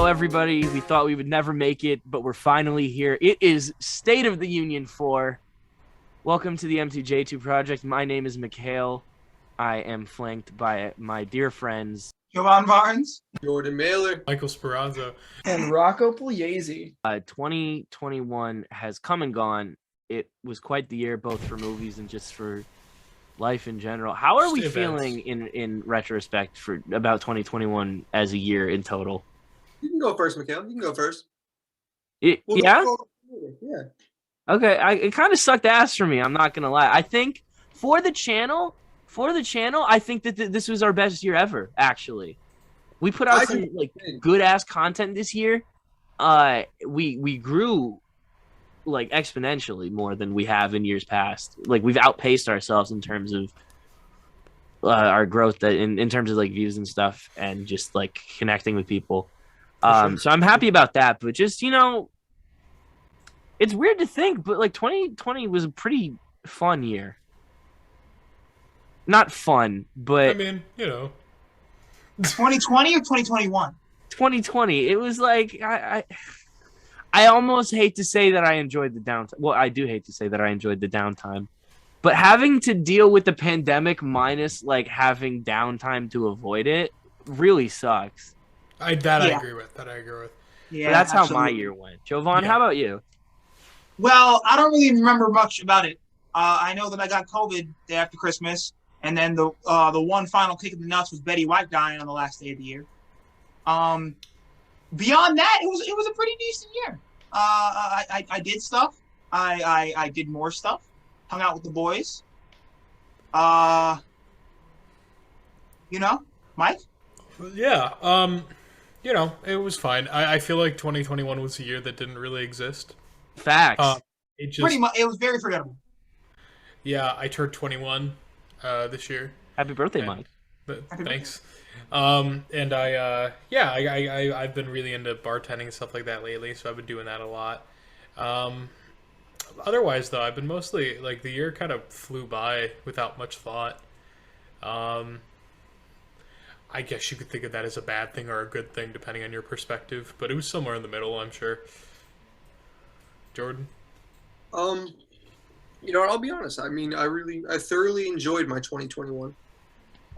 everybody. We thought we would never make it, but we're finally here. It is State of the Union 4. Welcome to the M2J2 project. My name is McHale. I am flanked by my dear friends Jovon Barnes, Jordan Mailer, Michael Speranza, and Rocco. 2021 has come and gone. It was quite the year, both for movies and just for life in general. How are we feeling in retrospect for about 2021 as a year in total? You can go first, McHale. You can go first. Yeah? Yeah. Okay, it kind of sucked ass for me. I'm not gonna lie. I think for the channel, I think that this was our best year ever. Actually, we put out some good ass content this year. We grew like exponentially more than we have in years past. Like we've outpaced ourselves in terms of our growth in terms of like views and stuff, and just like connecting with people. So I'm happy about that. But just it's weird to think, but like 2020 was a pretty fun year. Not fun, but I mean, 2020 or 2021? 2020. It was like I almost hate to say that I enjoyed the downtime. Well, I do hate to say that I enjoyed the downtime, but having to deal with the pandemic minus like having downtime to avoid it really sucks. I agree with. But Yeah, that's how absolutely. my year went. Jovon, how about you? Well, I don't really remember much about it. I know that I got COVID day after Christmas, and then the one final kick in the nuts was Betty White dying on the last day of the year. Beyond that, it was a pretty decent year. I did stuff. I did more stuff. Hung out with the boys. Mike? Yeah. It was fine. I feel like 2021 was a year that didn't really exist. Facts. Pretty much, it was very forgettable. Yeah, I turned 21 this year. Happy birthday, Mike. Thanks. And I've been really into bartending and stuff like that lately, so I've been doing that a lot. Otherwise, though, I've been mostly like the year kind of flew by without much thought. I guess you could think of that as a bad thing or a good thing, depending on your perspective. But it was somewhere in the middle, I'm sure. Jordan? I'll be honest. I mean, I thoroughly enjoyed my 2021.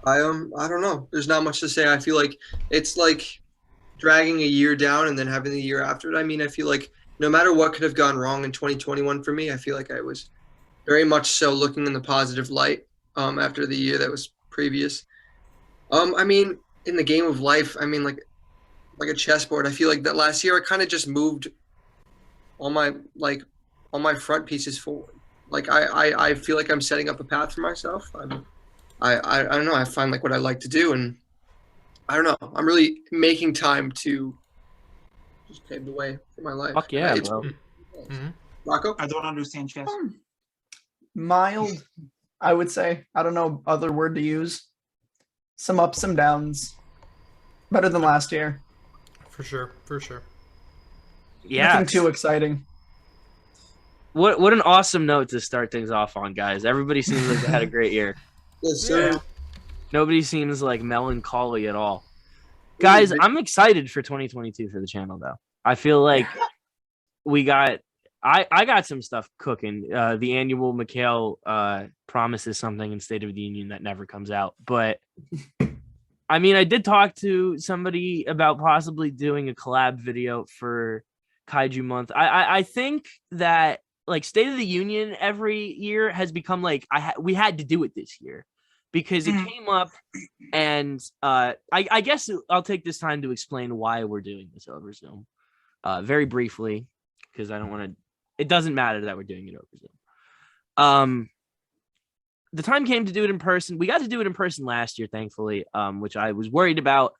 I don't know. There's not much to say. I feel like it's like dragging a year down and then having the year after it. I mean, I feel like no matter what could have gone wrong in 2021 for me, I feel like I was very much so looking in the positive light after the year that was previous. I mean, in the game of life, I mean, like a chessboard, I feel like that last year I kind of just moved all my front pieces forward. Like I feel like I'm setting up a path for myself. I don't know. I find like what I like to do, and I don't know. I'm really making time to just pave the way for my life. Fuck yeah, bro. Rocco? I don't understand chess. Mild, I would say. I don't know other word to use. Some ups, some downs. Better than last year. For sure. Yeah. Nothing too exciting. What an awesome note to start things off on, guys. Everybody seems like they had a great year. Yes, sir. Yeah. Nobody seems like melancholy at all. Guys, I'm excited for 2022 for the channel, though. I feel like I got some stuff cooking. The annual McHale promises something in State of the Union that never comes out. But, I mean, I did talk to somebody about possibly doing a collab video for Kaiju Month. I think that, like, State of the Union every year has become, like, we had to do it this year. Because it came up, and I guess I'll take this time to explain why we're doing this over Zoom. Very briefly, because I don't want to... It doesn't matter that we're doing it over Zoom. The time came to do it in person. We got to do it in person last year, thankfully, which I was worried about.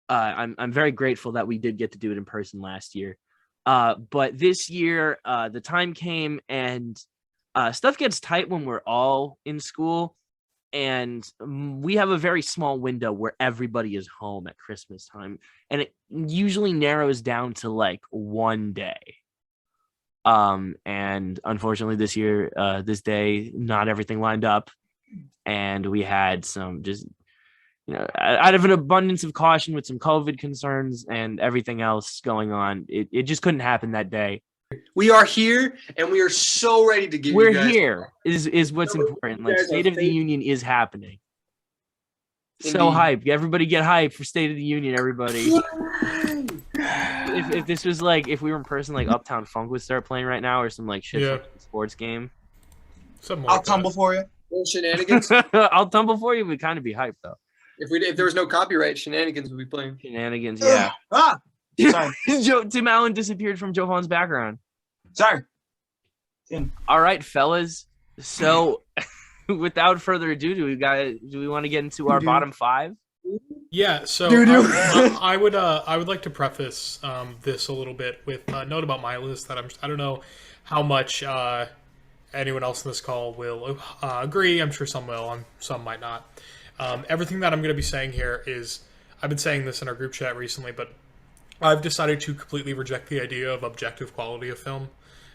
I'm very grateful that we did get to do it in person last year. But this year, the time came, and stuff gets tight when we're all in school. And we have a very small window where everybody is home at Christmas time. And it usually narrows down to like one day. And unfortunately this year, this day, not everything lined up. And we had some just out of an abundance of caution with some COVID concerns and everything else going on, it just couldn't happen that day. We are here, and we are so ready to give We're you guys. here is what's important. Like, State of the Union is happening. So Indeed. hype. Everybody get hype for State of the Union, everybody. If this was like, if we were in person, like Uptown Funk would start playing right now, or some like shit Yeah. sports game. Something I'll like tumble that. for you. Little shenanigans. I'll tumble for you, would kind of be hype though. If there was no copyright, shenanigans would be playing. Shenanigans, yeah. Ah, sorry. Tim Allen disappeared from Jovon's background. Sorry. All right, fellas. So, without further ado, do we want to get into our bottom five? Yeah, so I would like to preface this a little bit with a note about my list that I don't know how much anyone else in this call will agree. I'm sure some will, some might not. Everything that I'm going to be saying here is, I've been saying this in our group chat recently, but I've decided to completely reject the idea of objective quality of film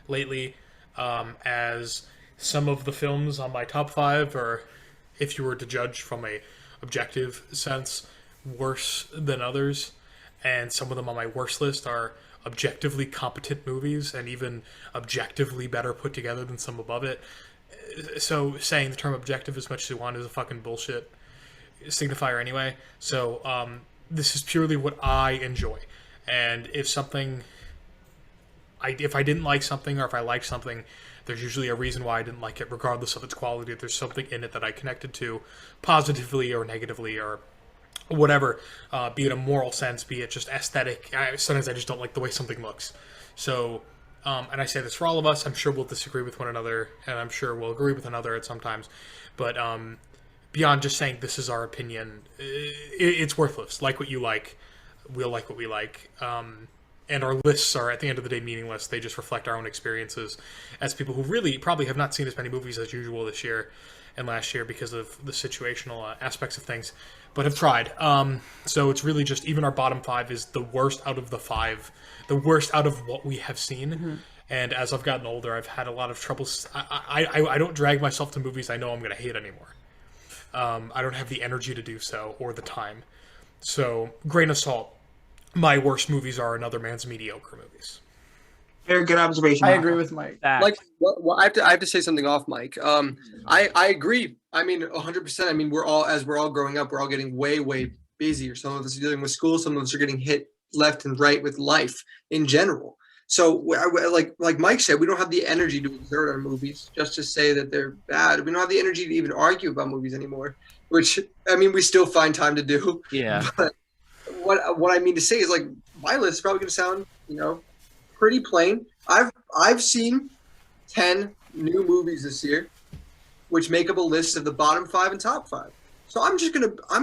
lately, as some of the films on my top 5 are, if you were to judge from a objective sense, worse than others, and some of them on my worst list are objectively competent movies and even objectively better put together than some above it. So saying the term objective as much as you want is a fucking bullshit signifier anyway. So this is purely what I enjoy, and if I didn't like something, or if I liked something, there's usually a reason why I didn't like it, regardless of its quality. There's something in it that I connected to positively or negatively or whatever, be it a moral sense, be it just aesthetic. Sometimes I just don't like the way something looks. So, and I say this for all of us, I'm sure we'll disagree with one another, and I'm sure we'll agree with another at sometimes. But beyond just saying this is our opinion, it's worthless. Like what you like, we'll like what we like. And our lists are, at the end of the day, meaningless. They just reflect our own experiences as people who really probably have not seen as many movies as usual this year and last year because of the situational aspects of things, but have tried. So it's really just, even our bottom 5 is the worst out of the 5, the worst out of what we have seen. Mm-hmm. And as I've gotten older, I've had a lot of trouble. I don't drag myself to movies I know I'm going to hate anymore. I don't have the energy to do so or the time. So, grain of salt. My worst movies are another man's mediocre movies. Very good observation. I agree with Mike. Like, well, I have to say something off, Mike. I agree. I mean, 100%. I mean, we're all growing up, we're all getting way busier. Some of us are dealing with school. Some of us are getting hit left and right with life in general. So, like Mike said, we don't have the energy to exert our movies just to say that they're bad. We don't have the energy to even argue about movies anymore, which, I mean, we still find time to do. Yeah. But what I mean to say is, like, my list is probably going to sound, pretty plain. I've seen 10 new movies this year, which make up a list of the bottom 5 and top 5. So I'm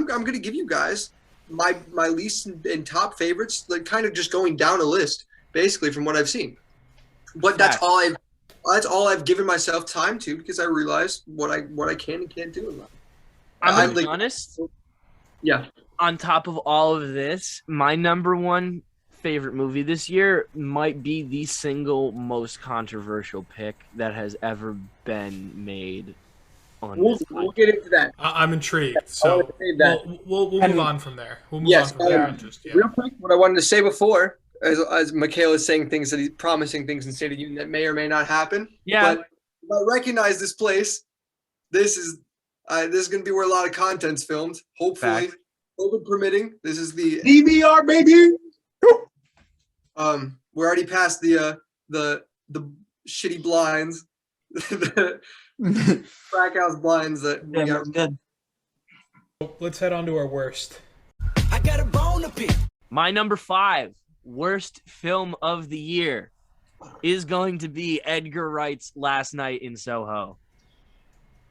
gonna give you guys my least and top favorites, like kind of just going down a list, basically from what I've seen. But that's all I've given myself time to, because I realize what I can and can't do in life. I'm gonna be honest. Yeah. On top of all of this, my number one favorite movie this year might be the single most controversial pick that has ever been made on this podcast. We'll get into that. I'm intrigued. So we'll move on from there. We'll move on from there. Real quick, what I wanted to say before, as McHale is saying things that he's promising things in State of the Union that may or may not happen. Yeah. But I recognize this place. This is going to be where a lot of content's filmed. Hopefully, COVID permitting. This is the DVR, baby. We're already past the shitty blinds, the crack house blinds that we got. Good. Let's head on to our worst. I got a bone to pick. My number 5 worst film of the year is going to be Edgar Wright's Last Night in Soho.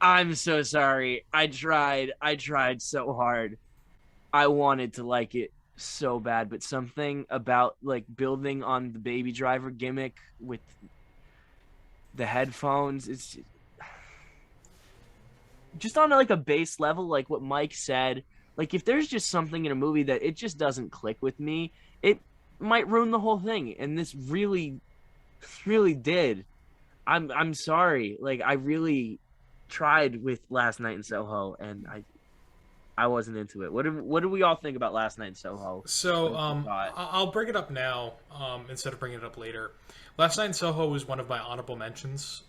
I'm so sorry. I tried so hard. I wanted to like it so bad, but something about like building on the Baby Driver gimmick with the headphones, it's just on like a base level, like what Mike said. Like, if there's just something in a movie that it just doesn't click with me, it might ruin the whole thing. And this really did. I'm sorry. Like, I really tried with Last Night in Soho, and I wasn't into it. What do we all think about Last Night in Soho? So What did you thought? I'll bring it up now instead of bringing it up later. Last Night in Soho was one of my honorable mentions.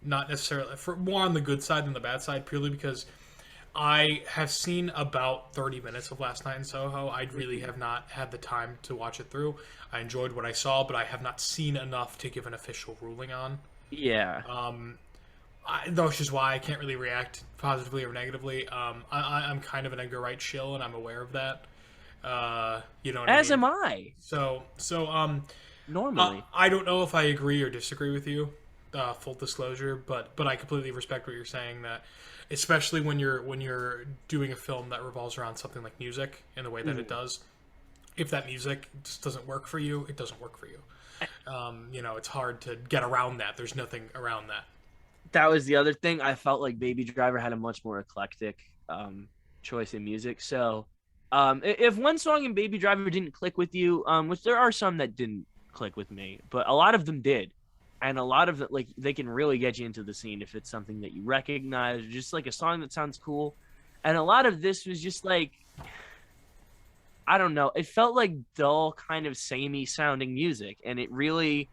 Not necessarily for more on the good side than the bad side, purely because I have seen about 30 minutes of Last Night in Soho. I really have not had the time to watch it through. I enjoyed what I saw, but I have not seen enough to give an official ruling on. Yeah. That's just why I can't really react positively or negatively. I'm kind of an Edgar Wright shill, and I'm aware of that. You know what As I mean? am I. So Normally. I don't know if I agree or disagree with you. Full disclosure, but I completely respect what you're saying. That especially when you're doing a film that revolves around something like music in the way that it does, if that music just doesn't work for you, it doesn't work for you. You know, it's hard to get around that. There's nothing around that. That was the other thing. I felt like Baby Driver had a much more eclectic choice in music. So if one song in Baby Driver didn't click with you, which there are some that didn't click with me, but a lot of them did. And a lot of it, like, they can really get you into the scene if it's something that you recognize, or just like a song that sounds cool. And a lot of this was just like, I don't know, it felt like dull, kind of samey sounding music. And it really,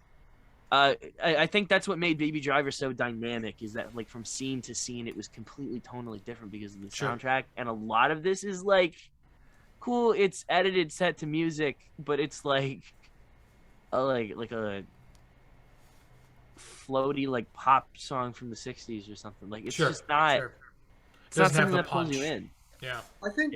I think that's what made Baby Driver so dynamic, is that like from scene to scene, it was completely tonally different because of the soundtrack. And a lot of this is like, cool, it's edited set to music, but it's like a floaty like pop song from the 60s or something. Like it's just not it's not something that pulls you in. Yeah. I think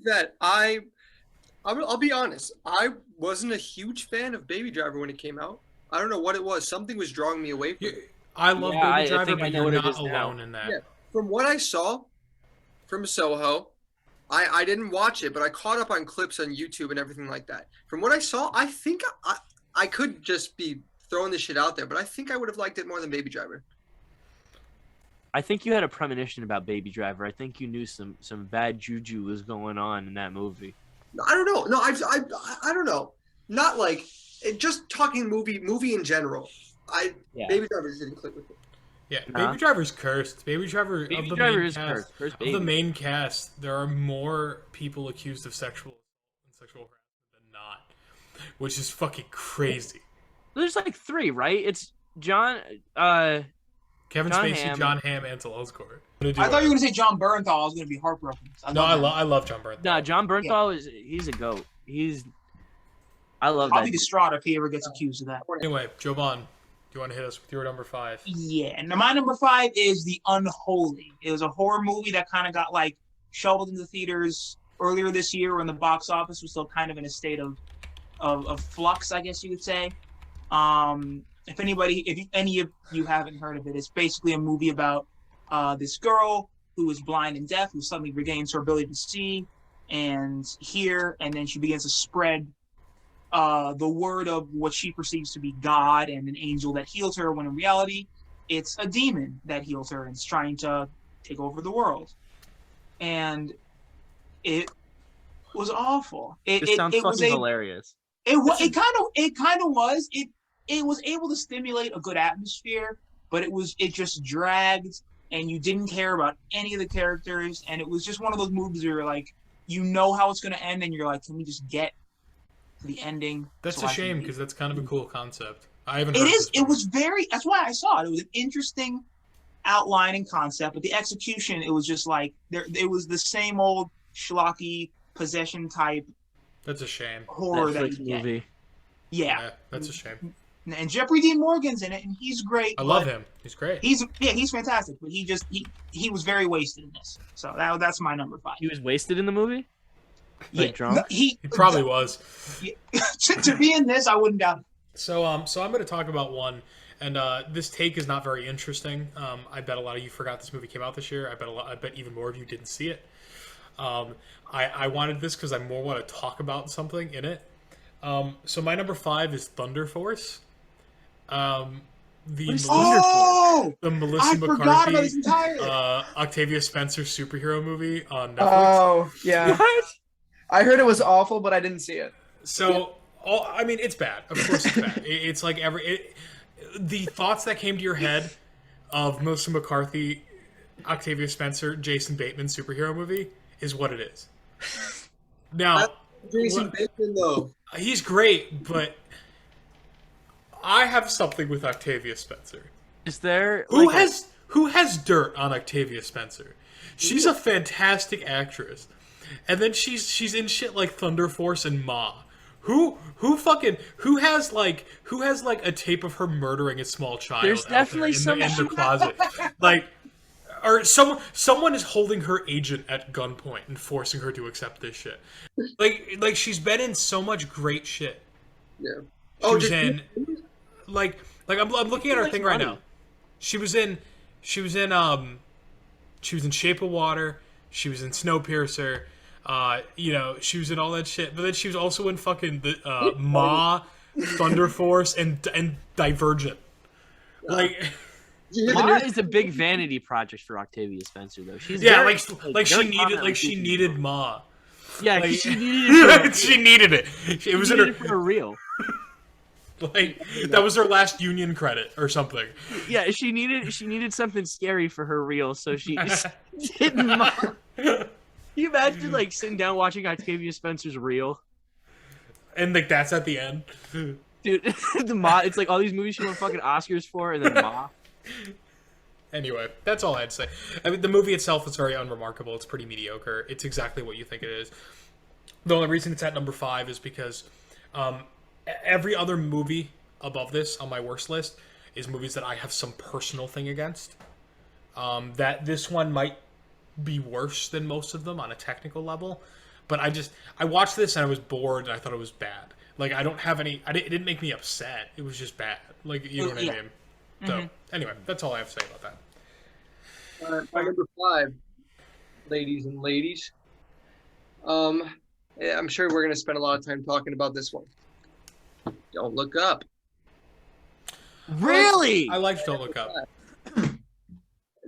that I'll be honest, I wasn't a huge fan of Baby Driver when it came out. I don't know what it was. Something was drawing me away from it. I love Baby Driver, think I but know you're what it not is now. alone in that. Yeah. From what I saw from Soho, I didn't watch it, but I caught up on clips on YouTube and everything like that. From what I saw, I think I could just be throwing this shit out there, but I think I would have liked it more than Baby Driver. I think you had a premonition about Baby Driver. I think you knew some bad juju was going on in that movie. I don't know. No, I don't know. Not like just talking movie in general. Baby Driver just didn't click with me. Yeah, Baby Driver's cursed. Baby Driver Baby of the Driver main is cast. cursed. Of the main cast, there are more people accused of sexual harassment than not, which is fucking crazy. There's like 3, right? It's John, Kevin John Spacey, Hamm. John Hamm, Ansel Elgort. I thought you were going to say John Bernthal. I was going to be heartbroken. I love John Bernthal. No, John Bernthal he's a goat. I love I'll that. be distraught if he ever gets accused of that. Anyway, Jovon, do you want to hit us with your number 5? Yeah, and my number 5 is The Unholy. It was a horror movie that kind of got like shoveled into theaters earlier this year when the box office was still kind of in a state of flux, I guess you could say. If any of you haven't heard of it, it's basically a movie about this girl who is blind and deaf, who suddenly regains her ability to see and hear, and then she begins to spread the word of what she perceives to be God and an angel that heals her, when in reality it's a demon that heals her and is trying to take over the world. And it was awful. This sounds fucking hilarious. It kind of was. It was able to stimulate a good atmosphere, but it just dragged, and you didn't care about any of the characters, and it was just one of those movies where you're like, you know how it's going to end, and you're like, can we just get to the ending? That's a shame, because that's kind of a cool concept. I haven't. It was very. That's why I saw it. It was an interesting outline and concept, but the execution, it was just like it was the same old schlocky possession type. That's a shame. Horror Netflix movie. Yeah, that's a shame. And Jeffrey Dean Morgan's in it, and he's great. I love him. He's great. He's fantastic, but he was very wasted in this. So that's my number 5. He was wasted in the movie? Like drunk? He probably was. To be in this, I wouldn't doubt it. So I'm going to talk about one, and this take is not very interesting. I bet a lot of you forgot this movie came out this year. I bet even more of you didn't see it. I wanted this because I more want to talk about something in it. So my number 5 is Thunder Force. The Melissa McCarthy, Octavia Spencer superhero movie on Netflix. Oh, yeah. What? I heard it was awful, but I didn't see it. So, I mean, it's bad. Of course it's bad. It's like the thoughts that came to your head of Melissa McCarthy Octavia Spencer, Jason Bateman superhero movie is what it is. Now, Jason Bateman though. he's great, but I have something with Octavia Spencer. Is there Who has dirt on Octavia Spencer? She's a fantastic actress, and then she's in shit like Thunder Force and Ma. Who has a tape of her murdering a small child? There's definitely in the closet, like, or someone is holding her agent at gunpoint and forcing her to accept this shit. Like she's been in so much great shit. Yeah. She was in like I'm looking at her thing right now. She was in Shape of Water. She was in Snowpiercer. She was in all that shit. But then she was also in fucking the Ma, Thunder Force, and Divergent. Like, Ma is a big vanity project for Octavia Spencer, though. She's yeah, very, she needed Ma. Yeah, Like, she needed it. she needed it. It was in her for her real. Like that was her last union credit or something. Yeah, she needed something scary for her reel, so she did Ma. Can you imagine like sitting down watching Octavia Spencer's reel? And like that's at the end. Dude, the Ma, it's like all these movies she won fucking Oscars for, and then Ma. Anyway, that's all I had to say. I mean, the movie itself is very unremarkable. It's pretty mediocre. It's exactly what you think it is. The only reason it's at number 5 is because every other movie above this on my worst list is movies that I have some personal thing against. That this one might be worse than most of them on a technical level, but I watched this and I was bored and I thought it was bad. Like I don't have any. It didn't make me upset. It was just bad. Like you know what I mean. So anyway, that's all I have to say about that. My number 5, ladies and ladies. Yeah, I'm sure we're gonna spend a lot of time talking about this one. Don't Look Up. Really? I liked Don't Look Up.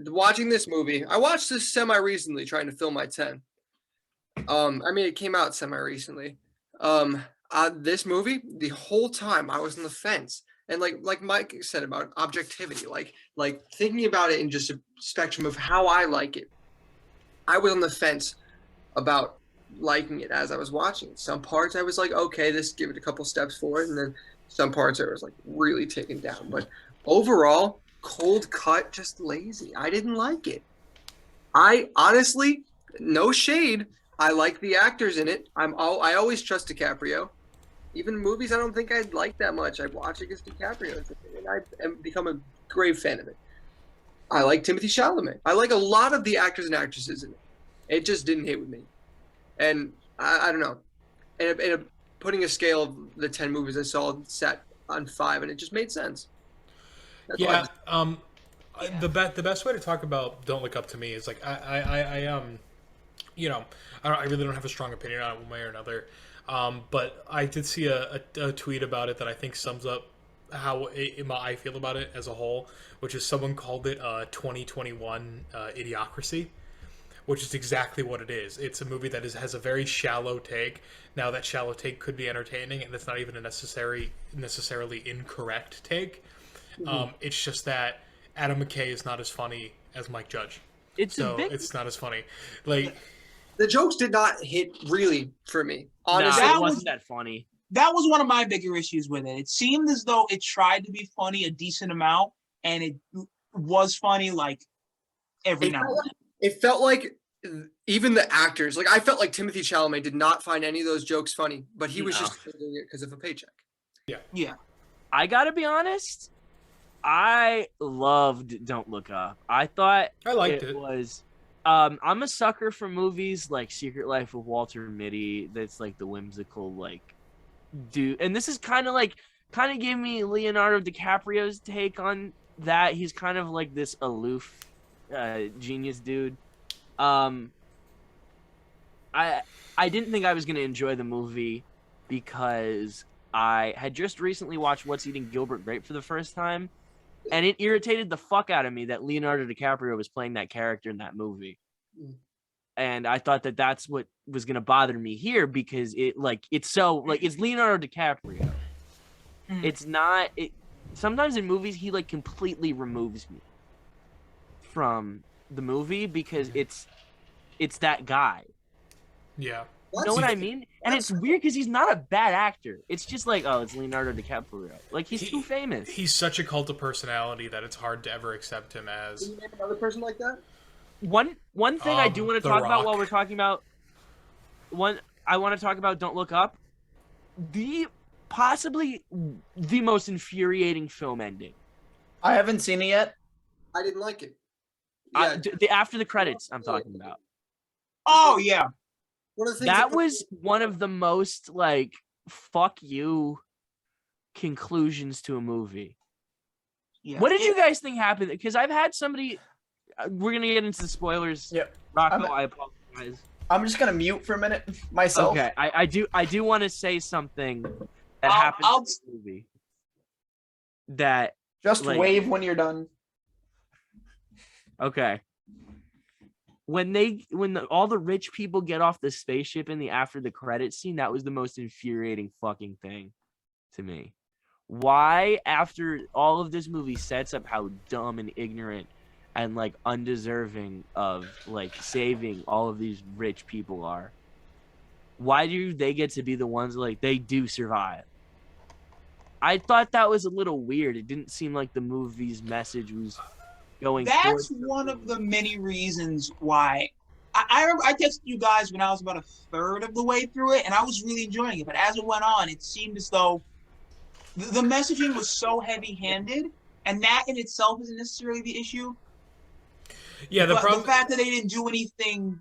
Watching this movie, I watched this semi-recently, trying to fill my 10. I mean, it came out semi-recently. This movie, the whole time I was on the fence, and like Mike said about objectivity, like thinking about it in just a spectrum of how I like it. I was on the fence about liking it as I was watching it. Some parts I was like, okay, give it a couple steps forward, and then some parts I was like really taken down. But overall, cold cut, just lazy. I didn't like it. I honestly, no shade, I like the actors in it. I always trust DiCaprio. Even movies I don't think I'd like that much, I watch it because DiCaprio is in it, and I have become a great fan of it. I like Timothy Chalamet. I like a lot of the actors and actresses in it. It just didn't hit with me. And I don't know. And putting a scale of the 10 movies I saw set on 5, and it just made sense. That's the best way to talk about Don't Look Up to me is like I really don't have a strong opinion on it one way or another. But I did see a tweet about it that I think sums up how I feel about it as a whole, which is someone called it 2021 Idiocracy. Which is exactly what it is. It's a movie that has a very shallow take. Now that shallow take could be entertaining, and it's not even a necessarily incorrect take. It's just that Adam McKay is not as funny as Mike Judge. It's not as funny. Like the jokes did not hit really for me. Honestly, it wasn't that funny. That was one of my bigger issues with it. It seemed as though it tried to be funny a decent amount, and it was funny like every now and then. It felt like even the actors, like I felt like Timothy Chalamet did not find any of those jokes funny, but he was just doing it because of a paycheck. Yeah. I gotta be honest. I loved Don't Look Up. I thought I liked it. Was. I'm a sucker for movies like Secret Life of Walter Mitty. That's like the whimsical dude, and this is kind of gave me Leonardo DiCaprio's take on that. He's kind of like this aloof genius dude. I didn't think I was going to enjoy the movie because I had just recently watched What's Eating Gilbert Grape for the first time, and it irritated the fuck out of me that Leonardo DiCaprio was playing that character in that movie. And I thought that that's what was going to bother me here because it's Leonardo DiCaprio. It's not sometimes in movies he completely removes me from the movie because it's that guy. Yeah. You know what I mean? And it's weird because he's not a bad actor. It's just like, oh, it's Leonardo DiCaprio. Like, he's too famous. He's such a cult of personality that it's hard to ever accept him as. Can you name another person like that? One thing I do want to The talk about Rock. while we're talking about I want to talk about Don't Look Up. Possibly the most infuriating film ending. I haven't seen it yet. I didn't like it. Yeah, The after the credits I'm talking about. Oh yeah. one of the things That was one of the most like fuck you conclusions to a movie. Yeah. What did you guys think happened? Because I've had somebody. We're gonna get into the spoilers. Yep. Rocco, I apologize. I'm just gonna mute for a minute myself. Okay, I do want to say something that I'll- happened in the movie. That Just like- wave when you're done. okay. When all the rich people get off the spaceship in the after the credits scene, that was the most infuriating fucking thing to me. Why, after all of this movie sets up how dumb and ignorant and like undeserving of like saving all of these rich people are, why do they get to be the ones like they do survive? I thought that was a little weird. It didn't seem like the movie's message was going. That's one of the many reasons why. I remember I texted you guys when I was about a third of the way through it, and I was really enjoying it. But as it went on, it seemed as though the messaging was so heavy-handed, and that in itself isn't necessarily the issue. Yeah, the But problem. the fact that they didn't do anything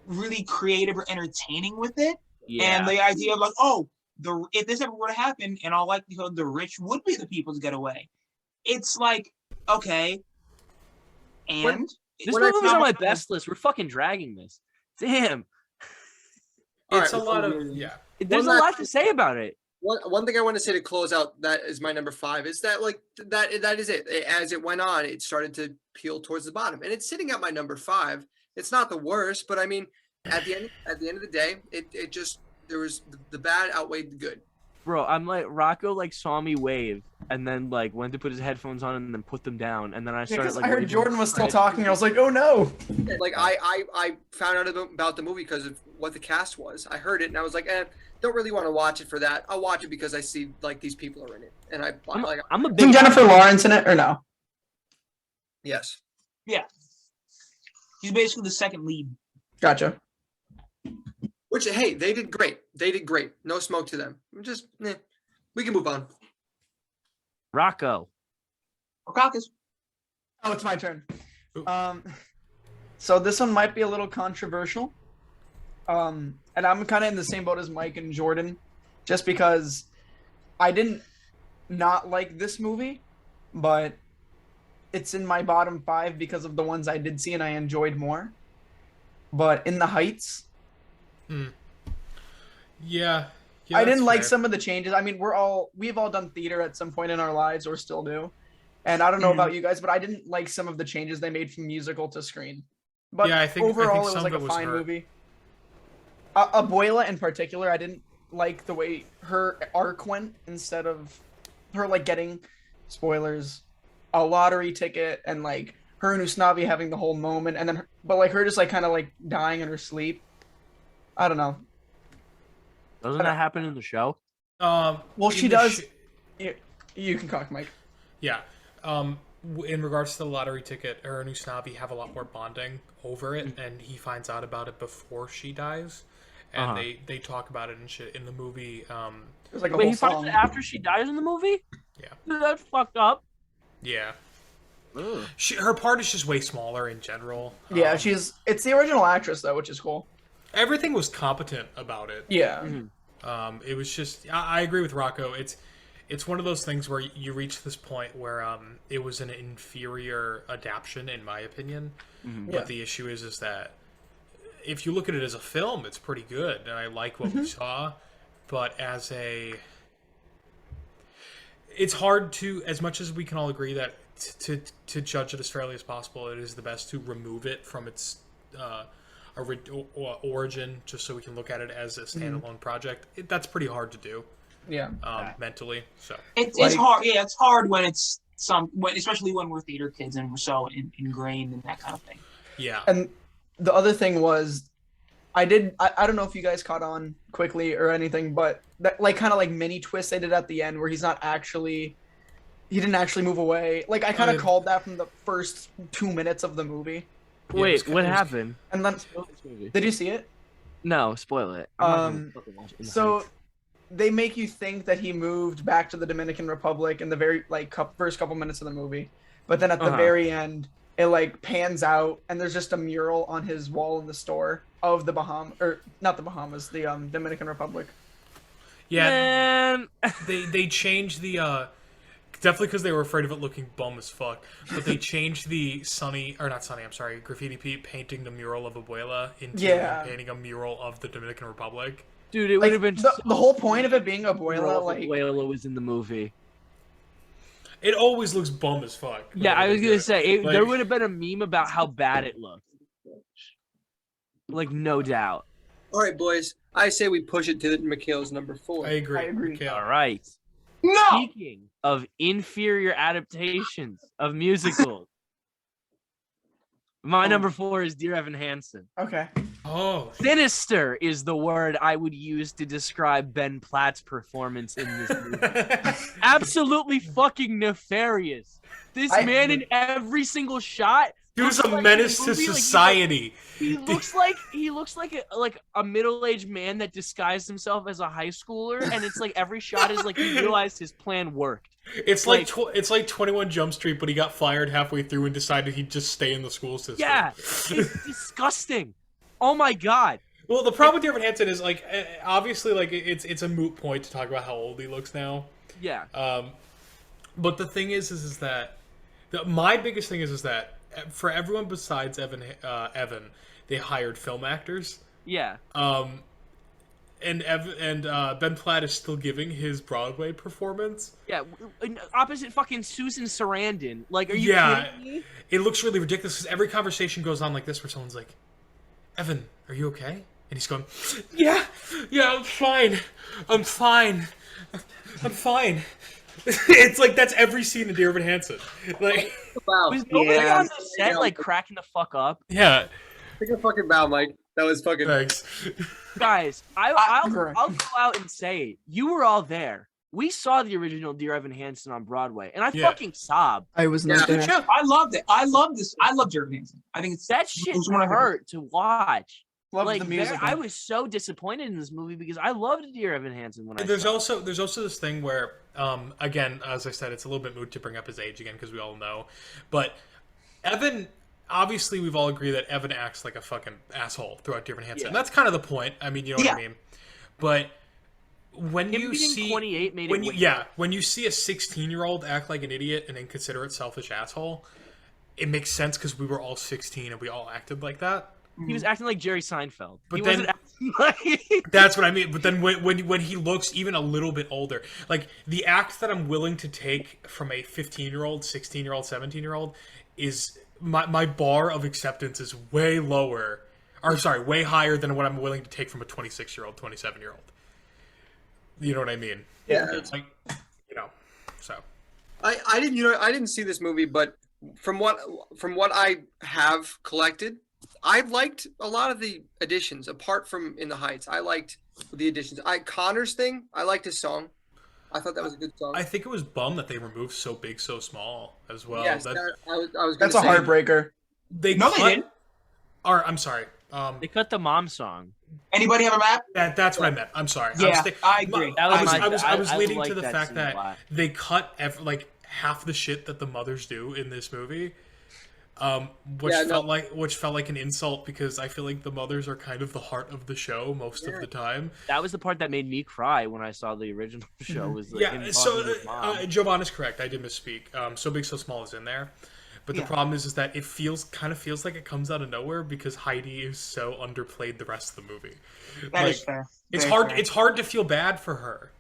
really creative or entertaining with it, and the idea of like, oh, if this ever were to happen, in all likelihood, the rich would be the people to get away. It's like, okay, and this movie was on my best list. We're fucking dragging this. Damn. It's All a right, lot of well, yeah. There's a lot to say about it. One thing I want to say to close out that is my number 5 is that like that is it. As it went on, it started to peel towards the bottom, and it's sitting at my number 5. It's not the worst, but I mean, at the end of the day, it just there was the bad outweighed the good. Bro, I'm like Rocco like saw me wave and then like went to put his headphones on and then put them down and then I started Because like I heard waving Jordan was still right. talking. I was like, oh no. Like I found out about the movie because of what the cast was. I heard it and I was like, don't really want to watch it for that. I'll watch it because I see like these people are in it, and I'm a Isn't big Jennifer Lawrence in it or no? yes. he's basically the second lead. Gotcha. Which, hey, they did great. They did great. No smoke to them. Just, we can move on. Rocco. Caucus. Oh, it's my turn. Ooh. So this one might be a little controversial. And I'm kind of in the same boat as Mike and Jordan, just because I didn't not like this movie, but it's in my bottom 5 because of the ones I did see and I enjoyed more. But In the Heights, Yeah, I didn't that's like fair. some of the changes. I mean, we've all done theater at some point in our lives, or still do. And I don't know about you guys, but I didn't like some of the changes they made from musical to screen. But Yeah, I think overall, it was some like of a it was fine her. movie. Abuela in particular, I didn't like the way her arc went instead of her like getting spoilers, a lottery ticket, and like her and Usnavi having the whole moment, and then but like her just like kind of like dying in her sleep. I don't know. Doesn't that happen in the show? Well, she in the does. You can cock, Mike. Yeah. In regards to the lottery ticket, her and Usnavi have a lot more bonding over it, and he finds out about it before she dies, and they talk about it and shit in the movie. It was like a Wait, whole he finds song. it after she dies in the movie? Yeah. That's fucked up. Yeah. Ugh. Her part is just way smaller in general. Yeah, it's the original actress though, which is cool. Everything was competent about it. Yeah. It was just I agree with Rocco. It's one of those things where you reach this point where it was an inferior adaptation, in my opinion. Yeah. But the issue is that if you look at it as a film, it's pretty good, and I like what we saw. But it's hard to, as much as we can all agree that to judge it as fairly as possible, it is the best to remove it from its origin, just so we can look at it as a standalone project. That's pretty hard to do. Yeah. Mentally. So It's Like- hard. Yeah, it's hard when it's especially when we're theater kids and we're so ingrained in that kind of thing. Yeah. And the other thing was, I don't know if you guys caught on quickly or anything, but that like kind of like mini twist they did at the end where he didn't actually move away. Like I kind of called that from the first 2 minutes of the movie. Wait, what happened? And then, did you see it? No, spoil it. I'm not gonna fucking watch it. So they make you think that he moved back to the Dominican Republic in the very first couple minutes of the movie, but then at the very end, it like pans out and there's just a mural on his wall in the store of the the Dominican Republic. Yeah, Man. they changed the definitely because they were afraid of it looking bum as fuck. But they changed the Graffiti Pete painting the mural of Abuela into painting a mural of the Dominican Republic. Dude, it would have been the whole point of it being Abuela, like Abuela was in the movie. It always looks bum as fuck. Yeah, I was gonna say there would have been a meme about how bad it looked. Like, no doubt. All right, boys. I say we push it to McHale's number 4. I agree. McHale. All right. No. Speaking of inferior adaptations of musicals, my number 4 is Dear Evan Hansen. Okay. Oh. Sinister is the word I would use to describe Ben Platt's performance in this movie. Absolutely fucking nefarious. This man in every single shot. He was a menace to society. He looks like a middle-aged man that disguised himself as a high schooler, and it's like every shot is like he realized his plan worked. It's like 21 Jump Street, but he got fired halfway through and decided he'd just stay in the school system. Yeah, it's disgusting. Oh my god. Well, the problem with Dear Evan Hansen is like obviously like it's a moot point to talk about how old he looks now. Yeah. But the thing is that my biggest thing is that for everyone besides Evan, they hired film actors. Yeah. And Ben Platt is still giving his Broadway performance. Yeah, opposite fucking Susan Sarandon. Like, are you kidding me? It looks really ridiculous because every conversation goes on like this, where someone's like, "Evan, are you okay?" And he's going, "Yeah, I'm fine. I'm fine. It's like that's every scene in Dear Evan Hansen. Like, was nobody on the set like cracking the fuck up? Yeah. Take a fucking bow, Mike. That was fucking. Thanks. Guys, I'll go out and say you were all there. We saw the original Dear Evan Hansen on Broadway, and I fucking sobbed. I was not there. I loved it. I love this. I love Dear Evan Hansen. I think That shit hurt to watch. Love like the music. I was so disappointed in this movie because I loved Dear Evan Hansen when There's also this thing where again, as I said, it's a little bit moot to bring up his age again because we all know, but Evan. Obviously, we've all agreed that Evan acts like a fucking asshole throughout Dear Evan Hansen. And that's kind of the point. I mean, you know what I mean. But when you see 28 made when you see a 16-year-old act like an idiot and inconsiderate, selfish asshole, it makes sense because we were all 16 and we all acted like that. He was acting like Jerry Seinfeld. But then that's what I mean. But then when he looks even a little bit older, like the act that I'm willing to take from a 15-year-old, 16-year-old, 17-year-old is. My bar of acceptance is way higher than what I'm willing to take from a 26-year-old, 27-year-old. You know what I mean? Yeah. It's like, so. I didn't see this movie, but from what I have collected, I liked a lot of the additions. Apart from In the Heights, I liked the additions. Connor's thing, I liked his song. I thought that was a good song. I think it was bum that they removed So Big, So Small as well. Yes, I was that's a heartbreaker. They didn't. Or I'm sorry. They cut the mom song. Anybody have a map? That's what I meant. I'm sorry. Yeah, I agree. I was leading to the that fact scene that they cut half the shit that the mothers do in this movie. Which felt like an insult because I feel like the mothers are kind of the heart of the show most of the time. That was the part that made me cry when I saw the original show. Was Jovon is correct. I did misspeak. So Big, So Small is in there, but the problem is that it kind of feels like it comes out of nowhere because Heidi is so underplayed the rest of the movie. That is fair. It's hard. Fair. It's hard to feel bad for her.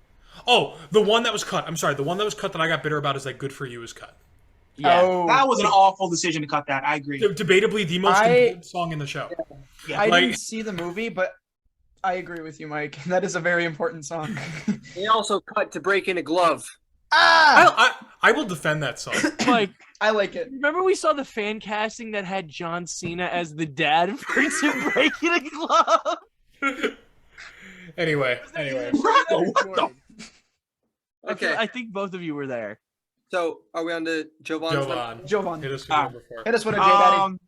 Oh, the one that was cut. I'm sorry. The one that was cut that I got bitter about is that Good for You is cut. Yeah, that was an awful decision to cut that. I agree. Debatably the most important song in the show. Yeah. I didn't see the movie, but I agree with you, Mike. That is a very important song. They also cut To Break in a Glove. I will defend that song. Like, I like it. remember we saw the fan casting that had John Cena as the dad for Tim breaking a glove? Anyway. Rocco, what the? Okay, I think both of you were there. so are we on to Jovon's Jovon. Hit Jovon, us with number 4. hit us with a J Daddy.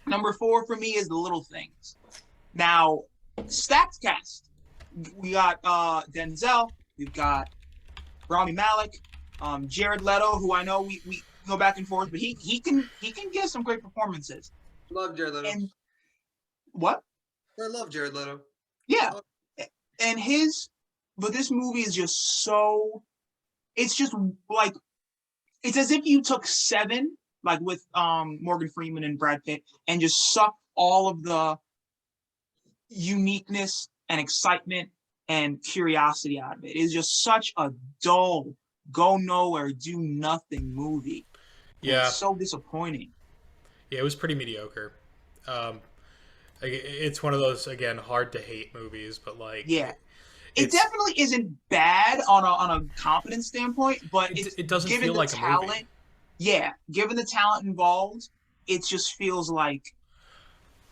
Number 4 for me is The Little Things. Now, stacked cast. We got Denzel. We've got Rami Malek, Jared Leto, who I know we go back and forth, but he can give some great performances. Love Jared Leto. And what? I love Jared Leto. Yeah, and but this movie is just so. It's just like, it's as if you took Seven, like with Morgan Freeman and Brad Pitt, and just sucked all of the uniqueness and excitement and curiosity out of it. It's just such a dull, go nowhere, do nothing movie. Yeah. It's so disappointing. Yeah, it was pretty mediocre. It's one of those, again, hard to hate movies, but like, Yeah. It definitely isn't bad on a competence standpoint, but it doesn't given feel the like talent, a movie. Yeah, given the talent involved, it just feels like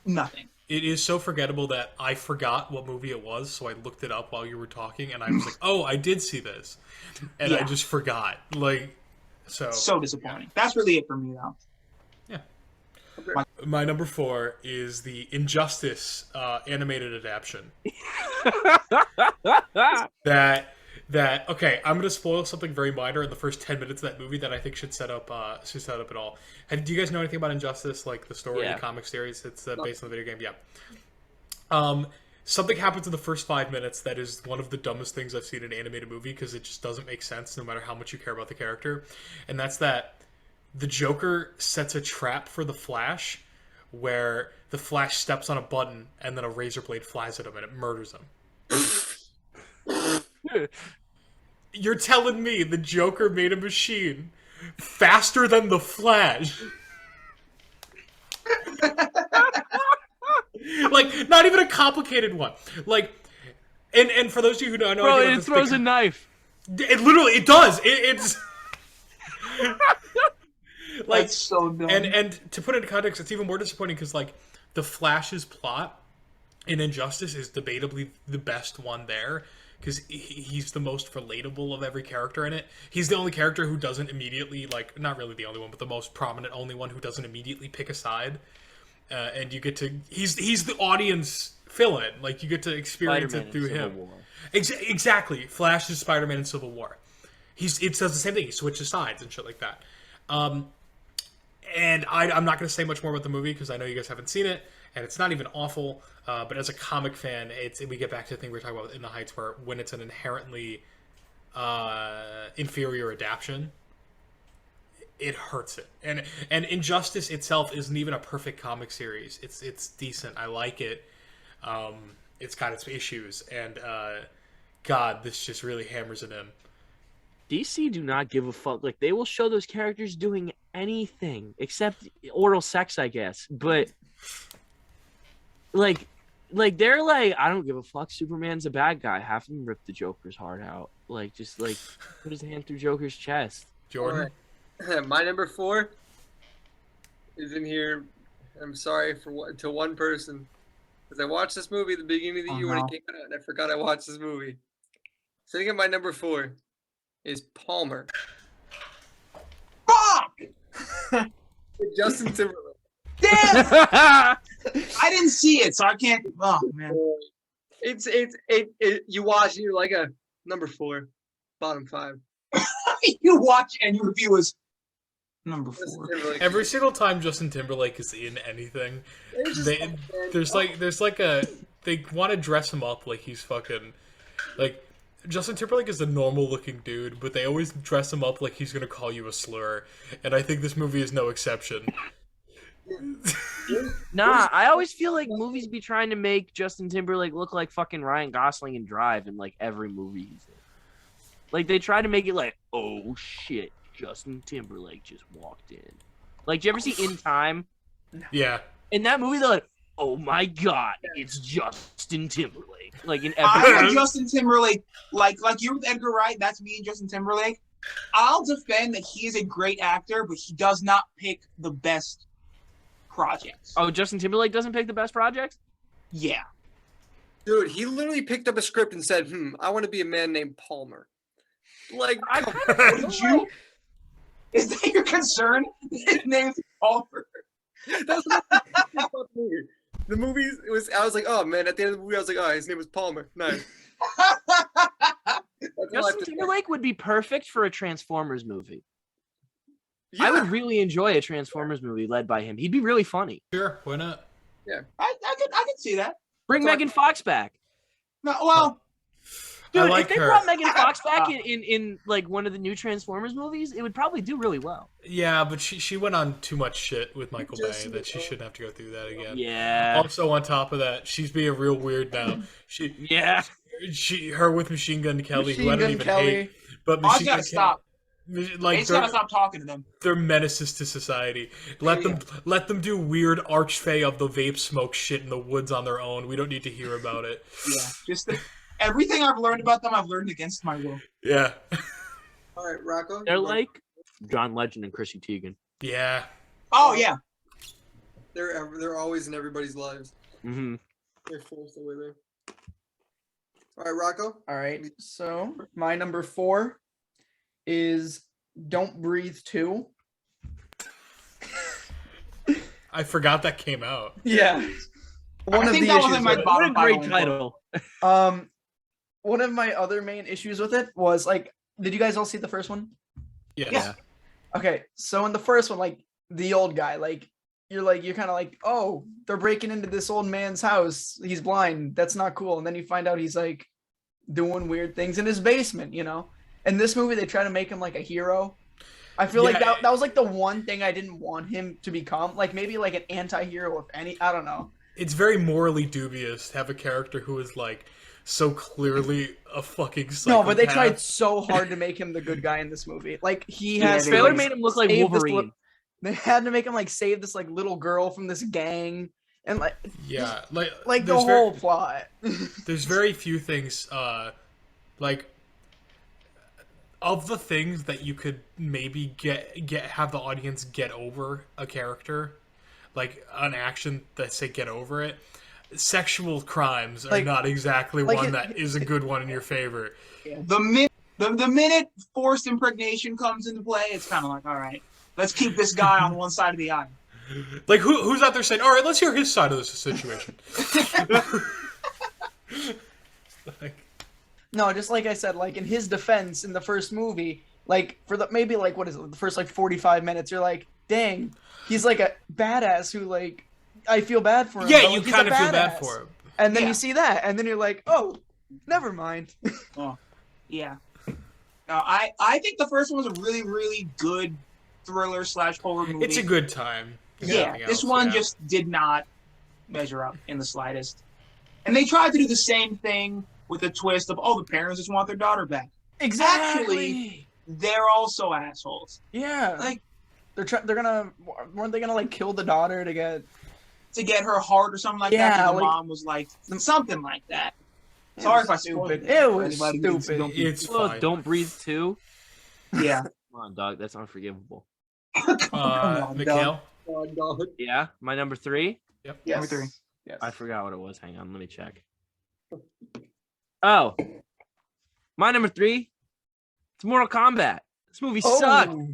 nothing. It is so forgettable that I forgot what movie it was, so I looked it up while you were talking, and I was like, "Oh, I did see this," and I Yeah. just forgot. Like, So disappointing. That's really it for me, though. my number 4 is the Injustice animated adaptation. Okay, I'm gonna spoil something very minor in the first 10 minutes of that movie that I think should set up it all. Do you guys know anything about Injustice, like the story, the comic series? It's based on the video game. Yeah. Something happens in the first 5 minutes that is one of the dumbest things I've seen in an animated movie, because it just doesn't make sense no matter how much you care about the character, and that's that the Joker sets a trap for the Flash, where the Flash steps on a button and then a razor blade flies at him and it murders him. You're telling me the Joker made a machine faster than the Flash? Like, not even a complicated one. Like, and for those of you who don't know, Bro, it throws a knife. It does. It's like, That's so dumb. and to put it in context, it's even more disappointing because, like, the Flash's plot in Injustice is debatably the best one there, because he's the most relatable of every character in it. He's the only character who doesn't immediately, like, not really the only one, but the most prominent only one who doesn't immediately pick a side. And you get to, he's the audience fill-in. Like, you get to experience Spider-Man it through in Civil him. War. Exactly. Flash is Spider-Man in Civil War. It does the same thing. He switches sides and shit like that. And I'm not going to say much more about the movie because I know you guys haven't seen it, and it's not even awful. But as a comic fan, we get back to the thing we were talking about in the Heights, where when it's an inherently inferior adaptation, it hurts it. And Injustice itself isn't even a perfect comic series. It's decent. I like it. It's got its issues, and God, this just really hammers it in. DC do not give a fuck. Like, they will show those characters doing anything except oral sex, I guess. But like they're like, I don't give a fuck. Superman's a bad guy. Have him rip the Joker's heart out. Like, just like put his hand through Joker's chest. Jordan? Alright. My number 4 is in here. I'm sorry to one person, because I watched this movie at the beginning of the year when it came out, and I forgot I watched this movie. Sitting at my number 4 is Palmer. Fuck! With Justin Timberlake. Damn! I didn't see it, so I can't. Oh man. It's you watch and you're like a number 4, bottom 5. You watch and your review is number Justin 4. Timberlake. Every single time Justin Timberlake is in anything, It's just there's like a, they want to dress him up like he's fucking, like, Justin Timberlake is a normal looking dude, but they always dress him up like he's gonna call you a slur, and I think this movie is no exception. Nah, I always feel like movies be trying to make Justin Timberlake look like fucking Ryan Gosling in Drive in like every movie he's in. Like, they try to make it like, oh shit, Justin Timberlake just walked in. Like, do you ever see In Time? Yeah. In that movie, they're like, oh my god, it's Justin Timberlake. Like in I every have Justin Timberlake, like you with Edgar Wright. That's me and Justin Timberlake. I'll defend that he is a great actor, but he does not pick the best projects. Oh, Justin Timberlake doesn't pick the best projects? Yeah. Dude, he literally picked up a script and said, I want to be a man named Palmer. Like, I come kind on. Did you? Is that your concern? His name's Palmer. That's what the movie was. I was like, oh man. At the end of the movie, I was like, oh, his name was Palmer. Nice. Justin Timberlake would be perfect for a Transformers movie. Yeah. I would really enjoy a Transformers movie led by him. He'd be really funny. Sure, why not? I could see that. Bring So- Megan Fox back. No, well, Dude, I like if they her. brought Megan Fox back in like one of the new Transformers movies, it would probably do really well. Yeah, but she went on too much shit with Michael Just- Bay that she shouldn't have to go through that again. Yeah. Also, on top of that, she's being real weird now. Yeah. Her with Machine Gun Kelly, who I don't Machine Gun even Kelly. hate. But I Machine gotta Gun stop. Kelly, They like just gotta stop talking to them. they're menaces to society. Let them do weird archfey of the vape smoke shit in the woods on their own. We don't need to hear about it. Yeah, just everything I've learned about them, I've learned against my will. Yeah. All right, Rocco. They're like John Legend and Chrissy Teigen. Yeah. Oh yeah, They're always in everybody's lives. Mm-hmm. They're forced away there. All right, Rocco. All right. So my number 4 is Don't Breathe 2. I forgot that came out. Yeah. One I of think the that was issues in my with it. What a bottom great five. title. One of my other main issues with it was like, did you guys all see the first one? Yes. Yeah. Okay, so in the first one, like the old guy, like you're kind of like, oh, they're breaking into this old man's house. He's blind. That's not cool. And then you find out he's like doing weird things in his basement, you know. In this movie, they try to make him like a hero. I feel like Yeah. that was like the one thing I didn't want him to become, like maybe like an anti-hero, if any. I don't know. It's very morally dubious to have a character who is like so clearly a fucking psychopath. No, but they tried so hard to make him the good guy in this movie. Like he Yeah, has they to, Trailer like, made him look like save this Wolverine. they had to make him like save this like little girl from this gang, and like Yeah, like the there's whole plot. there's very few things like of the things that you could maybe have the audience get over a character, like an action that say get over it. Sexual crimes are Like- not exactly like one it- that is a good one in your favor. the minute forced impregnation comes into play, it's kind of like, all right, let's keep this guy on one side of the aisle. Like who's out there saying, "All right, let's hear his side of this situation." Like, No, just like I said, like in his defense in the first movie, like for the maybe like what is it, the first like 45 minutes, you're like, dang, he's like a badass who like I feel bad for him. yeah, but, you like, he's a kind of feel bad badass. for him. And then Yeah. you see that, and then you're like, oh, never mind. Yeah. No, I think the first one was a really, really good thriller / horror movie. It's a good time. if Yeah, nothing this else, one yeah. just did not measure up in the slightest. And they tried to do the same thing with a twist of, oh, the parents just want their daughter back. Exactly. They're also assholes. Yeah. Like, weren't they gonna like kill the daughter to get? to get her heart or something like Yeah, that. 'Cause the like- mom was like, something like that. Sorry if I spoiled stupid. it. It for was anybody who didn't see stupid. Don't Breathe. It's Well, fine. Don't Breathe 2. Yeah. Come on, dog. That's unforgivable. Come on, McHale? Oh, God. Yeah, my number 3. Yep. Yes. Number 3. Yes. I forgot what it was. Hang on, let me check. Oh, my number 3. It's Mortal Kombat. This movie sucked. Oh,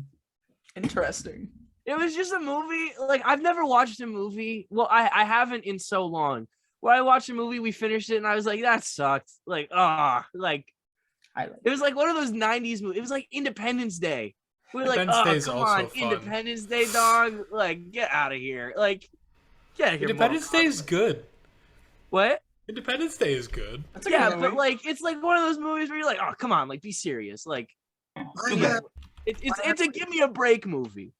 interesting. It was just a movie. Like I've never watched a movie. Well, I haven't in so long. Where I watched a movie, we finished it, and I was like, that sucked. Like like I like. it was like one of those '90s movies. It was like Independence Day. We were like, Independence Day is come also on, fun. Independence Day, dog. Like, get out of here. Like, get out of here. Independence Day Mortal is Kombat. good. What? Independence Day is good. That's a Yeah, good but movie. like, it's like one of those movies where you're like, oh, come on, like, be serious. Like, it's a give me a break movie.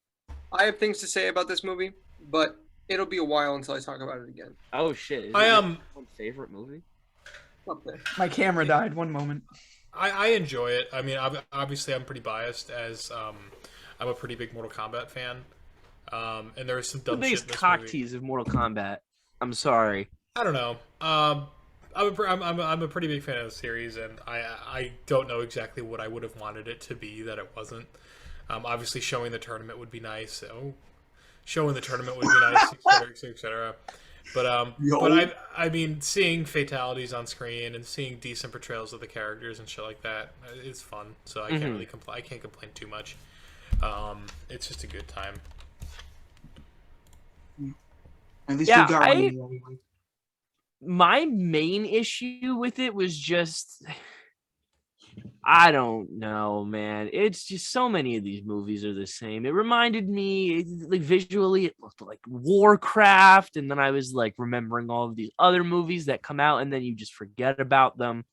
I have things to say about this movie, but it'll be a while until I talk about it again. Oh shit! Is I, it your favorite movie. Up there. My camera died. One moment. I enjoy it. I mean, obviously, I'm pretty biased as I'm a pretty big Mortal Kombat fan. And there's some The dumb shit biggest in this cock movie. tease of Mortal Kombat. I'm sorry. I don't know. I'm a pretty big fan of the series, and I don't know exactly what I would have wanted it to be that it wasn't. Obviously, showing the tournament would be nice. So, showing the tournament would be nice, etc. But I mean, seeing fatalities on screen and seeing decent portrayals of the characters and shit like that is fun. So I can't really complain. I can't complain too much. It's just a good time. At least Yeah, we got one anyway. My main issue with it was just, I don't know, man. It's just so many of these movies are the same. It reminded me, like visually, it looked like Warcraft, and then I was like remembering all of these other movies that come out, and then you just forget about them.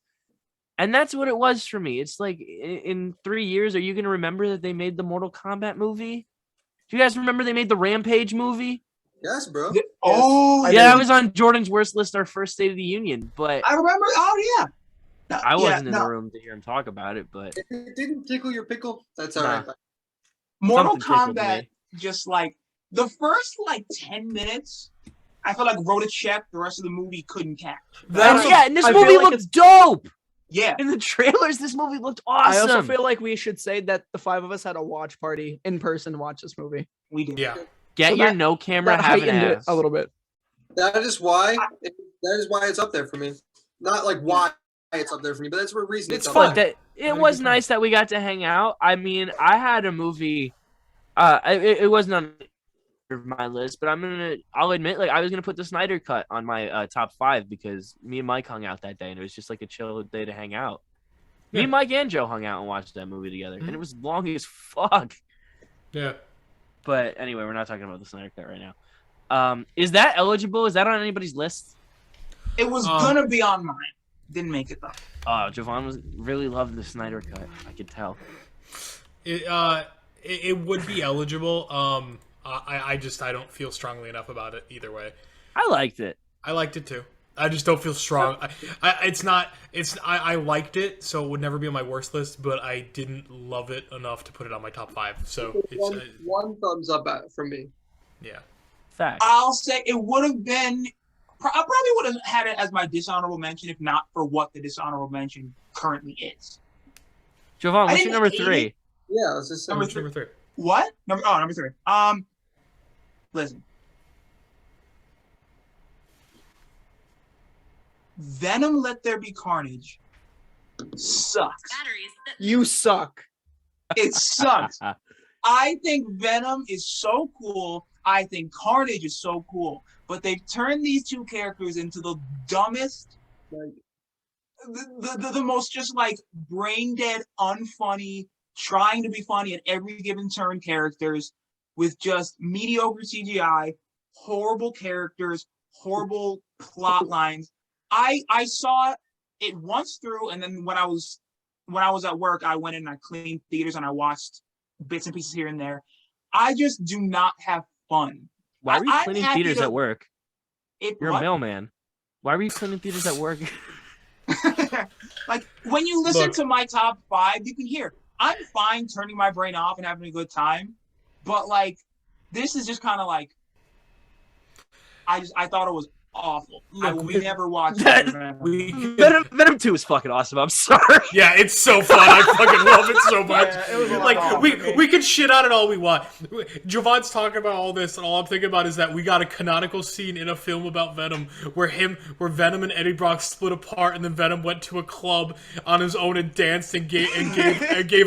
And that's what it was for me. It's like, in 3 years, are you going to remember that they made the Mortal Kombat movie? Do you guys remember they made the Rampage movie? Yes, bro. Oh, Yeah, that was on Jordan's worst list, our first State of the Union. But I remember. Oh, yeah. No, I wasn't in no. the room to hear him talk about it. But If it didn't tickle your pickle, that's all Nah. right. Mortal Something tickled Kombat, me. just like the first 10 minutes, I feel like wrote a check the rest of the movie couldn't catch. and this I feel movie like looked dope. Yeah. In the trailers, this movie looked I awesome. also feel like we should say that the 5 of us had a watch party in person to watch this movie. We did. Yeah. Get so your that- no camera That having heightened it ass. a little bit. That is why it's up there for me. Not like why it's up there for me, but that's the reason It's it's fun. up there. That it Had a was good time. nice that we got to hang out. I mean, I had a movie. It wasn't on my list, but I'll admit, like I was gonna put the Snyder Cut on my top 5 because me and Mike hung out that day, and it was just like a chill day to hang out. Me Yeah. and Mike and Joe hung out and watched that movie together, and it was long as fuck. Yeah. But anyway, we're not talking about the Snyder Cut right now. Is that eligible? Is that on anybody's list? It was gonna be on mine. Didn't make it though. Oh, Jovon was really loved the Snyder Cut. I could tell. It would be eligible. I don't feel strongly enough about it either way. I liked it. I liked it too. I just don't feel strong. I liked it, so it would never be on my worst list, but I didn't love it enough to put it on my top 5. So it's One thumbs up from me. yeah. I'll say it would have been. I probably would have had it as my dishonorable mention if not for what the dishonorable mention currently is. Jovon, what's didn't your number hate 3? it. Yeah, let's just say Number Number 3. What? Number 3. Listen. Venom Let There Be Carnage sucks. You suck. It sucks. I think Venom is so cool. I think Carnage is so cool. But they've turned these two characters into the dumbest, the most just like brain dead, unfunny, trying to be funny at every given turn characters with just mediocre CGI, horrible characters, horrible plot lines. I saw it once through, and then when I was at work, I went in and I cleaned theaters and I watched bits and pieces here and there. I just do not have fun. Why were you I'm cleaning happy theaters to- at work? You're What? a mailman. Why were you cleaning theaters at work? Like when you listen Look. to my top 5, you can hear I'm fine turning my brain off and having a good time, but like this is just kind of like I thought it was awful. Look, We never watched That- Venom. Venom 2 is fucking awesome. I'm sorry. Yeah, it's so fun. I fucking love it so much. Yeah, it was a lot Like of we fun for me. we can shit on it all we want. Javon's talking about all this, and all I'm thinking about is that we got a canonical scene in a film about Venom where Venom and Eddie Brock split apart, and then Venom went to a club on his own and danced and gave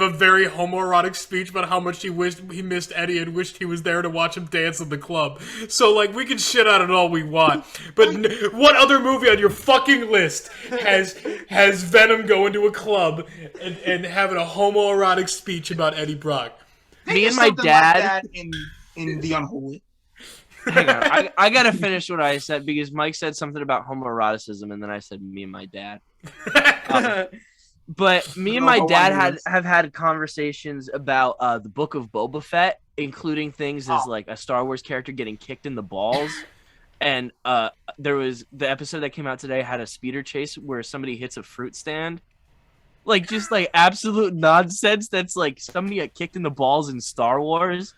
a very homoerotic speech about how much he wished he missed Eddie and wished he was there to watch him dance in the club. So like we can shit on it all we want, but what other movie on your fucking list has Venom going to a club and having a homoerotic speech about Eddie Brock? Me and There's my something dad. like that in The Unholy. Hang on. I gotta finish what I said because Mike said something about homoeroticism, and then I said me and my dad. But me and my dad have had conversations about the Book of Boba Fett, including things as like a Star Wars character getting kicked in the balls. And there was the episode that came out today had a speeder chase where somebody hits a fruit stand. Like just like absolute nonsense that's like somebody got kicked in the balls in Star Wars.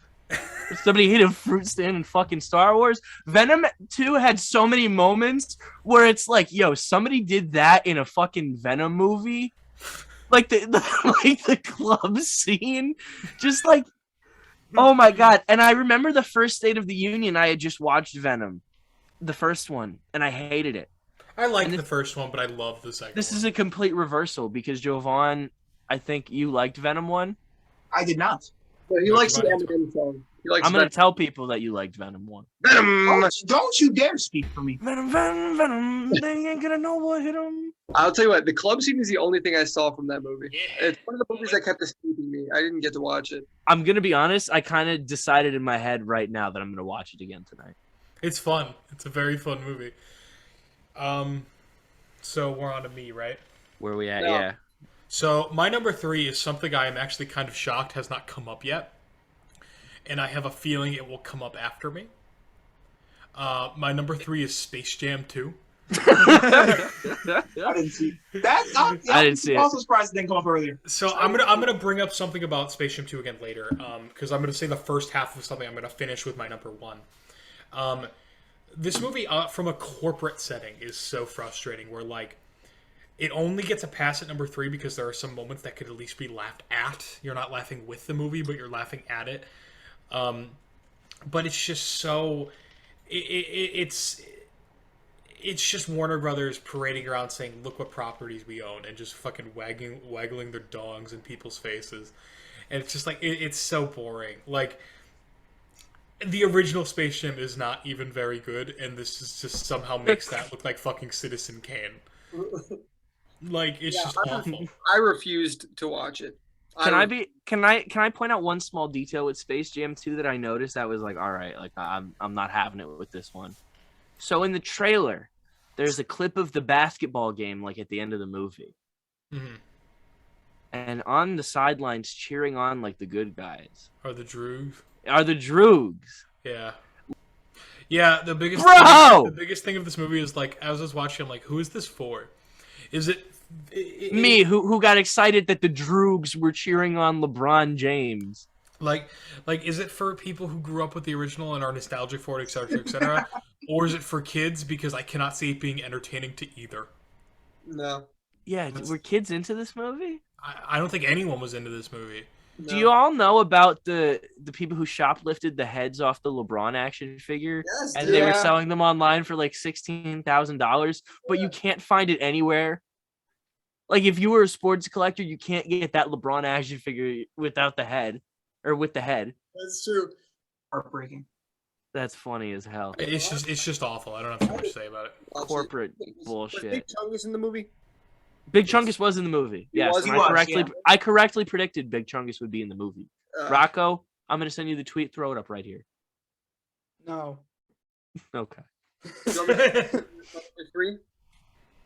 Somebody hit a fruit stand in fucking Star Wars. Venom 2 had so many moments where it's like, yo, somebody did that in a fucking Venom movie. Like like the club scene. Just like, oh my god. And I remember the first State of the Union, I had just watched Venom. The first one, and I hated it. I liked the first one, but I love the second one. This is a complete reversal because Jovon, I think you liked Venom 1. I did not. Well, he likes the Eminem song. I'm going to tell people that you liked Venom 1. Venom. Don't you dare speak for me. Venom, Venom, Venom. They ain't going to know what hit them. I'll tell you what, the club scene is the only thing I saw from that movie. Yeah. It's one of the movies that kept escaping me. I didn't get to watch it. I'm going to be honest. I kind of decided in my head right now that I'm going to watch it again tonight. It's fun. It's a very fun movie. So we're on to me, right? Where we at? No. Yeah. So my number 3 is something I am actually kind of shocked has not come up yet. And I have a feeling it will come up after me. My number 3 is Space Jam 2. I didn't see that. I didn't see it. I'm also surprised it didn't come up earlier. So I'm gonna bring up something about Space Jam 2 again later, because I'm gonna say the first half of something I'm gonna finish with my number 1. This movie, from a corporate setting, is so frustrating. Where like, it only gets a pass at number 3 because there are some moments that could at least be laughed at. You're not laughing with the movie, but you're laughing at it. But it's just so, it's just Warner Brothers parading around saying, "Look what properties we own," and just fucking waggling their dongs in people's faces, and it's just like it's so boring. Like, the original Space Jam is not even very good, and this is just somehow makes that look like fucking Citizen Kane. Like, it's just awful. I refused to watch it. Can I point out one small detail with Space Jam 2 that I noticed that was like, all right, like I'm not having it with this one. So in the trailer, there's a clip of the basketball game like at the end of the movie. Mm-hmm. And on the sidelines cheering on like the good guys Are the Droogs? Yeah. Yeah, the biggest thing of this movie is like, as I was watching, I'm like, who is this for? Is it me who got excited that the Droogs were cheering on LeBron James? Like, is it for people who grew up with the original and are nostalgic for it, etc., etc., or is it for kids? Because I cannot see it being entertaining to either. No. Yeah, were kids into this movie? I don't think anyone was into this movie. No. Do you all know about the people who shoplifted the heads off the LeBron action figure? Yes, and they were selling them online for like $16,000, but you can't find it anywhere. Like, if you were a sports collector, you can't get that LeBron action figure without the head, or with the head. That's true. Heartbreaking. That's funny as hell. It's just awful. I don't have too much to say about it. Corporate bullshit. Was Big Chungus in the movie? Big Chungus was in the movie. Yes, was, and he was, I correctly predicted Big Chungus would be in the movie. Rocco, I'm gonna send you the tweet. Throw it up right here. No. Okay. Three?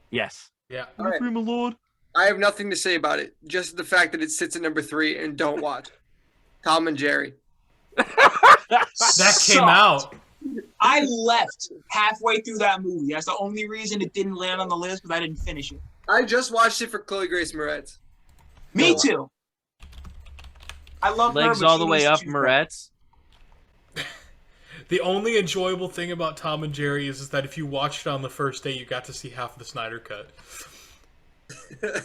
Yes. Yeah. All right. My lord. I have nothing to say about it. Just the fact that it sits at number 3 and don't watch. Tom and Jerry. That came out. I left halfway through that movie. That's the only reason it didn't land on the list, because I didn't finish it. I just watched it for Chloe Grace Moretz. Me too. I love legs her, but all she the way needs to up, choose Moretz. The only enjoyable thing about Tom and Jerry is that if you watched it on the first day, you got to see half the Snyder Cut.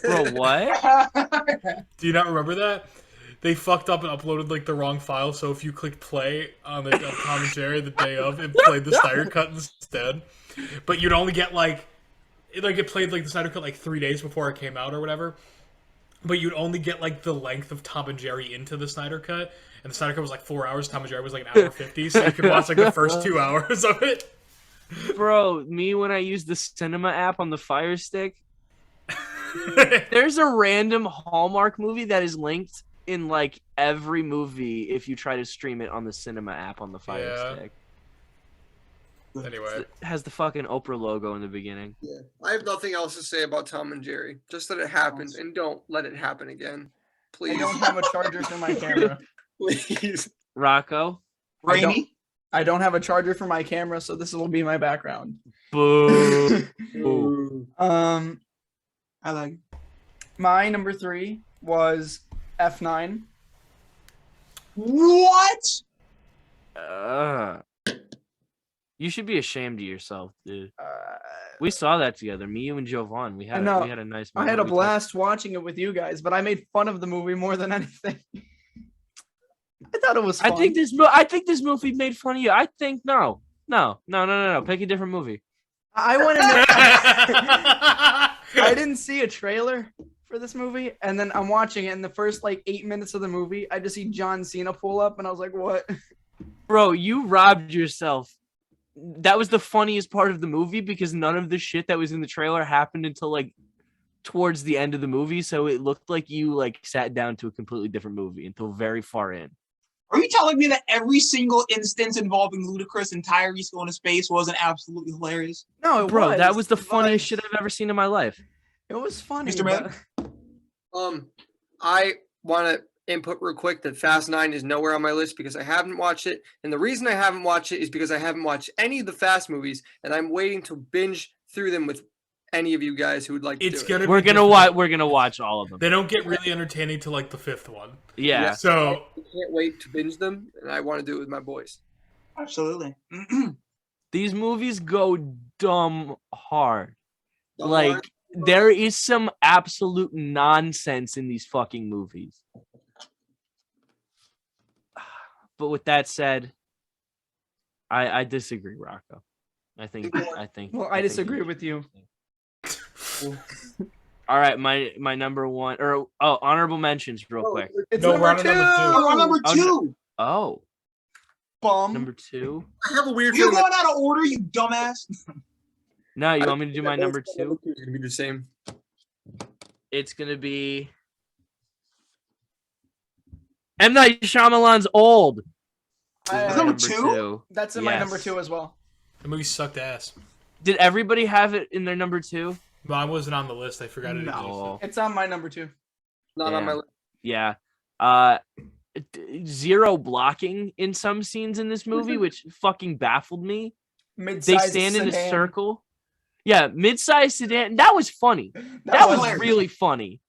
Bro, what? Do you not remember that? They fucked up and uploaded like the wrong file, so if you clicked play on the Tom and Jerry the day of, it played the Snyder Cut instead. But you'd only get it played like the Snyder Cut like 3 days before it came out or whatever. But you'd only get like the length of Tom and Jerry into the Snyder Cut, and the Snyder Cut was like 4 hours. Tom and Jerry was like an hour 50, so you could watch like the first 2 hours of it. Bro, me when I use the cinema app on the Fire Stick, there's a random Hallmark movie that is linked in like every movie if you try to stream it on the cinema app on the Fire Stick. Anyway, it has the fucking Oprah logo in the beginning. Yeah, I have nothing else to say about Tom and Jerry. Just that it happened, and don't let it happen again, please. I don't have a charger for my camera. Please, Rocco. Rainy. I don't have a charger for my camera, so this will be my background. Boo. Ooh. I like it. My number 3 was F9. What? You should be ashamed of yourself, dude. We saw that together, me, you, and Jovon. We had know. we had a nice. I had a moment. blast watching it with you guys, but I made fun of the movie more than anything. I thought it was fun. I think this movie made fun of you. I think no. Pick a different movie. I went in. I didn't see a trailer for this movie, and then I'm watching it. In the first like 8 minutes of the movie, I just see John Cena pull up, and I was like, "What?" Bro, you robbed yourself. That was the funniest part of the movie because none of the shit that was in the trailer happened until like towards the end of the movie. So it looked like you like sat down to a completely different movie until very far in. Are you telling me that every single instance involving Ludacris and Tyrese going to space wasn't absolutely hilarious? No, it Bro, was. that was the but funniest shit I've ever seen in my life. It was funny, Mr. but- Man? I want to input real quick that Fast 9 is nowhere on my list because I haven't watched it. And the reason I haven't watched it is because I haven't watched any of the Fast movies, and I'm waiting to binge through them with any of you guys who would like to do it. We're gonna watch all of them. They don't get really entertaining to like the 5th one. Yeah. So I can't wait to binge them, and I want to do it with my boys. Absolutely. These movies go dumb hard. Dumb Like hard? there is some absolute nonsense in these fucking movies. But with that said, I disagree, Rocco. I think. Well, I disagree with you. All right, my number one or honorable mentions real quick. It's No, number we're on 2. number 2. Oh, number two. Oh, Bum. number 2. I have a weird You're feeling going out of order, you dumbass. No, you want me to do my number 2? It's gonna be the same. It's gonna be M. Night Shyamalan's Old. I- My number two? That's in my Yes. number 2 as well. the movie sucked ass. Did everybody have it in their number 2? But I wasn't on the list. I forgot it No. existed. It's on my number 2. Not on my list. Yeah. Zero blocking in some scenes in this movie, which fucking baffled me. They Mid-sized stand in a sedan. circle. Yeah, mid-sized sedan. That was funny. That was hilarious. really funny.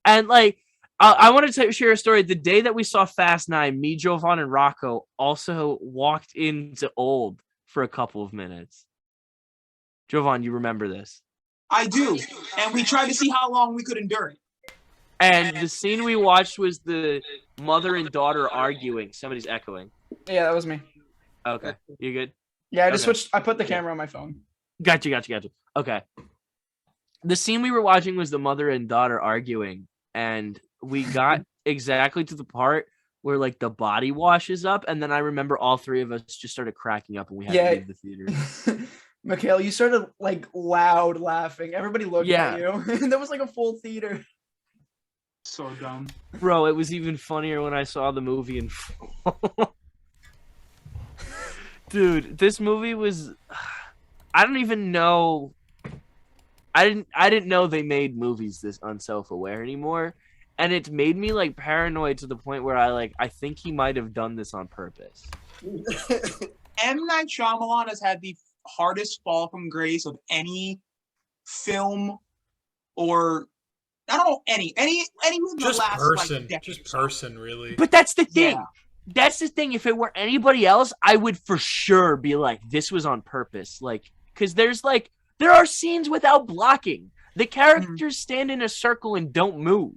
And like, I wanted to share a story. The day that we saw Fast 9, me, Jovon, and Rocco also walked into Old for a couple of minutes. Jovon, you remember this? I do. And we tried to see how long we could endure it. And the scene we watched was the mother and daughter arguing. Somebody's echoing. Yeah, that was me. Okay, you good? Yeah, I just Okay. switched. I put the camera on my phone. Gotcha. Okay. The scene we were watching was the mother and daughter arguing, and we got exactly to the part where like the body washes up, and then I remember all three of us just started cracking up, and we had Yeah. to leave the theater. McHale, you started like loud laughing. Everybody looked Yeah. at you. And there was like a full theater. So dumb. Bro, it was even funnier when I saw the movie in full. Dude, this movie was I don't even know. I didn't know they made movies this unself-aware anymore. And it's made me like paranoid to the point where I think he might have done this on purpose. M. Night Shyamalan has had the hardest fall from grace of any film or I don't know any movie in the Just last person. like decade. Just person, really. But that's the thing. Yeah. That's the thing. If it were anybody else, I would for sure be like, this was on purpose. Like, because there are scenes without blocking. The characters stand in a circle and don't move.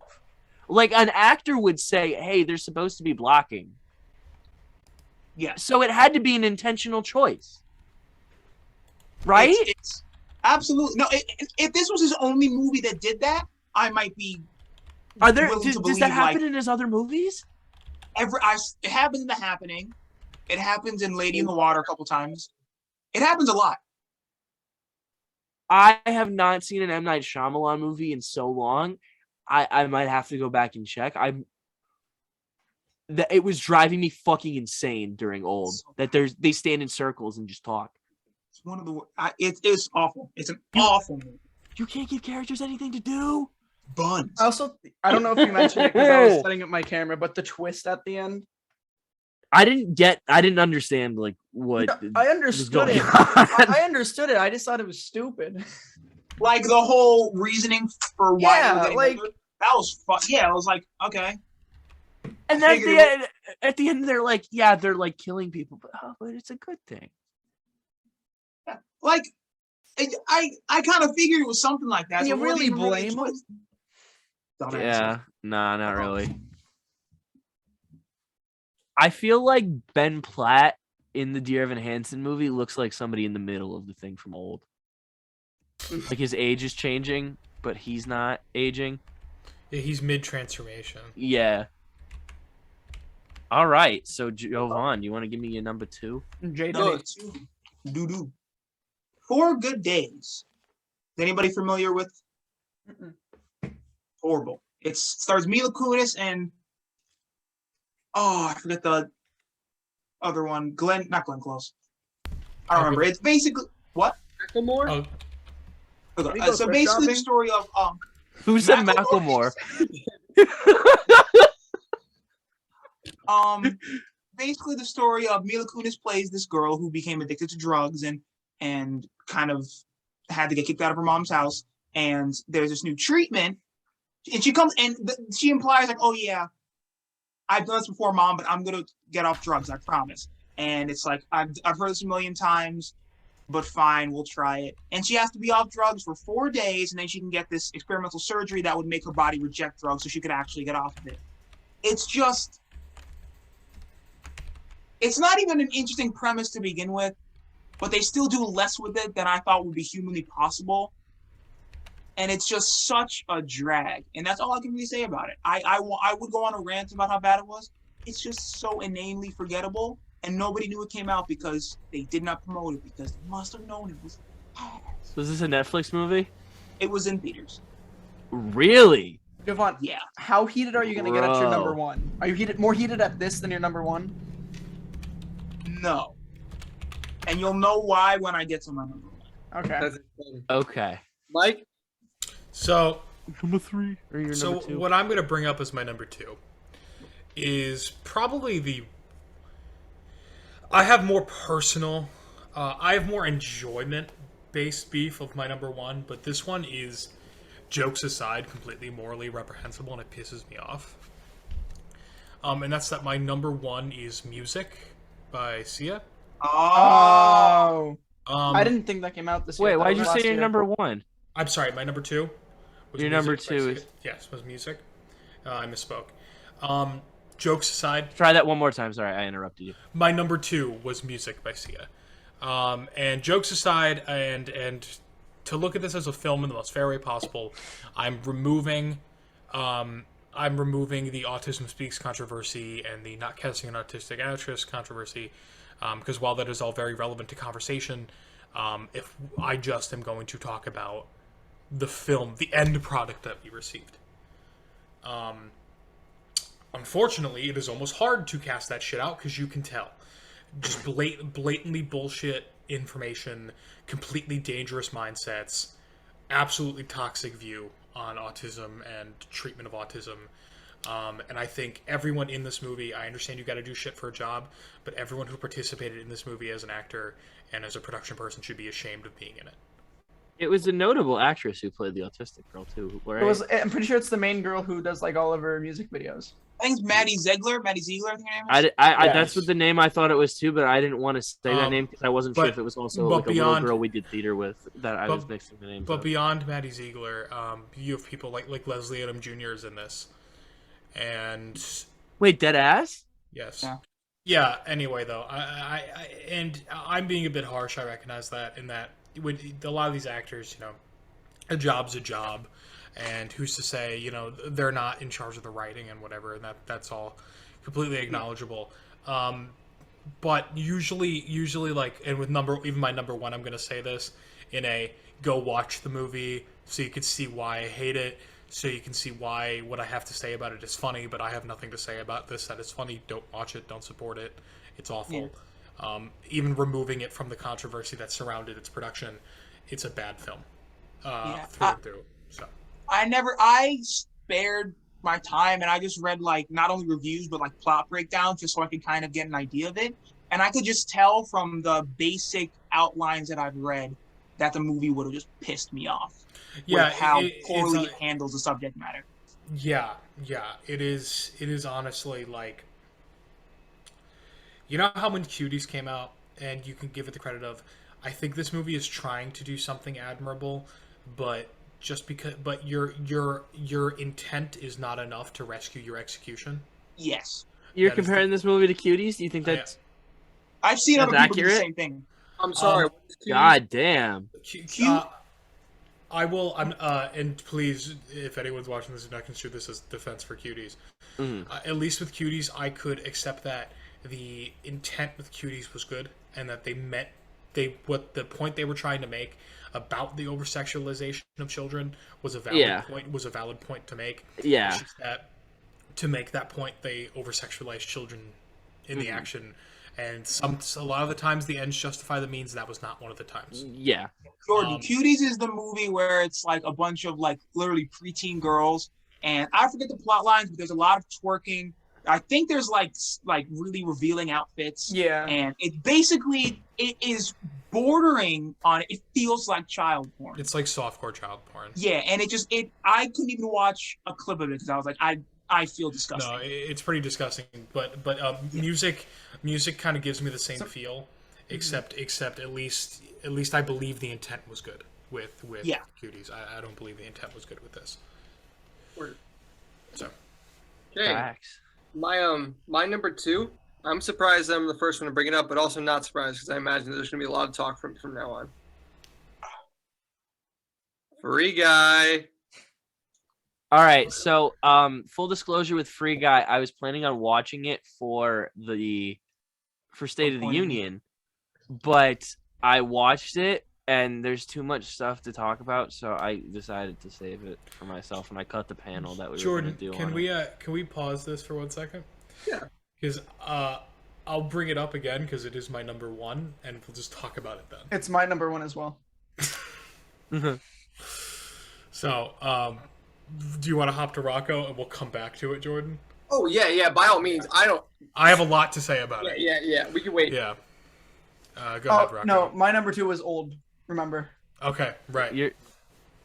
Like an actor would say, hey, they're supposed to be blocking. Yeah. So it had to be an intentional choice. Right? It's absolutely no. If this was his only movie that did that, I might be. Are there? willing to Does believe, that happen like, in his other movies? it happens in The Happening. It happens in Lady in the Water a couple times. It happens a lot. I have not seen an M. Night Shyamalan movie in so long. I might have to go back and check. It was driving me fucking insane during Old that they stand in circles and just talk. It's one of the. It's awful. It's an awful movie. You can't give characters anything to do. Buns. Also, I don't know if you mentioned it because I was setting up my camera, but the twist at the end. I didn't understand like what. I understood going it. on. I understood it. I just thought it was stupid. Like the whole reasoning for why they Yeah, were getting like- older, that was fun. Yeah, I was like, okay. And then at the end, they're like, yeah, they're like killing people, but it's a good thing. Yeah. Like, I kind of figured it was something like that. Can so you really blame them? Yeah, nah, not really. I feel like Ben Platt in the Dear Evan Hansen movie looks like somebody in the middle of the Thing from Old. Like his age is changing, but he's not aging. Yeah, he's mid-transformation. Yeah. All right, so Jovon, you want to give me your number 2? Number 2. Doo-doo. 4 Good Days. Is anybody familiar with? Horrible. It stars Mila Kunis and I forget the other one. Not Glenn Close. I don't remember. It's basically what? Macklemore? Oh, Okay. So basically the story of who said Macklemore? Basically the story of Mila Kunis plays this girl who became addicted to drugs and kind of had to get kicked out of her mom's house. And there's this new treatment, and she comes and she implies like, "Oh yeah, I've done this before, Mom, but I'm gonna get off drugs, I promise." And it's like, I've heard this a million times, but fine, we'll try it. And she has to be off drugs for 4 days, and then she can get this experimental surgery that would make her body reject drugs so she could actually get off of it. It's just, it's not even an interesting premise to begin with, but they still do less with it than I thought would be humanly possible. And it's just such a drag. And that's all I can really say about it. I would go on a rant about how bad it was. It's just so inanely forgettable. And nobody knew it came out because they did not promote it, because they must have known it was bad. Was this a Netflix movie? It was in theaters. Really? Jovon, Yeah. how heated are you going to get at your Bro. number 1? Are you more heated at this than your number 1? No. And you'll know why when I get to my number 1. Okay. That's exciting. Okay. Mike? so Number 3 or your so number 2? what I'm going to bring up as my number 2 is probably I have more personal, I have more enjoyment-based beef of my number 1, but this one is, jokes aside, completely morally reprehensible, and it pisses me off. And that's that my number 1 is Music by Sia. Oh. I didn't think that came out this year. Wait, That why'd was you last say your year. number 1? I'm sorry, my number 2 was Your Music number by 2 Sia. is... Yes, was Music. I misspoke. Jokes aside, Try that one more time. Sorry, I interrupted you. my number 2 was Music by Sia. And jokes aside, and to look at this as a film in the most fair way possible, I'm removing the Autism Speaks controversy and the not casting an autistic actress controversy, because while that is all very relevant to conversation, if I just am going to talk about the film, the end product that we received. Unfortunately, it is almost hard to cast that shit out because you can tell. Just blatantly bullshit information, completely dangerous mindsets, absolutely toxic view on autism and treatment of autism. And I think everyone in this movie, I understand you got to do shit for a job, but everyone who participated in this movie as an actor and as a production person should be ashamed of being in it. It was a notable actress who played the autistic girl too. Right? I'm pretty sure it's the main girl who does like all of her music videos. I think it's Maddie Ziegler. I think her name is. That's what the name I thought it was too, but I didn't want to say that name because I wasn't sure if it was also like a little girl we did theater with that I was mixing the names. But up. beyond Maddie Ziegler, you have people like Leslie Odom Jr. is in this, and Wait, dead ass? yes, yeah. Anyway, though, I'm being a bit harsh. I recognize that in that with a lot of these actors, you know, a job's a job. And who's to say, you know, they're not in charge of the writing and whatever, and that's all completely acknowledgeable. But usually, like, and with even my number 1, I'm going to say this in a go watch the movie so you can see why I hate it, so you can see why what I have to say about it is funny, but I have nothing to say about this that is funny. Don't watch it. Don't support it. It's awful. Yeah. Even removing it from the controversy that surrounded its production, it's a bad film through and through. So. I spared my time and I just read like not only reviews but like plot breakdowns just so I could kind of get an idea of it. And I could just tell from the basic outlines that I've read that the movie would have just pissed me off. Yeah, with how poorly it handles the subject matter. Yeah, it is. It is honestly like, you know how when Cuties came out, and you can give it the credit of, I think this movie is trying to do something admirable, but your intent is not enough to rescue your execution. Yes. You're That is comparing this movie to Cuties? Do you think that's I've seen That's other people do the accurate? same thing. I'm sorry. God damn? I will. And please, if anyone's watching this, do not construe this as defense for Cuties. Mhm. At least with Cuties, I could accept that the intent with Cuties was good, and that what the point they were trying to make about the over sexualization of children was a valid point. Was a valid point to make. Yeah. It's just that to make that point, they over sexualized children in the action, and a lot of the times the ends justify the means. That was not one of the times. Yeah. Jordan, Cuties is the movie where it's like a bunch of like literally preteen girls, and I forget the plot lines, but there's a lot of twerking. I think there's like really revealing outfits. Yeah. And it is bordering on it feels like child porn. It's like softcore child porn. Yeah, and I couldn't even watch a clip of it because I was like, I feel disgusting. No, it's pretty disgusting. But music kind of gives me the same feel, except at least I believe the intent was good with Cuties. I don't believe the intent was good with this. Word. So, Okay, Facts. my number 2. I'm surprised I'm the first one to bring it up, but also not surprised because I imagine there's going to be a lot of talk from now on. Free Guy. All right, so full disclosure with Free Guy, I was planning on watching it for State of the Union, but I watched it and there's too much stuff to talk about, so I decided to save it for myself, and I cut the panel that we were going to do. Can we pause this for 1 second? Yeah. Because I'll bring it up again because it is my number 1, and we'll just talk about it then. It's my number 1 as well. So, do you want to hop to Rocco and we'll come back to it, Jordan? Oh yeah. By all means, I have a lot to say about it. Yeah. We can wait. Yeah. Go ahead, Rocco. No, my number 2 was old. Remember? Okay, right.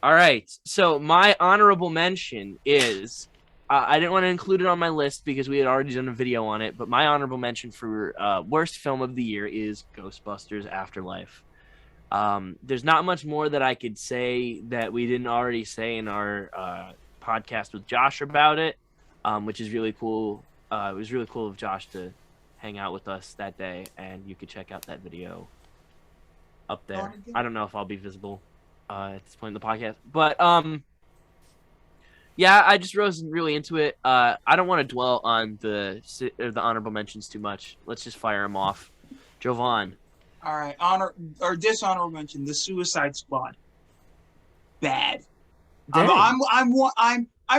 All right. So my honorable mention is I didn't want to include it on my list because we had already done a video on it, but my honorable mention for worst film of the year is Ghostbusters Afterlife. There's not much more that I could say that we didn't already say in our podcast with Josh about it, which is really cool. It was really cool of Josh to hang out with us that day, and you could check out that video up there. I don't know if I'll be visible at this point in the podcast, but yeah, I just wasn't really into it. I don't want to dwell on the honorable mentions too much. Let's just fire them off. Jovon. All right, honor or dishonorable mention: The Suicide Squad. Bad. I'm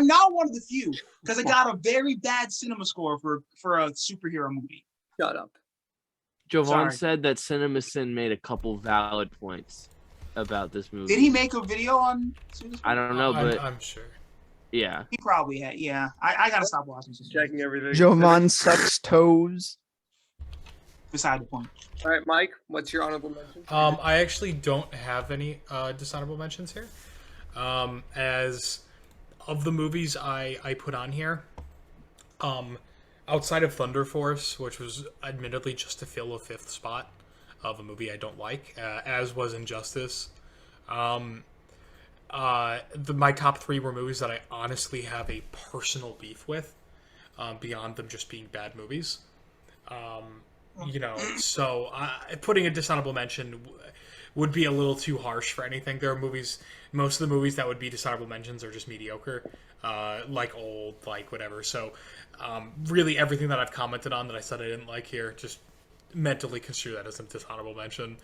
not one of the few because I got a very bad cinema score for a superhero movie. Shut up. Jovon Sorry. said that CinemaSin made a couple valid points about this movie. Did he make a video on Suicide Squad? I don't know, but I'm sure. yeah. He probably had. Yeah, I gotta stop watching. Checking everything. Jovon sucks toes. Beside the point. All right, Mike. What's your honorable mention? I actually don't have any dishonorable mentions here. As of the movies I put on here, outside of Thunder Force, which was admittedly just to fill a 5th spot of a movie I don't like, as was Injustice. My top 3 were movies that I honestly have a personal beef with, beyond them just being bad movies. So putting a dishonorable mention would be a little too harsh for anything. There are movies, most of the movies that would be dishonorable mentions are just mediocre, like Old, like whatever. So really everything that I've commented on that I said I didn't like here, just mentally construe that as a dishonorable mention.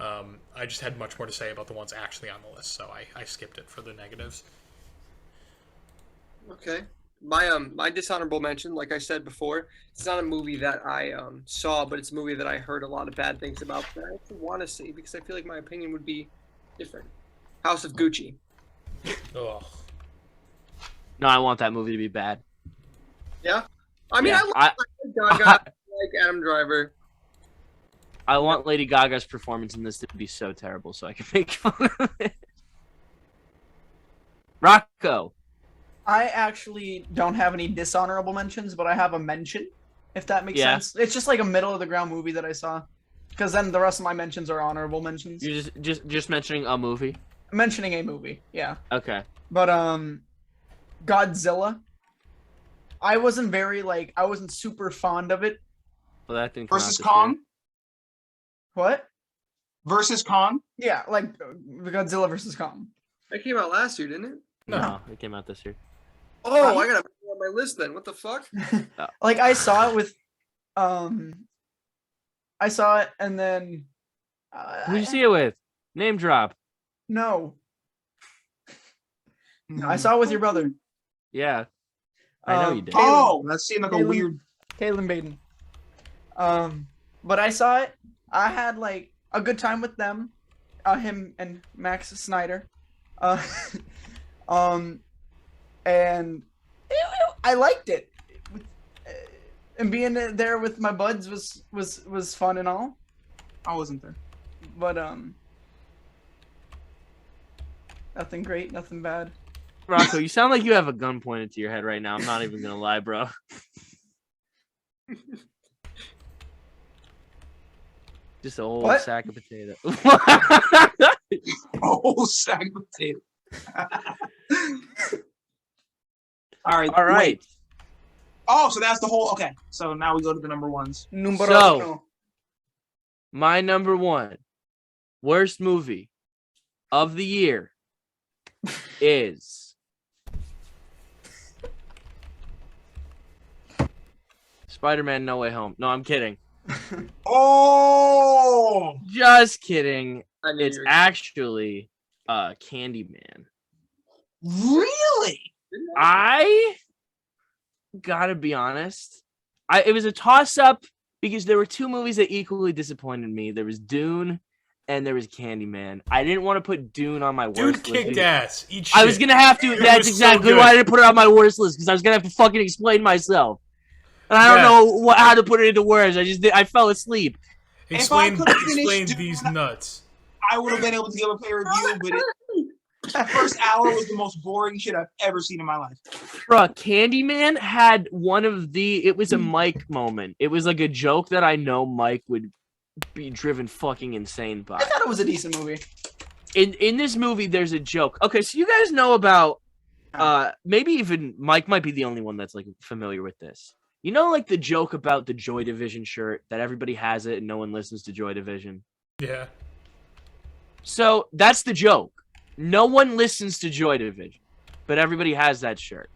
I just had much more to say about the ones actually on the list, so I skipped it for the negatives. Okay. My dishonorable mention, like I said before, it's not a movie that I saw, but it's a movie that I heard a lot of bad things about that I actually want to see because I feel like my opinion would be different. House of Gucci. Ugh. No, I want that movie to be bad. Yeah? I mean, Yeah, I like Gaga, I like Adam Driver. I want Lady Gaga's performance in this to be so terrible so I can make fun of it. Rocco. I actually don't have any dishonorable mentions, but I have a mention, if that makes Yeah. sense. It's just like a middle of the ground movie that I saw, because then the rest of my mentions are honorable mentions. You're just mentioning a movie. Mentioning a movie, yeah. Okay. But Godzilla. I wasn't super fond of it. Well, that didn't come out Versus this Kong. year. What? Versus Kong. Yeah, like Godzilla versus Kong. That came out last year, didn't it? No, it came out this year. Oh, I gotta put it on my list then. What the fuck? Like I saw it with, I saw it and then. Who'd you see it with? Name drop. No. No, I saw it with your brother, Yeah, I know you did. Oh, that seemed like a Caleb- weird. Kaylin Baden. But I saw it. I had like a good time with them, him and Max Snyder, and I liked it. And being there with my buds was fun and all. I wasn't there. But nothing great, nothing bad. Rocco, you sound like you have a gun pointed to your head right now. I'm not even gonna lie, bro. Just a whole What? sack of potato. Oh, sack of potato. All right. All right. Wait. Oh, so that's the whole. Okay. So now we go to the number ones. Numero So- uno. My number one worst movie of the year is Spider-Man No Way Home. No, I'm kidding. Oh, Just kidding. I knew It's you were- actually Candyman. really? I gotta be honest. It was a toss-up because there were two movies that equally disappointed me. There was Dune and there was Candyman. I didn't want to put Dune on my worst Dude list. kicked ass. Eat shit. I was gonna have to. It That's was so exactly good. why I didn't put it on my worst list because I was gonna have to fucking explain myself, and I don't Yeah. know how to put it into words. I fell asleep. Explain, could've finished explain Dune- these nuts. I would have been able to give a fair review, but the first hour was the most boring shit I've ever seen in my life. Bruh, Candyman had one of the. It was a Mike moment. It was like a joke that I know Mike would be driven fucking insane by. I thought it was a decent movie. In this movie, there's a joke. Okay, so you guys know about. Maybe even Mike might be the only one that's like familiar with this. You know, like the joke about the Joy Division shirt that everybody has it and no one listens to Joy Division. Yeah. So that's the joke. No one listens to Joy Division, but everybody has that shirt.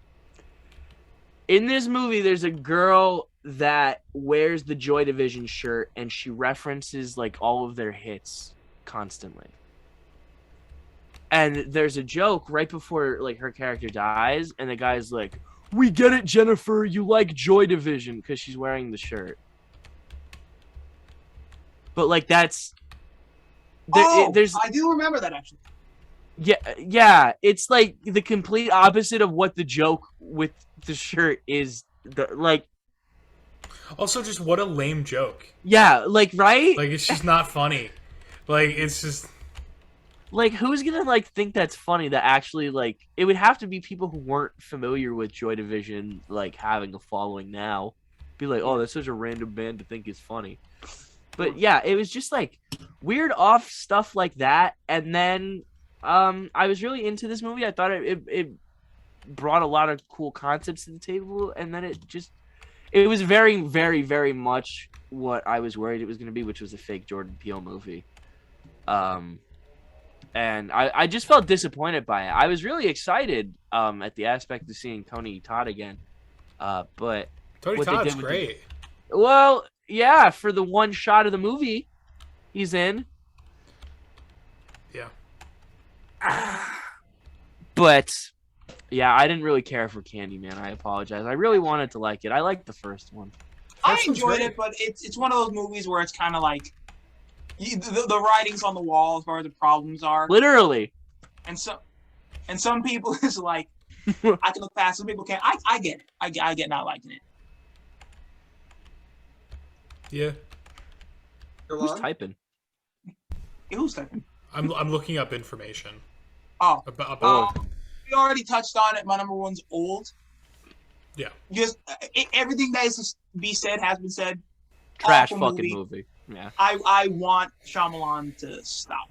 In this movie, there's a girl that wears the Joy Division shirt and she references like all of their hits constantly. And there's a joke right before like her character dies, and the guy's like, "We get it, Jennifer. You like Joy Division because she's wearing the shirt." But like that's there's I do remember that actually. yeah, it's like the complete opposite of what the joke with the shirt is. Like, Also, just what a lame joke. yeah, like right? Like, it's just not funny. Like, it's just. Like, who's gonna like think that's funny? That actually like it would have to be people who weren't familiar with Joy Division, like having a following now, be like, "Oh, that's such a random band to think is funny." But yeah, it was just like weird off stuff like that, and then I was really into this movie. I thought it brought a lot of cool concepts to the table, and then it was very, very, very much what I was worried it was going to be, which was a fake Jordan Peele movie. And I just felt disappointed by it. I was really excited at the aspect of seeing Tony Todd again, but Tony what they Todd's did with great. well, yeah, for the one shot of the movie he's in. Yeah. But yeah, I didn't really care for Candyman. I apologize. I really wanted to like it. I liked the first one. I First one's enjoyed great. it, but it's one of those movies where it's kind of like the writing's on the wall as far as the problems are, Literally. and some people is like I can look past. Some people can't. I get it. I get not liking it. Yeah. Go Who's on. typing? Who's typing? I'm looking up information Oh, about We already touched on it. My number one's Old. Yeah. Just everything that is to be said has been said. Trash Awful fucking movie. Yeah. I want Shyamalan to stop.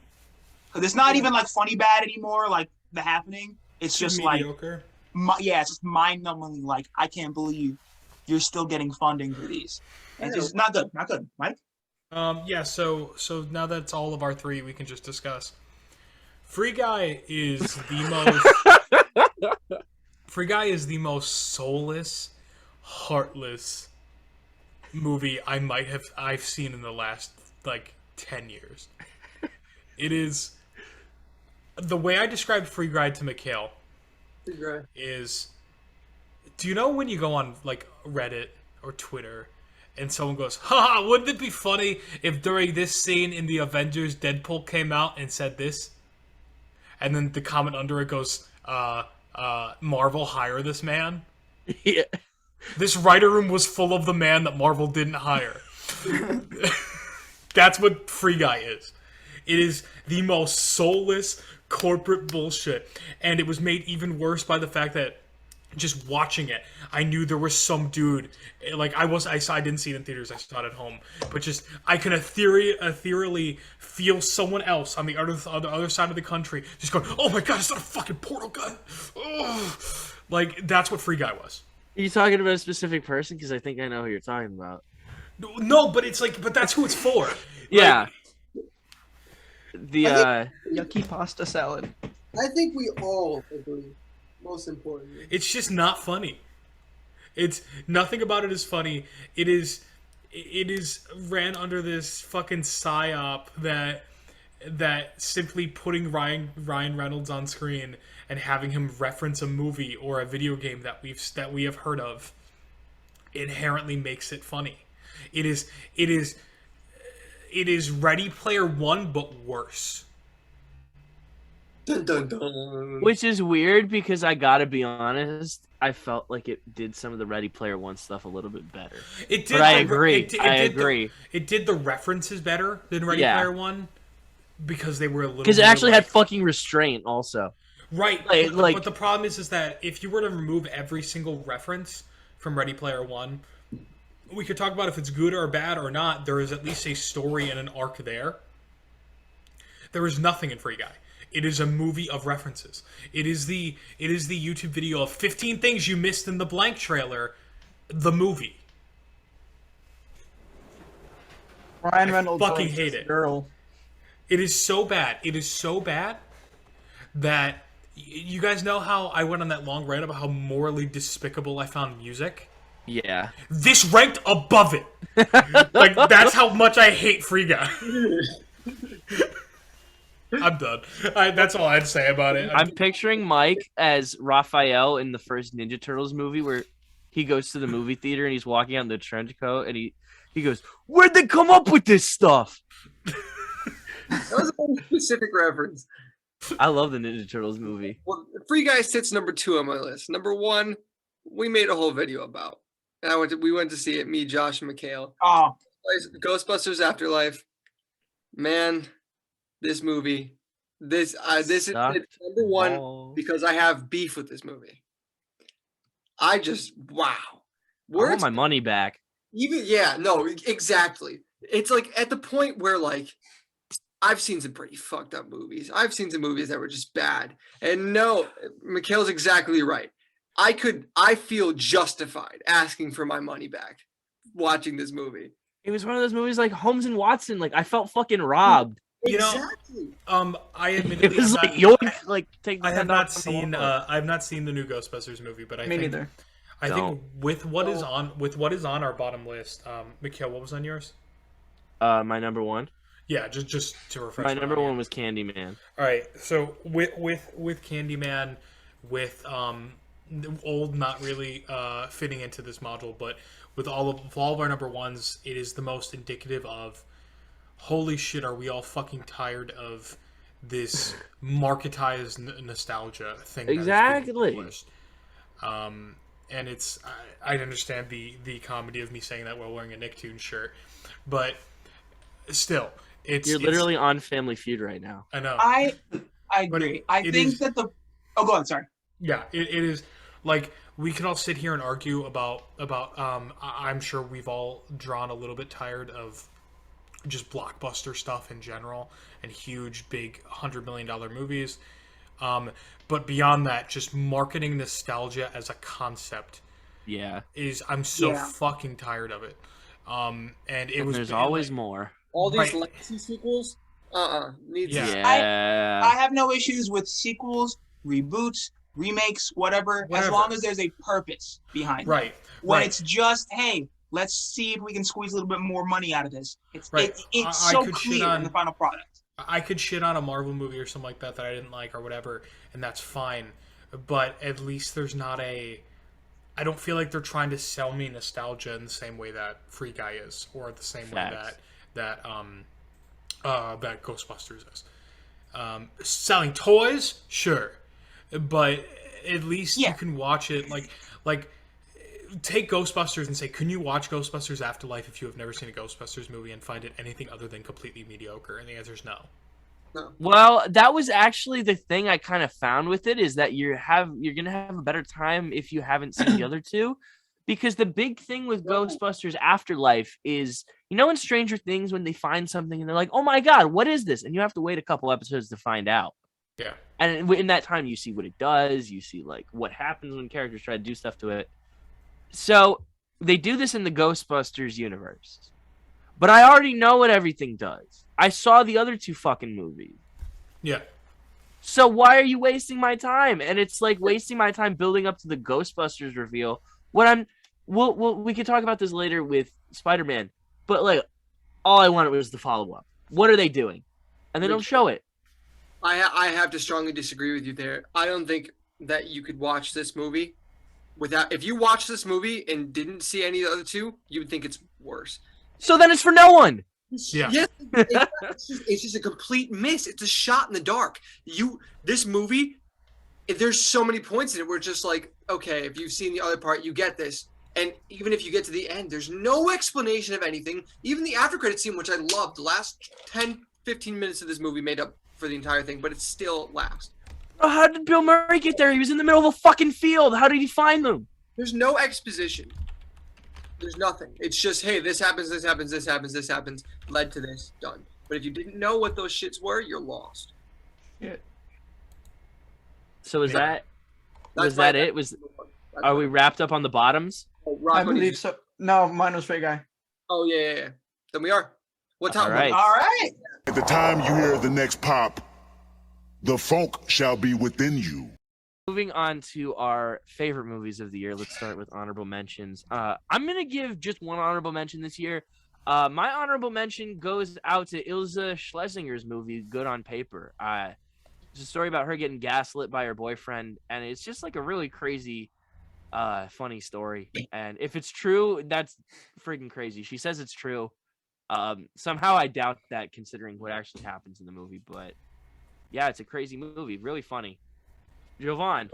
Because it's not even like funny bad anymore, like The Happening. It's just mediocre. it's just mind-numbingly like, I can't believe you're still getting funding for these. And it's just not good. Not good. Mike? Yeah, so now that's all of our three, we can just discuss. Free Guy is the most soulless, heartless movie I've seen in the last like 10 years. It is the way I described Free Guy to McHale is, do you know when you go on like Reddit or Twitter and someone goes, "Ha, wouldn't it be funny if during this scene in the Avengers Deadpool came out and said this?" And then the comment under it goes, Marvel hire this man. Yeah. This writer room was full of the man that Marvel didn't hire. That's what Free Guy is. It is the most soulless corporate bullshit. And it was made even worse by the fact that just watching it, I knew there was some dude, like I didn't see it in theaters, I saw it at home, but just I can ethereally feel someone else on the other side of the country just going, "Oh my god, it's not a fucking portal gun!" Oh. Like that's what Free Guy was. Are you talking about a specific person? Because I think I know who you're talking about. No, but it's like, but that's who it's for. Yeah. Like, yucky pasta salad. I think we all agree. Most importantly, it's just not funny. It's nothing about it is funny. It is ran under this fucking psyop that simply putting Ryan Reynolds on screen and having him reference a movie or a video game that we have heard of inherently makes it funny. It is Ready Player One but worse. Dun, dun, dun. Which is weird because I gotta be honest, I felt like it did some of the Ready Player One stuff a little bit better. It did, but I agree. I agree. It did the references better than Ready Player One because they were a little. Because it actually had fucking restraint, also. Right. But the problem is that if you were to remove every single reference from Ready Player One, we could talk about if it's good or bad or not. There is at least a story and an arc there. There is nothing in Free Guy. It is a movie of references. It is the YouTube video of 15 things you missed in the blank trailer, the movie. Ryan Reynolds fucking hate it. Girl. It is so bad. It is so bad that you guys know how I went on that long rant about how morally despicable I found music? Yeah. This ranked above it. Like that's how much I hate Free Guy. I'm done. That's all I had to say about it. I'm picturing Mike as Raphael in the first Ninja Turtles movie where he goes to the movie theater and he's walking out in the trench coat and he goes, "Where'd they come up with this stuff?" That was a very specific reference. I love the Ninja Turtles movie. Well, Free Guy sits number 2 on my list. Number 1, we made a whole video about. And we went to see it, me, Josh, and McHale. Oh. Ghostbusters Afterlife. Man, this movie, this is number 1 because I have beef with this movie. I just wow. I want my money back. Exactly. It's like at the point where like I've seen some pretty fucked up movies. I've seen some movies that were just bad. And no, McHale's exactly right. I feel justified asking for my money back watching this movie. It was one of those movies like Holmes and Watson. Like I felt fucking robbed. You exactly. know, I admittedly it was like yoink, like take. I have not seen. I have not seen the new Ghostbusters movie, but I think I think with what is on our bottom list, McHale, what was on yours? My number 1. Yeah, just to refresh. My number 1 was Candyman. All right, so with Candyman, with Old not really fitting into this module, but with all of our number 1s, it is the most indicative of. Holy shit, are we all fucking tired of this marketized nostalgia thing? Exactly. And it's I understand the comedy of me saying that while wearing a Nicktoons shirt, but still, you're literally on Family Feud right now. I know. I agree. I think that the. Oh, go on. Sorry. Yeah, it is like we can all sit here and argue about. I'm sure we've all drawn a little bit tired of just blockbuster stuff in general and huge, big $100 million movies. But beyond that, just marketing nostalgia as a concept Yeah. is I'm so Yeah. fucking tired of it. And it And was there's like, always more. All these Right. legacy sequels, needs. Yeah. Yeah. I have no issues with sequels, reboots, remakes, whatever, as Whatever. long as there's a purpose behind it. Right. When right. it's just, hey, let's see if we can squeeze a little bit more money out of this. It's Right. it's I so could shit clear on- in the final product. I could shit on a Marvel movie or something like that I didn't like or whatever, and that's fine. But at least there's not a. I don't feel like they're trying to sell me nostalgia in the same way that Free Guy is, or the same Facts. way that Ghostbusters is. Selling toys, sure, but at least Yeah. you can watch it. Like take Ghostbusters and say, can you watch Ghostbusters Afterlife if you have never seen a Ghostbusters movie and find it anything other than completely mediocre? And the answer is no. Well, that was actually the thing I kind of found with it is that you're gonna have a better time if you haven't seen the other two, because the big thing with Ghostbusters Afterlife is in Stranger Things when they find something and they're like, oh my god, what is this? And you have to wait a couple episodes to find out. Yeah. And in that time, you see what it does. You see like what happens when characters try to do stuff to it. So they do this in the Ghostbusters universe, but I already know what everything does. I saw the other two fucking movies. Yeah. So why are you wasting my time? And it's like wasting my time building up to the Ghostbusters reveal. We could talk about this later with Spider-Man, but like all I wanted was the follow-up. What are they doing? And they don't show it. I have to strongly disagree with you there. I don't think that you could watch this movie without. If you watch this movie and didn't see any of the other two, you would think it's worse. So then it's for no one. Yeah. Yes, it's just a complete miss. It's a shot in the dark. This movie, there's so many points in it where it's just like, okay, if you've seen the other part, you get this. And even if you get to the end, there's no explanation of anything. Even the after credit scene, which I loved, the last 10, 15 minutes of this movie made up for the entire thing, but it still lasts. How did Bill Murray get there? He was in the middle of a fucking field. How did he find them? There's no exposition. There's nothing. It's just, hey, this happens, this happens, this happens, this happens, led to this, done. But if you didn't know what those shits were, you're lost. Yeah. So was Yeah. was that it? Are we wrapped up on the bottoms? Oh, I Rocco, believe so. No, mine was Free Guy. Oh, yeah. Then we are. What time? All right. All right. At the time you hear the next pop, the funk shall be within you. Moving on to our favorite movies of the year. Let's start with honorable mentions. I'm gonna give just one honorable mention this year. My honorable mention goes out to Ilsa Schlesinger's movie, Good on Paper. It's a story about her getting gaslit by her boyfriend, and it's just like a really crazy, funny story. And if it's true, that's freaking crazy. She says it's true. Somehow I doubt that, considering what actually happens in the movie. But yeah, it's a crazy movie, really funny. Jovon.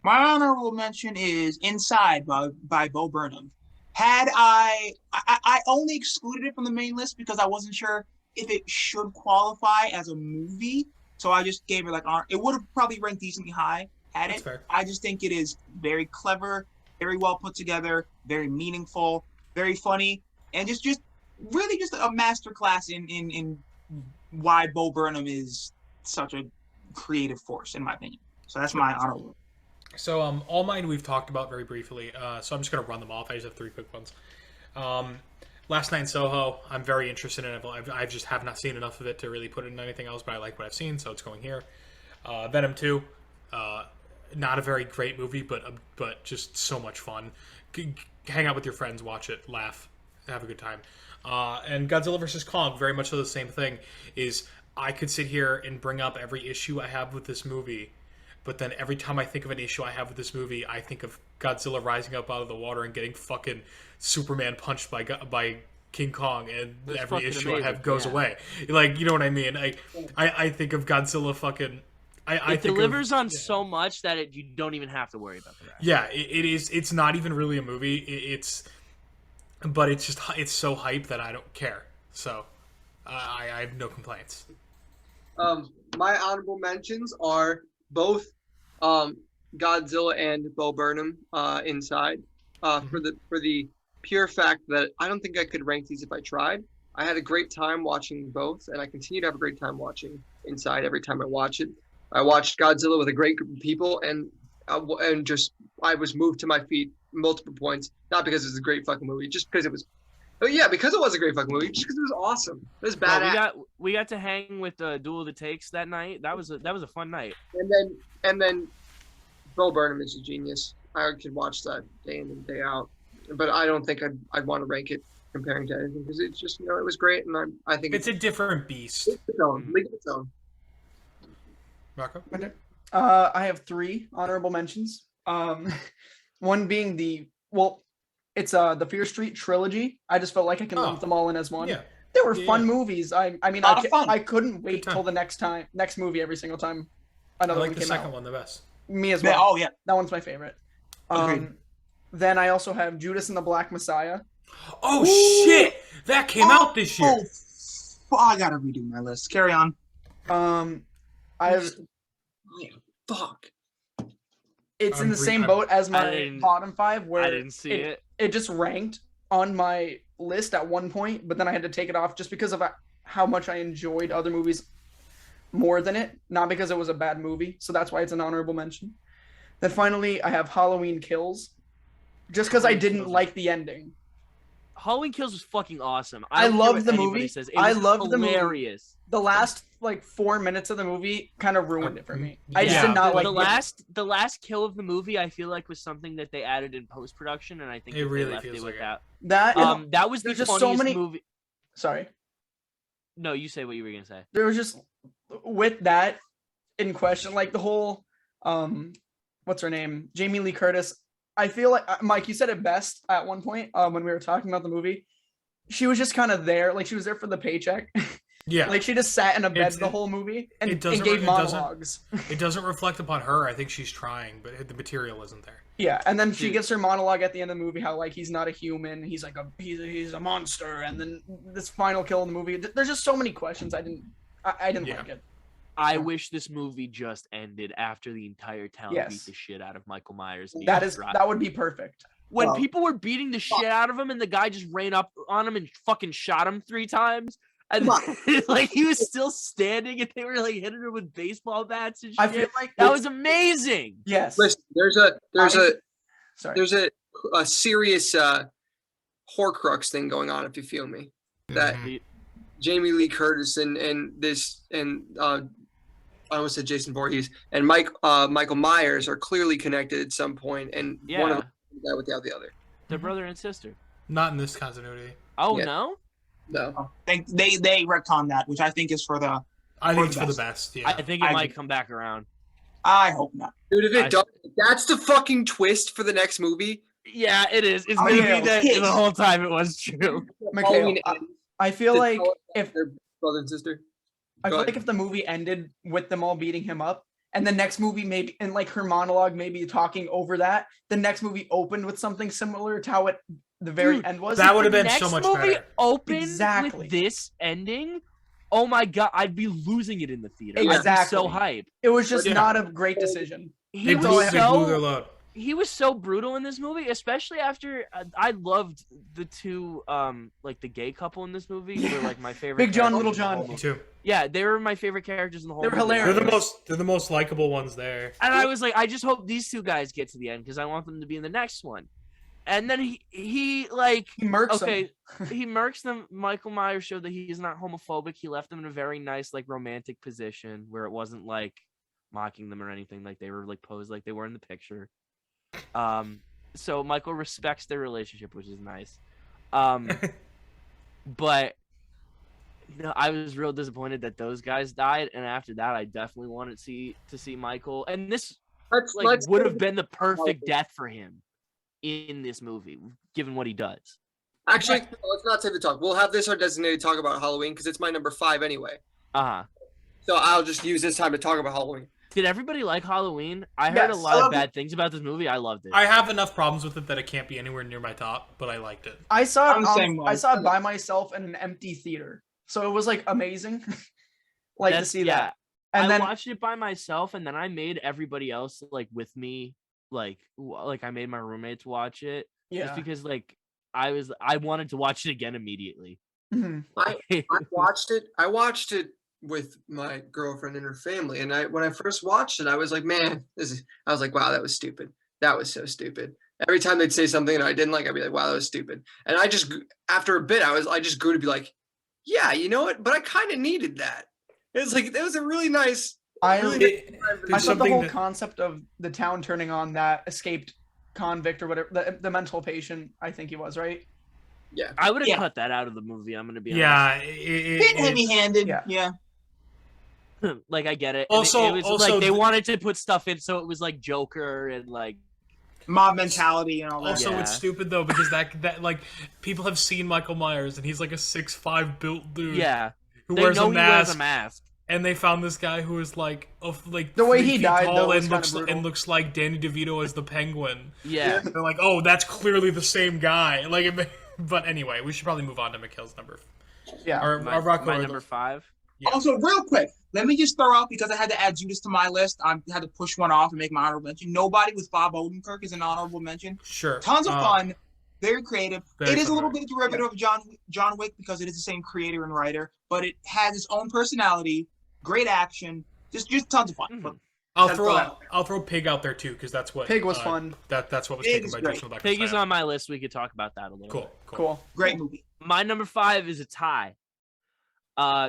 My honorable mention is Inside by Bo Burnham. Had I only excluded it from the main list because I wasn't sure if it should qualify as a movie. So I just gave it like it would have probably ranked decently high had That's it. fair. I just think it is very clever, very well put together, very meaningful, very funny, and just really just a masterclass in why Bo Burnham is such a creative force, in my opinion. So that's my honorable. So all mine we've talked about very briefly. So I'm just gonna run them off. I just have 3 quick ones. Last Night in Soho. I'm very interested in it. I just have not seen enough of it to really put it in anything else, but I like what I've seen, so it's going here. Venom 2. Not a very great movie, but just so much fun. Hang out with your friends, watch it, laugh, have a good time. And Godzilla vs. Kong. Very much so the same thing. Is I could sit here and bring up every issue I have with this movie. But then every time I think of an issue I have with this movie, I think of Godzilla rising up out of the water and getting fucking Superman punched by King Kong, and That's every fucking issue I amazing, have goes yeah. away. Like, you know what I mean? I think of Godzilla fucking. It delivers on so much that you don't even have to worry about the rest. Yeah, it is. It's not even really a movie. But it's so hype that I don't care. So I have no complaints. My honorable mentions are both Godzilla and Bo Burnham Inside for the pure fact that I don't think I could rank these if I tried. I had a great time watching both, and I continue to have a great time watching Inside every time I watch it. I watched Godzilla with a great group of people, and just I was moved to my feet multiple points. Not because it's a great fucking movie, just because it was. But yeah, because it was a great fucking movie, just because it was awesome. It was badass. Well, we got to hang with Duel of the Takes that night. That was a fun night. And then Bo Burnham is a genius. I could watch that day in and day out, but I don't think I'd want to rank it comparing to anything because it's just it was great, and I think it's a different beast. League of its own. Rocco? I have 3 honorable mentions. One being it's the Fear Street trilogy. I just felt like I can lump them all in as one. Yeah. They were fun movies. I mean, I couldn't wait till the next movie every single time another one came out. I like the second one the best. Me as well. Yeah, oh yeah, that one's my favorite. Then I also have Judas and the Black Messiah. Oh shit! That came out this year. I gotta redo my list. Carry on. Fuck. It's in the same boat as my bottom 5, where I didn't see it. It just ranked on my list at one point, but then I had to take it off just because of how much I enjoyed other movies more than it, not because it was a bad movie. So that's why it's an honorable mention. Then finally, I have Halloween Kills, just because I didn't like the ending. Halloween Kills was fucking awesome. I loved the movie. I loved the movie. The last 4 minutes of the movie kind of ruined it for me. I just did not like the last kill of the movie. I feel like was something that they added in post production, and I think it really left feels it like with that was the just funniest movie. Sorry. No, you say what you were gonna say. There was just with that in question, like the whole what's her name, Jamie Lee Curtis. I feel like Mike, you said it best at one point when we were talking about the movie. She was just kind of there, like she was there for the paycheck. Yeah, like she just sat in a bed the whole movie and gave monologues. It doesn't reflect upon her. I think she's trying, but the material isn't there. Yeah, and then she gives her monologue at the end of the movie how like he's not a human, he's like he's a monster, and then this final kill in the movie. There's just so many questions I didn't like it. I wish this movie just ended after the entire town beat the shit out of Michael Myers. That would be perfect. When people were beating the shit out of him and the guy just ran up on him and fucking shot him 3 times. And like he was still standing and they were like hitting him with baseball bats and shit. I feel like that was amazing. Yes. Listen, there's a serious Horcrux thing going on, if you feel me. That Jamie Lee Curtis and I almost said Jason Voorhees and Michael Myers are clearly connected at some point, and one of them is without the other. They're brother and sister. Not in this continuity. Oh Yeah. no. No, they retcon that, which I think is for the. I think it's for the best. Yeah, I think it might come back around. I hope not, dude. If it does, that's the fucking twist for the next movie. Yeah, it is. It's gonna be that the whole time it was true. McHale, I feel like if their brother and sister. I feel like if the movie ended with them all beating him up, and the next movie maybe and like her monologue maybe talking over that, the next movie opened with something similar to how the very end was. That would have been so much better. Next movie opened with this ending. Oh my god, I'd be losing it in the theater. Exactly. I'd be so hyped. It was just not a great decision. They blew their load. He was so brutal in this movie, especially after I loved the 2 like the gay couple in this movie. They're like my favorite. Big John, Little John. Me too. Yeah, they were my favorite characters in the whole movie. They were hilarious. They're the most likable ones there. And I was like, I just hope these 2 guys get to the end because I want them to be in the next one. And then he murks them. He murks them. Michael Myers showed that he's not homophobic. He left them in a very nice like romantic position where it wasn't like mocking them or anything. Like they were like posed like they were in the picture. So Michael respects their relationship, which is nice. But I was real disappointed that those guys died, and after that, I definitely wanted to see Michael, and this would have been the perfect death for him in this movie, given what he does. Actually, let's not save the talk. We'll have this our designated talk about Halloween because it's my number 5 anyway. So I'll just use this time to talk about Halloween. Did everybody like Halloween? I heard a lot of bad things about this movie. I loved it. I have enough problems with it that it can't be anywhere near my top, but I liked it. I saw it by myself in an empty theater, so it was like amazing, to see that. And I then watched it by myself, and then I made everybody else like with me, like I made my roommates watch it, just because like I wanted to watch it again immediately. Mhm. I watched it. I watched it with my girlfriend and her family, and when I first watched it, I was like, man, I was like, wow, that was stupid. That was so stupid. Every time they'd say something and I didn't like, I'd be like, wow, that was stupid. And after a bit, I just grew to be like, yeah, you know what? But I kind of needed that. It was like, that was a really nice. I There's thought the whole that- concept of the town turning on that escaped convict or whatever, the mental patient, I think he was, right? Yeah. I would have Yeah. cut that out of the movie. I'm gonna be Yeah, Bit heavy-handed. Yeah. Yeah. honest. Like I get it. And Also- it was also like they the- wanted to put stuff in, so it was like Joker and like Mob mentality and all that. Also, Yeah. it's stupid though because that like people have seen Michael Myers and he's like a 6'5" built dude yeah. who They wears know a he mask, wears a mask. and they found this guy who is like The way 3 he feet died, tall though, was and kinda looks brutal. and looks like Danny DeVito as the Penguin. Yeah. They're like, oh, that's clearly the same guy. Like, but anyway, we should probably move on to McHale's number. Yeah. Or My, Rocco. my or number 5. Yeah. Also, real quick, let me just throw out, because I had to add Judas to my list, I had to push one off and make my honorable mention. Nobody with Bob Odenkirk is an honorable mention. Sure. Tons of fun, very creative. very It is a fun, little right. bit derivative of John Wick because it is the same creator and writer, but it has its own personality, great action, just tons of fun. Mhm. But I'll throw Pig out there too because that's what Pig was fun. That's what was Pig taken is by great. Jason Rebecca. Pig is on my list. We could talk about that a little bit. Cool. Cool. great movie. My number 5 is a tie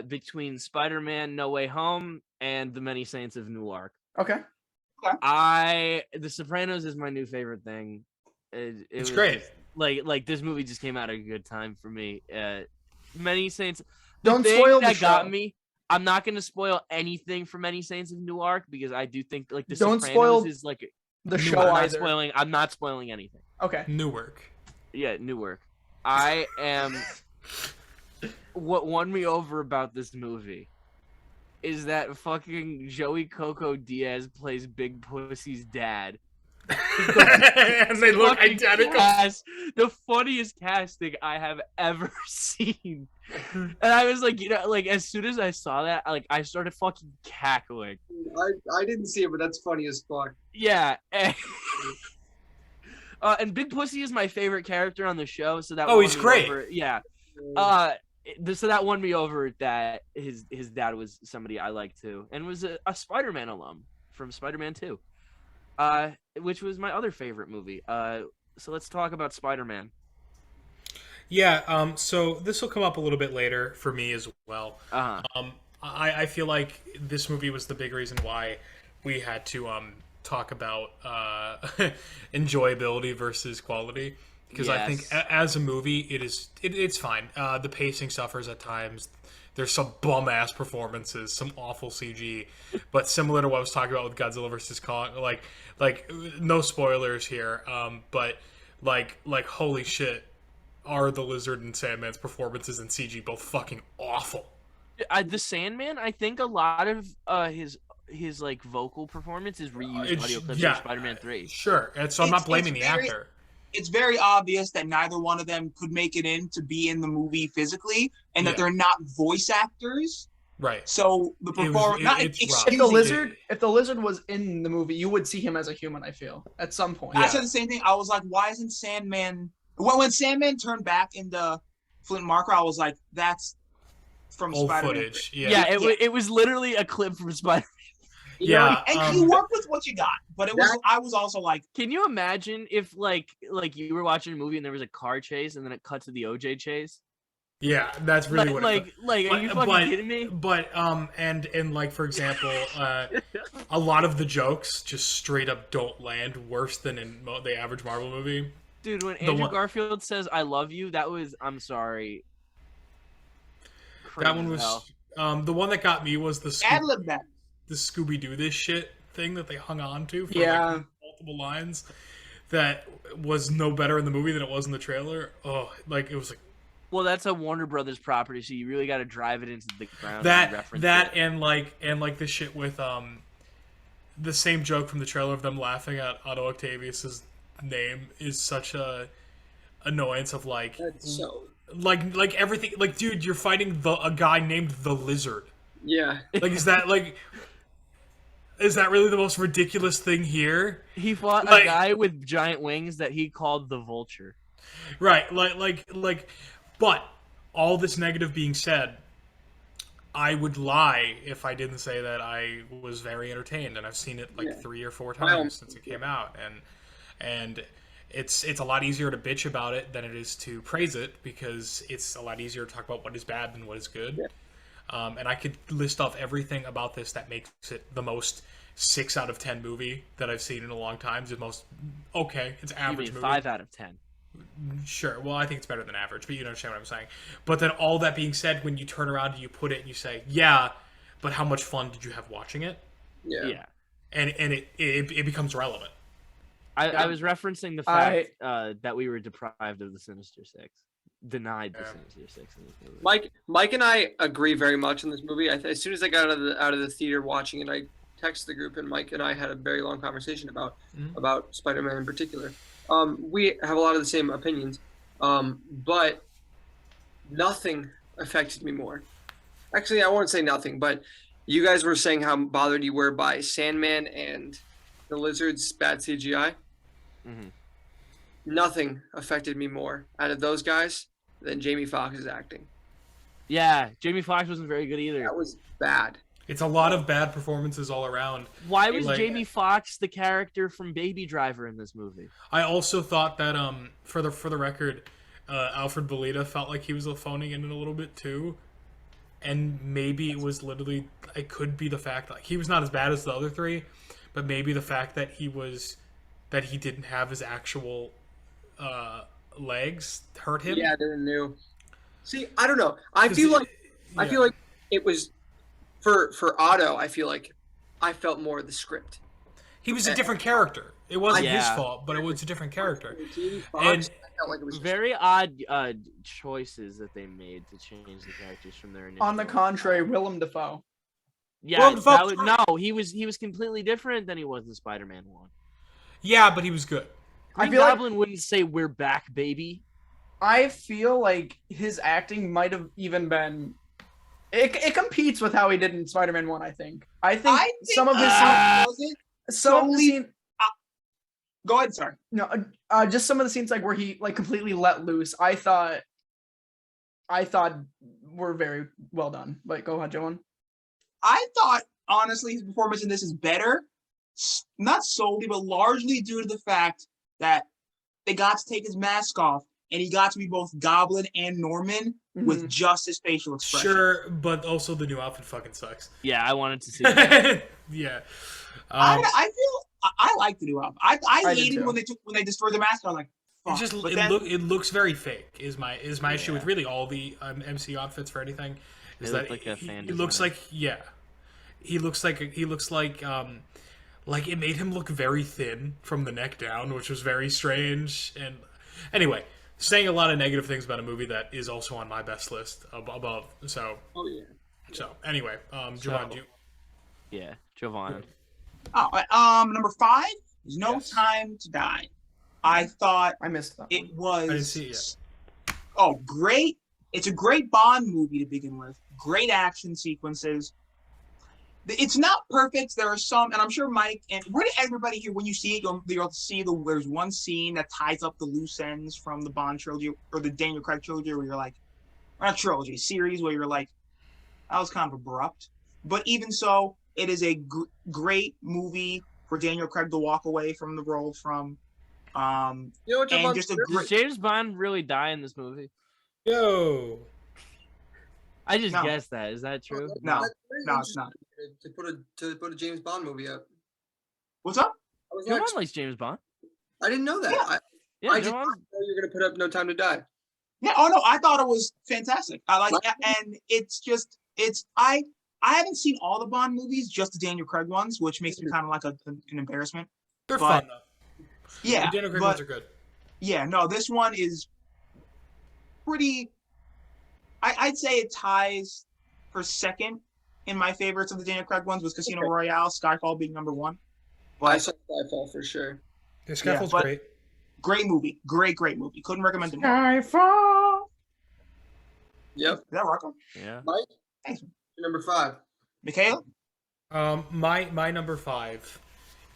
between Spider-Man No Way Home and The Many Saints of Newark. Okay. The Sopranos is my new favorite thing. It It's was great. just- like this movie just came out at a good time for me. Many Saints. Don't thing spoil the that got show. me. I'm not going to spoil anything for Many Saints of Newark because I do think like the Don't Sopranos spoil is like The I'm show not either. spoiling. I'm not spoiling anything. Okay. Newark. Yeah, Newark. I am. What won me over about this movie is that fucking Joey Coco Diaz plays Big Pussy's dad. And they look Fucking identical. the funniest casting I have ever seen. And I was like, like as soon as I saw that, I started fucking cackling. I didn't see it, but that's funny as fuck. Yeah. And Big Pussy is my favorite character on the show, so that Oh, won he's me great. over. Yeah. So that won me over that his dad was somebody I like too, and was a Spider-Man alum from Spider-Man 2, which was my other favorite movie. So let's talk about Spider-Man. Yeah. So this will come up a little bit later for me as well. Uh-huh. I feel like this movie was the big reason why we had to talk about enjoyability versus quality. Because I think Yes. as a movie, it's fine. The pacing suffers at times. There's some bum ass performances, some awful CG, but similar to what I was talking about with Godzilla versus Kong, like no spoilers here, but like holy shit, are the Lizard and Sandman's performances in CG both fucking awful? The Sandman, I think a lot of his like vocal performance is reused audio clips from Spider-Man 3. Sure, and so I'm not blaming the actor. It's very obvious that neither one of them could make it in to be in the movie physically, and that they're not voice actors. Right. So the performance, not it's excuse rough. me. If the lizard was in the movie, you would see him as a human. I feel at some point. I said the same thing. I was like, why isn't Sandman? When Sandman turned back into Flint Marker, I was like, that's from Old Spider-Man. footage. Yeah, it was literally a clip from Spider. Yeah. And you work with what you got, but it was. I was also like, Can you imagine if like you were watching a movie and there was a car chase and then it cut to the OJ chase? Yeah, that's really what. Are you fucking kidding me? But and like for example, a lot of the jokes just straight up don't land worse than in the average Marvel movie. Dude, when Andrew Garfield says "I love you," that was I'm sorry. That one was the one that got me was the ad-lib that. the Scooby Doo this shit thing that they hung on to for Yeah. like, multiple lines that was no better in the movie than it was in the trailer. Oh, like it was like Well, that's a Warner Brothers property, so you really got to drive it into the ground. that it. and like the shit with the same joke from the trailer of them laughing at Otto Octavius's name is such a annoyance of like That's so. like everything like dude, you're fighting a guy named the Lizard. Yeah. Like is that like Is that really the most ridiculous thing here? He fought Like- a guy with giant wings that he called the Vulture. Right, but all this negative being said, I would lie if I didn't say that I was very entertained, and I've seen it like 3 or 4 times since it came out, and it's a lot easier to bitch about it than it is to praise it, because it's a lot easier to talk about what is bad than what is good. And I could list off everything about this that makes it the most 6 out of 10 movie that I've seen in a long time. It's the most it's average movie. 5 out of 10. Sure. Well, I think it's better than average, but you understand what I'm saying. But then all that being said, when you turn around and you put it and you say, yeah, but how much fun did you have watching it? Yeah. And it becomes relevant. I was referencing the fact that we were deprived of the Sinister Six. Denied the Sinister Six in this movie. Mike and I agree very much on this movie. As soon as I got out of the theater watching it, I texted the group, and Mike and I had a very long conversation about Spider-Man in particular. We have a lot of the same opinions, but nothing affected me more. Actually, I won't say nothing, but you guys were saying how bothered you were by Sandman and the Lizard's bad CGI. Mm-hmm. Nothing affected me more out of those guys than Jamie Foxx's acting. Yeah, Jamie Foxx wasn't very good either. That was bad. It's a lot of bad performances all around. Why was Jamie Foxx the character from Baby Driver in this movie? I also thought that for the record, Alfred Bolita felt like he was phoning in a little bit too, and maybe it could be the fact that he was not as bad as the other 3, but maybe the fact that he didn't have his actual legs hurt him. Yeah, they were new. See, I don't know. I feel like it was. For Otto, I feel like I felt more of the script. He was a different character. It wasn't his fault, but it was a different character. And I felt like it was very odd choices that they made to change the characters from their initial. On the contrary, Willem Dafoe. Yeah, he was completely different than he was in Spider-Man 1. Yeah, but he was good. Green Goblin wouldn't say "We're back, baby." I feel like his acting might have even been. It competes with how he did in Spider-Man 1, I think. I think some of his scenes... Go ahead, sorry. No, just some of the scenes like where he like completely let loose. I thought were very well done. Like, go ahead, Jovon. I thought honestly his performance in this is better, not solely, but largely due to the fact that they got to take his mask off and he got to be both Goblin and Norman with just his facial expression. Sure, but also the new outfit fucking sucks. Yeah, I wanted to see that. Yeah. I feel I like the new outfit. I hated when they destroyed the mask. I was like, fuck. It looks very fake. Is my issue with really all the MCU outfits for anything? Is that like a fan he looks like he looks like it made him look very thin from the neck down, which was very strange. And anyway, saying a lot of negative things about a movie that is also on my best list above. So So anyway, Jovon, Jovon. Number 5 is No Time to Die. I thought I missed that. It was. I didn't see it yet. Oh, great! It's a great Bond movie to begin with. Great action sequences. It's not perfect. There are some, and I'm sure Mike and really everybody here, when you see it, you'll see there's one scene that ties up the loose ends from the Bond trilogy or the Daniel Craig trilogy, where you're like, not trilogy, series, where you're like, that was kind of abrupt. But even so, it is a great movie for Daniel Craig to walk away from the role from. You know what, and just Does James Bond really die in this movie? Yo. I just guessed that. Is that true? No, it's not. To put a James Bond movie up. What's up? Jovon likes James Bond. I didn't know that. Yeah, I didn't know you were gonna put up No Time to Die. Yeah. Oh no, I thought it was fantastic. I like, and I haven't seen all the Bond movies, just the Daniel Craig ones, which makes me kind of like an embarrassment. They're fun though. Yeah, the Daniel Craig ones are good. Yeah, no, this one is pretty. I'd say it ties for second in my favorites of the Daniel Craig ones, with Casino Royale, Skyfall being number 1. But I saw Skyfall for sure. Yeah, Skyfall's great. Great movie. Great movie. Couldn't recommend it more. Skyfall. Yep. Is that Rocco? Yeah. Mike? Thanks. Number 5. McHale? My number 5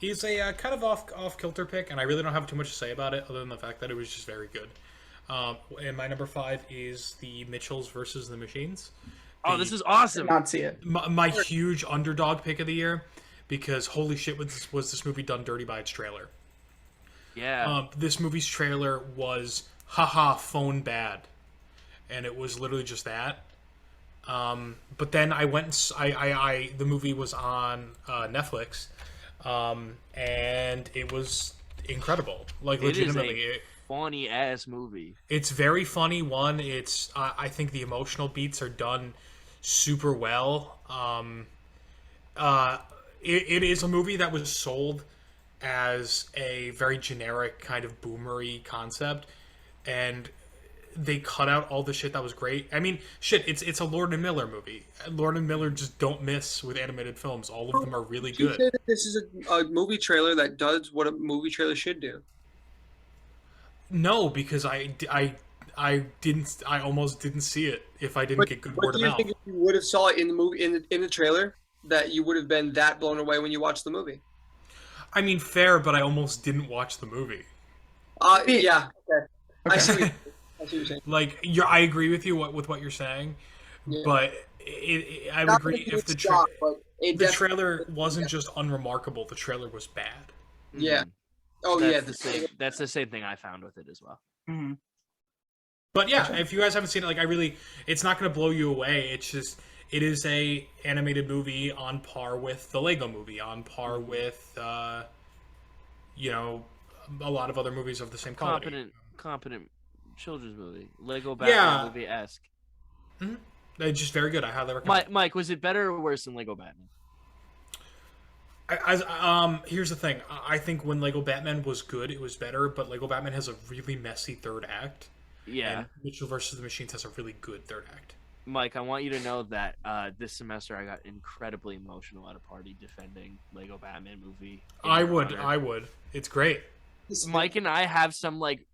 is a kind of off kilter pick, and I really don't have too much to say about it other than the fact that it was just very good. And my number 5 is the Mitchells versus the Machines. Oh, this is awesome. Not see it. My huge underdog pick of the year, because holy shit, was this movie done dirty by its trailer. Yeah. This movie's trailer was haha phone bad, and it was literally just that. But then I went and the movie was on Netflix, and it was incredible. Like, legitimately, it is a funny ass movie. It's very funny. It's I think the emotional beats are done super well. It is a movie that was sold as a very generic kind of boomery concept, and they cut out all the shit that was great. I mean, shit, it's a Lord and Miller movie. Lord and Miller just don't miss with animated films. All of them are really good. You say that this is a movie trailer that does what a movie trailer should do. No, because I almost didn't see it if I didn't get good word of Do you mouth. think if you would have saw it in the movie in the trailer that you would have been that blown away when you watched the movie? I mean, fair, but I almost didn't watch the movie. Yeah. Okay. I see what you're saying. Like, I agree with you with what you're saying, Yeah. but I would Not agree that if the it's shot, but it the definitely- trailer wasn't just unremarkable. The trailer was bad. Yeah. Oh That's yeah. the same. That's the same thing I found with it as well. Mm-hmm. But yeah, if you guys haven't seen it, like, it's not going to blow you away. It's just, it is a animated movie on par with the Lego Movie, on par with, you know, a lot of other movies of the same quality. Competent children's movie, Lego Batman movie-esque. It's just very good. I highly recommend. Mike, was it better or worse than Lego Batman? Here's the thing. I think when Lego Batman was good, it was better. But Lego Batman has a really messy third act. Yeah. And Mitchell versus the Machines has a really good third act. Mike, I want you to know that this semester I got incredibly emotional at a party defending Lego Batman movie. I would. It's great. Mike and I have some like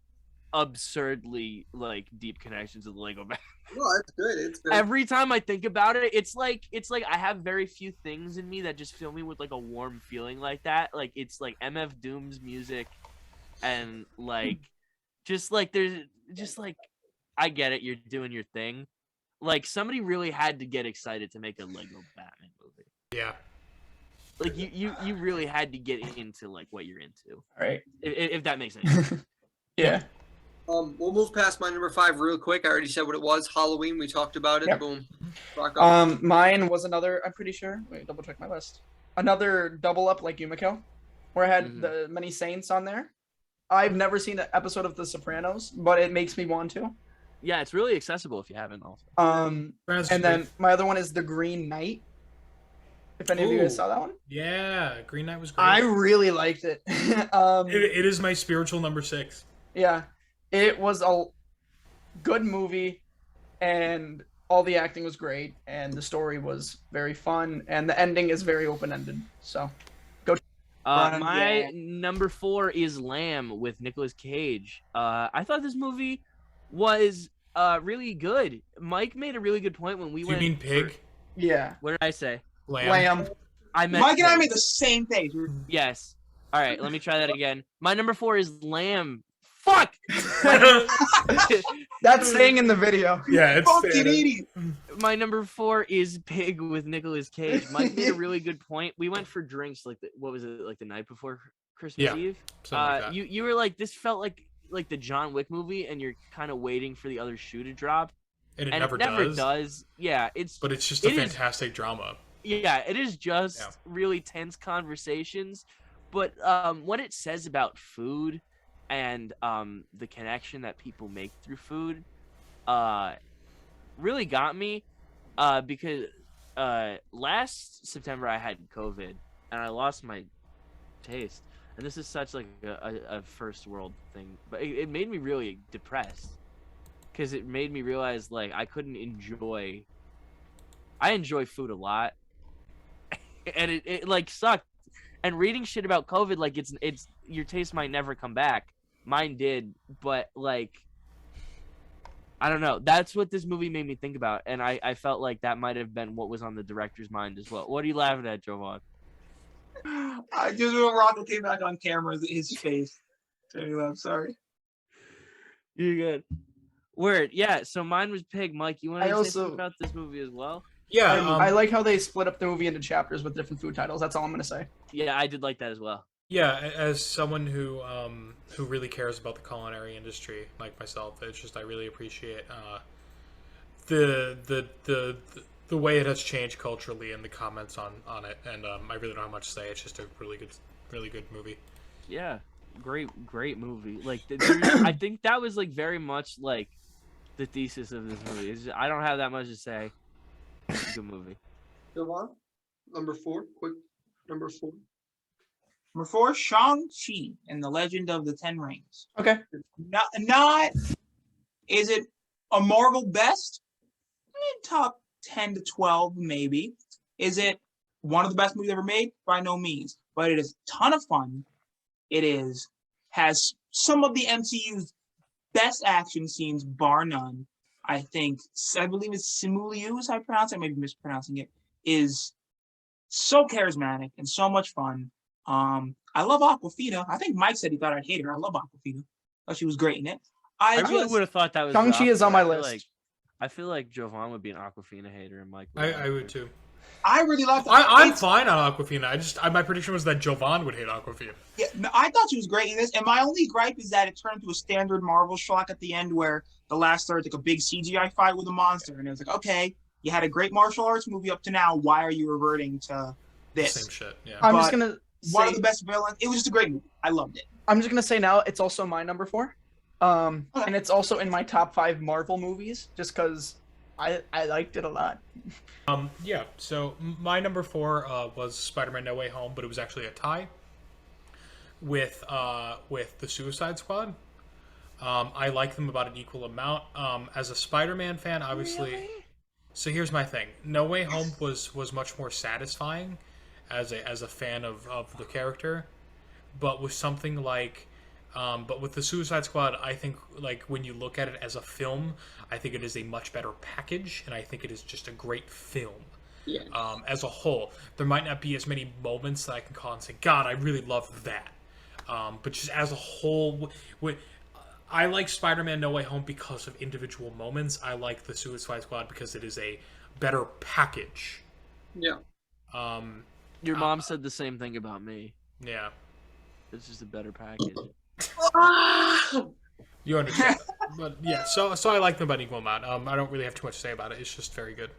absurdly like deep connections with Lego Batman. No, it's good. It's good. Every time I think about it, it's like I have very few things in me that just fill me with like a warm feeling like that. Like it's like MF Doom's music, and like just like there's just like I get it, you're doing your thing. Like somebody really had to get excited to make a Lego Batman movie. Yeah. Like you really had to get into like what you're into. All right. If that makes sense. Yeah. We'll move past my number 5 real quick. I already said what it was. Halloween. We talked about it. Yep. Boom. Rocco. Mine was another. I'm pretty sure. Wait, double check my list. Another double up like you, McHale, where I had the Many Saints on there. I've never seen an episode of The Sopranos, but it makes me want to. Yeah, it's really accessible if you haven't also. And then my other one is The Green Knight. If any of you guys saw that one. Yeah, Green Knight was great. I really liked it. It is my spiritual number 6. Yeah, it was a good movie, and all the acting was great, and the story was very fun, and the ending is very open-ended. So, go. My number 4 is Lamb with Nicolas Cage. I thought this movie was really good. Mike made a really good point when we You went. mean pig? Yeah. What did I say? Lamb. I meant Mike and I pig. made the same thing. Yes. All right, let me try that again. My number 4 is Lamb. Fuck. That's staying in the video. Yeah, it's Fucking idiot. My number 4 is Pig with Nicolas Cage. Mike made a really good point. We went for drinks like what was it, like the night before Christmas Yeah, Eve? something like that. You were like, this felt like the John Wick movie, and you're kind of waiting for the other shoe to drop, and it and never it never does. does. Yeah, But it's just a it is- fantastic drama. Yeah, it is just really tense conversations, but what it says about food and the connection that people make through food really got me because last September I had COVID and I lost my taste, and this is such like a first world thing, but it made me really depressed because it made me realize like I enjoy food a lot. And it like sucked, and reading shit about COVID, like it's your taste might never come back. Mine did, but like I don't know. That's what this movie made me think about, and I felt like that might have been what was on the director's mind as well. What are you laughing at, Jovon? I just when Rocco came back on camera, his face. I'm sorry. You're good. Word, yeah. So mine was Pig. Mike, you want I to say also- something about this movie as well? Yeah, I like how they split up the movie into chapters with different food titles. That's all I'm gonna say. Yeah, I did like that as well. yeah. As someone who really cares about the culinary industry, like myself, it's just I really appreciate the way it has changed culturally and the comments on it. And I really don't have much to say. It's just a really good movie. Yeah, great movie. Like, I think that was like very much like the thesis of this movie. I don't have that much to say. It's a good movie. Jovon, number 4. Quick, number 4. Number 4, Shang-Chi and the Legend of the Ten Rings. Okay. Not is it a Marvel best? Top 10 to 12, maybe. Is it one of the best movies ever made? By no means. But it is a ton of fun. It has some of the MCU's best action scenes, bar none. I believe it's Simu Liu, as I pronounce it, I may be mispronouncing it, is so charismatic and so much fun. I love Awkwafina. I think Mike said he thought I'd hate her. I love Awkwafina. Thought she was great in it. I really would have thought that was Shang-Chi is on my list. I feel like Jovon would be an Awkwafina hater, and Mike. I would too. I really liked it. I'm fine on Awkwafina. My prediction was that Jovon would hate Awkwafina. Yeah, no, I thought she was great in this, and my only gripe is that it turned into a standard Marvel schlock at the end, where the last third like a big CGI fight with a monster, and it was like, okay, you had a great martial arts movie up to now. Why are you reverting to this? Same shit. Yeah. I'm But just gonna One say, of the best villains. It was just a great movie. I loved it. I'm just gonna say now it's also my number 4, and it's also in my top 5 Marvel movies, just because I liked it a lot. Yeah. So my number 4 was Spider-Man: No Way Home, but it was actually a tie with the Suicide Squad. I like them about an equal amount. As a Spider-Man fan, obviously. Really? So here's my thing: No Way Home was much more satisfying as a fan of the character, but with something like. But with the Suicide Squad, I think like when you look at it as a film, I think it is a much better package, and I think it is just a great film. Yeah. As a whole, there might not be as many moments that I can call and say, God, I really love that. But just as a whole, I like Spider-Man: No Way Home because of individual moments. I like the Suicide Squad because it is a better package. Yeah. Your mom said the same thing about me. Yeah. It's just a better package. You understand. But yeah, so I like them by an equal amount. I don't really have too much to say about it. It's just very good.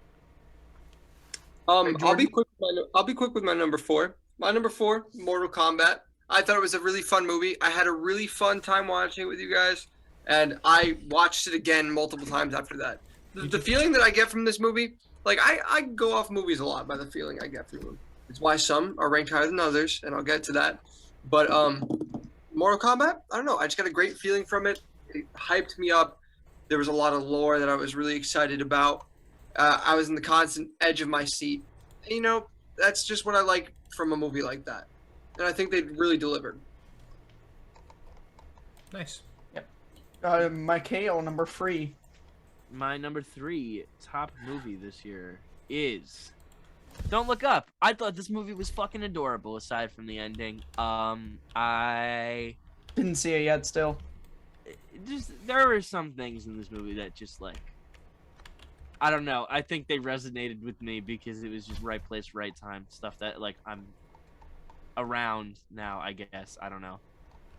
I'll be quick. I'll be quick with my number 4. My number 4, Mortal Kombat. I thought it was a really fun movie. I had a really fun time watching it with you guys, and I watched it again multiple times after that. The feeling that I get from this movie, like I go off movies a lot by the feeling I get from them. It's why some are ranked higher than others, and I'll get to that. But Mortal Kombat, I don't know. I just got a great feeling from it. It hyped me up. There was a lot of lore that I was really excited about. I was in the constant edge of my seat. And, you know, that's just what I like from a movie like that. And I think they really delivered. Nice. McHale, number 3. My number 3 top movie this year is Don't Look Up. I thought this movie was fucking adorable aside from the ending. I Didn't see it yet still. there were some things in this movie that just like I don't know. I think they resonated with me because it was just right place, right time. Stuff that like I'm around now, I guess. I don't know.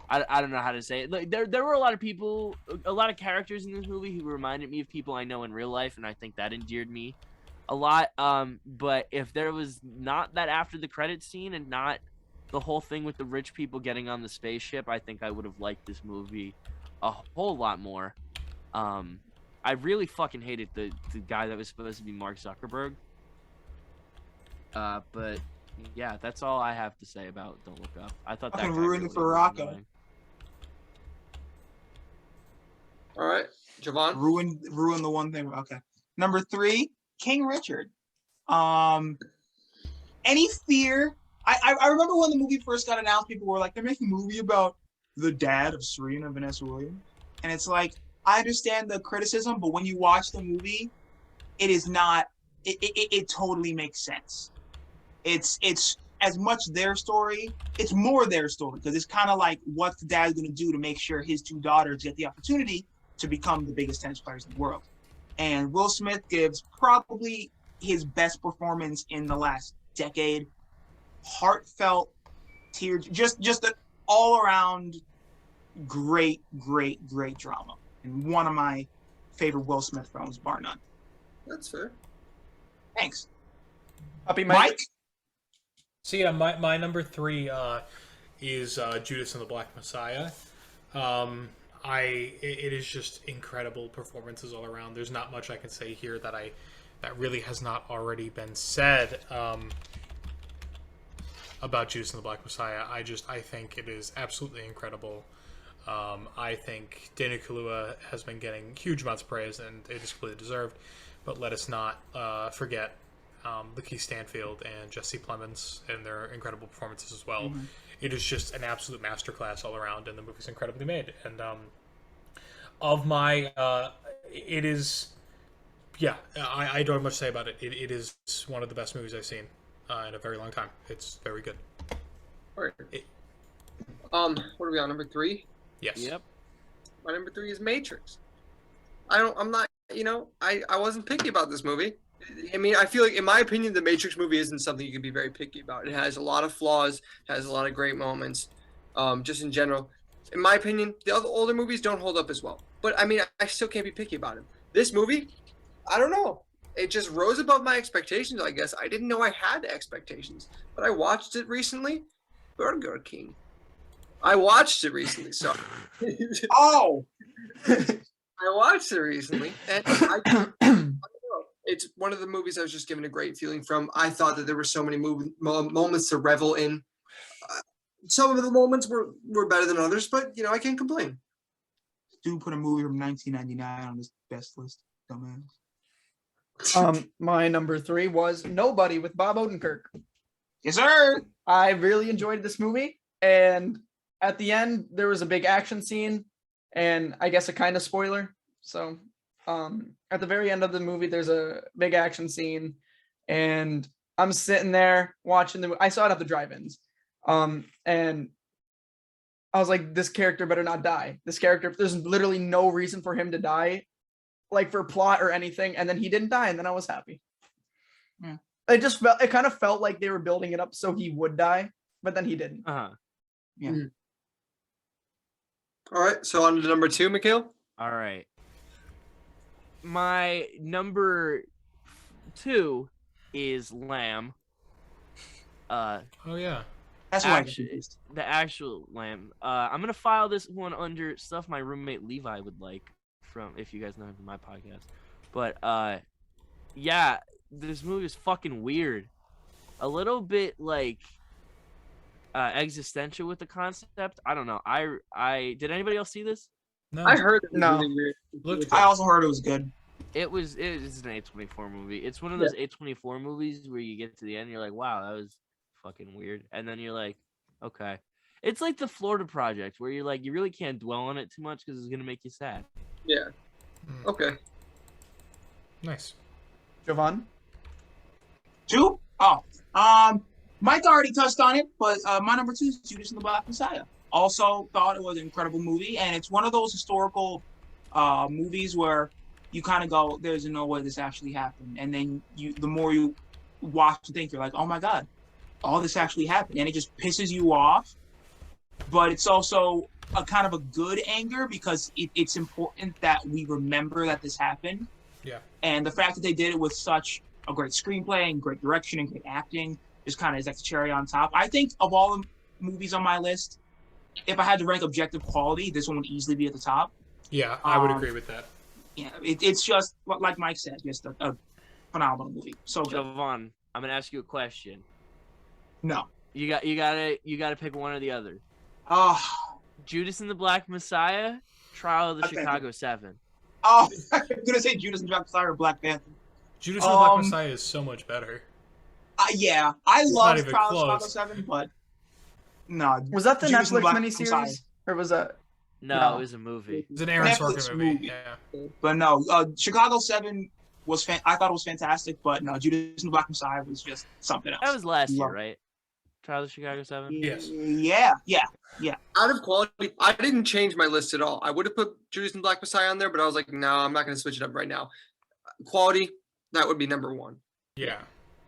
I don't know how to say it. Like, there were a lot of people, a lot of characters in this movie who reminded me of people I know in real life, and I think that endeared me a lot. But if there was not that after the credits scene and not the whole thing with the rich people getting on the spaceship, I think I would have liked this movie a whole lot more. I really fucking hated the guy that was supposed to be Mark Zuckerberg. But yeah, that's all I have to say about Don't Look Up. I thought that Fucking guy ruined really it for was Rocco. annoying. All right, Jovon. Ruin the one thing. Okay. Number 3, King Richard. Any fear? I remember when the movie first got announced, people were like, they're making a movie about the dad of Serena Vanessa Williams. And it's like, I understand the criticism, but when you watch the movie, it is not. It totally makes sense. It's as much their story. It's more their story because it's kind of like what the dad's going to do to make sure his two daughters get the opportunity to become the biggest tennis players in the world. And Will Smith gives probably his best performance in the last decade. Heartfelt, tears, just an all-around great drama. And one of my favorite Will Smith films, bar none. That's fair. Thanks. Puppy Mike? So yeah, my number 3 is Judas and the Black Messiah. It is just incredible performances all around. There's not much I can say here that really has not already been said about Judas and the Black Messiah. I think it is absolutely incredible. I think Daniel Kaluuya has been getting huge amounts of praise, and it is completely deserved. But let us not forget Lakeith Stanfield and Jesse Plemons and their incredible performances as well. Mm-hmm. It is just an absolute masterclass all around, and the movie's incredibly made. And it is, I don't have much to say about it. It is one of the best movies I've seen in a very long time. It's very good. All right. What are we on, number 3? Yes. Yep. My number 3 is Matrix. I'm not, I wasn't picky about this movie. I mean, I feel like, in my opinion, the Matrix movie isn't something you can be very picky about. It has a lot of flaws, has a lot of great moments, just in general. In my opinion, the other older movies don't hold up as well. But, I mean, I still can't be picky about it. This movie, I don't know. It just rose above my expectations, I guess. I didn't know I had expectations. But I watched it recently. Burger King. I watched it recently, so. Oh! I watched it recently, and I don't know. It's one of the movies I was just given a great feeling from. I thought that there were so many moments to revel in. Some of the moments were better than others, but, I can't complain. Dude put a movie from 1999 on his best list. Dumbass. My number 3 was Nobody with Bob Odenkirk. Yes, sir. I really enjoyed this movie, and at the end there was a big action scene, and I guess a kind of spoiler. So, at the very end of the movie, there's a big action scene, and I'm sitting there watching I saw it at the drive-ins, and I was like, this character better not die. This character, there's literally no reason for him to die, like for plot or anything, and then he didn't die, and then I was happy. Yeah. It kind of felt like they were building it up so he would die, but then he didn't. Uh-huh. Yeah. Mm. All right, so on to number 2, McHale. All right. My number 2 is Lamb. Oh yeah. That's why the actual Lamb. I'm gonna file this one under stuff my roommate Levi would like from, if you guys know him from my podcast. But yeah, this movie is fucking weird. A little bit like existential with the concept. I don't know. I did anybody else see this? No. I heard it was No. really weird. Looked I also heard it was good. It is an A24 movie. It's one of those A24 movies where you get to the end and you're like, wow, that was fucking weird. And then you're like, okay. It's like the Florida Project where you're like, you really can't dwell on it too much because it's going to make you sad. Yeah. Okay. Nice. Jovon? 2? Oh. Mike already touched on it, but my number 2 is Judas and the Black Messiah. Also thought it was an incredible movie, and it's one of those historical movies where you kind of go, there's no way this actually happened. And then the more you watch and think, you're like, oh my God, all this actually happened. And it just pisses you off. But it's also a kind of a good anger because it's important that we remember that this happened. Yeah. And the fact that they did it with such a great screenplay and great direction and great acting just kind of is like the cherry on top. I think of all the movies on my list, if I had to rank objective quality, this one would easily be at the top. Yeah, I would agree with that. Yeah, it's just like Mike said, just a phenomenal movie. So good. Jovon, I'm gonna ask you a question. No. You gotta pick one or the other. Oh, Judas and the Black Messiah, Trial of the Okay. Chicago 7. I'm gonna say Judas and the Black Messiah or Black Panther. Judas and the Black Messiah is so much better. Yeah, I It's love not even Trial of close. Chicago 7, but no. Was that the Judas and Netflix Black miniseries? Messiah. Or was that? No, No. it was a movie. It's an Aaron Netflix Sorkin movie. movie. Yeah. But no, Chicago 7 was I thought it was fantastic, but no, Judas and the Black Messiah was just something else. That was last year, Love- right? Trial of Chicago 7? Yes. Yeah. Out of quality, I didn't change my list at all. I would have put Judas and Black Messiah on there, but I was like, no, I'm not going to switch it up right now. Quality, that would be number one. Yeah.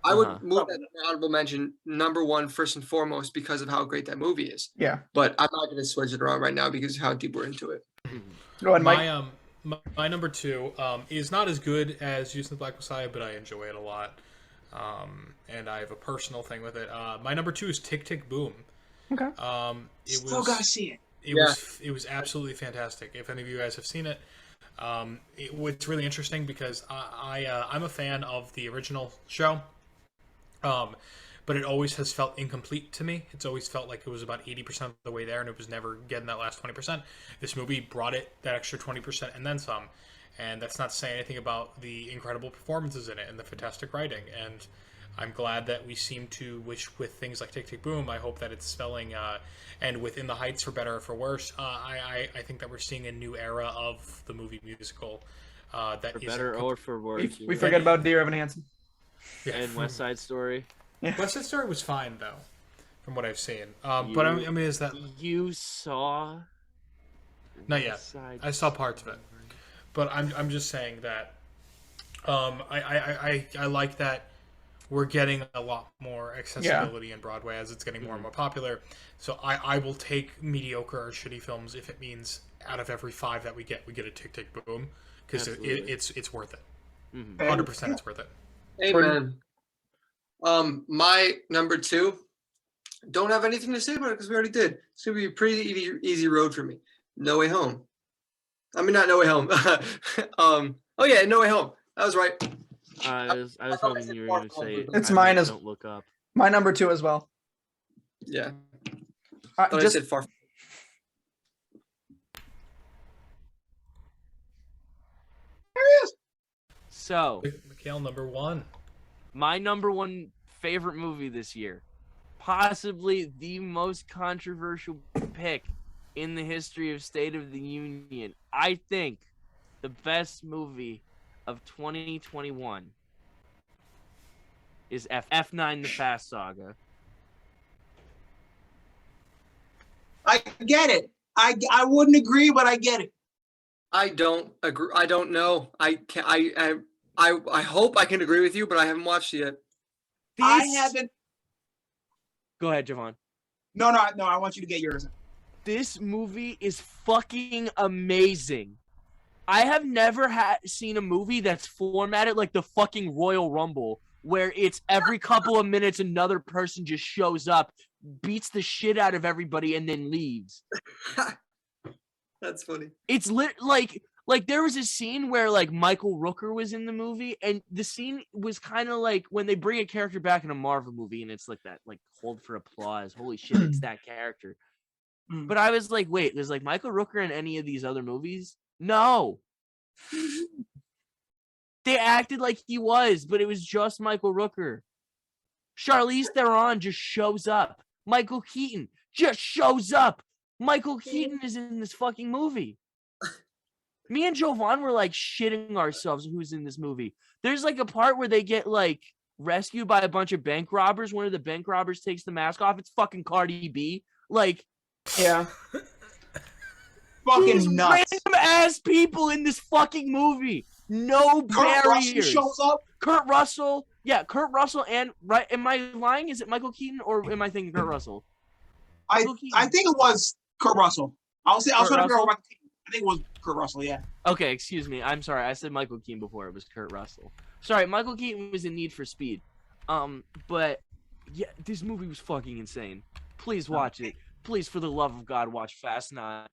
I would Uh-huh. move that to honorable mention number one first and foremost because of how great that movie is. Yeah. But I'm not going to switch it around right now because of how deep we're into it. Go ahead, Mike. My number 2 is not as good as Judas and the Black Messiah, but I enjoy it a lot. And I have a personal thing with it. My number 2 is Tick Tick Boom. Okay. Still gotta see it. It was absolutely fantastic. If any of you guys have seen it, it's really interesting because I'm a fan of the original show, but it always has felt incomplete to me. It's always felt like it was about 80% of the way there, and it was never getting that last 20%. This movie brought it that extra 20% and then some, and that's not to say anything about the incredible performances in it and the fantastic writing. And I'm glad that we seem to wish with things like Tick Tick Boom. I hope that it's spelling and within the heights for better or for worse. I think that we're seeing a new era of the movie musical. That For is better or for worse. We forget about Dear Evan Hansen. And West Side Story. West Side Story was fine though, from what I've seen. But I mean, is that You saw? not yet? West Side I saw parts of it, but I'm just saying that I like that we're getting a lot more accessibility in Broadway as it's getting more and more popular. So I will take mediocre or shitty films if it means out of every 5 that we get a Tick Tick Boom, because it's worth it. 100% it's worth it. Amen. My number 2, don't have anything to say about it because we already did. It's gonna be a pretty easy road for me. No Way Home. I mean, not No Way Home. Oh yeah, No Way Home. That was right. I was hoping you were going to say it. It's I mine might as- Don't look up. My number 2 as well. Yeah. Thought I Just said far. So, McHale, number 1. my number 1 favorite movie this year, possibly the most controversial pick in the history of State of the Union. I think the best movie of 2021 is F9 The Fast Saga. I get it. I wouldn't agree, but I get it. I don't agree. I don't know. I can. I hope I can agree with you, but I haven't watched it yet. I This- haven't. Go ahead, Jovon. No. I want you to get yours. This movie is fucking amazing. I have never seen a movie that's formatted like the fucking Royal Rumble, where it's every couple of minutes another person just shows up, beats the shit out of everybody, and then leaves. That's funny. It's like there was a scene where like Michael Rooker was in the movie, and the scene was kind of like when they bring a character back in a Marvel movie, and it's like that, like hold for applause. Holy shit, it's that character. But I was like, wait, there's like Michael Rooker in any of these other movies? No. They acted like he was, but it was just Michael Rooker. Charlize Theron just shows up. Michael Keaton just shows up. Michael Keaton is in this fucking movie. Me and Jovon were like shitting ourselves who's in this movie. There's like a part where they get like rescued by a bunch of bank robbers. One of the bank robbers takes the mask off. It's fucking Cardi B. Like, yeah. Fucking these nuts. random ass people in this fucking movie. No Kurt Russell barriers. shows up. Kurt Russell. Yeah, Kurt Russell and right. Am I lying? Is it Michael Keaton or am I thinking Kurt Russell? I Michael Keaton. think it was Kurt Russell. I'll try to Russell? figure out Michael Keaton. I think it was Kurt Russell. Yeah. Okay, excuse me. I'm sorry. I said Michael Keaton before. It was Kurt Russell. Sorry, Michael Keaton was in Need for Speed. But yeah, this movie was fucking insane. Please watch it. Please, for the love of God, watch Fast 9.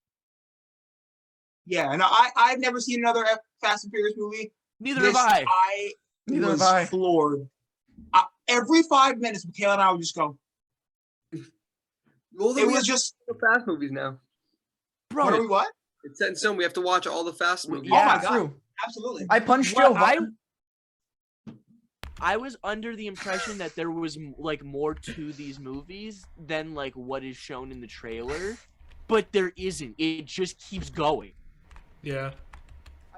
Yeah. No, I've never seen another Fast and Furious movie. Neither This, have I. Neither was have I. floored. Every 5 minutes, Michaela and I would just go. Well, It was just. the Fast movies now. What are we? Bro, What? It's set in stone. We have to watch all the Fast movies. Oh my Yeah. god! True. Absolutely. I punched What Joe. I was under the impression that there was like more to these movies than like what is shown in the trailer. but there isn't. It just keeps going. Yeah.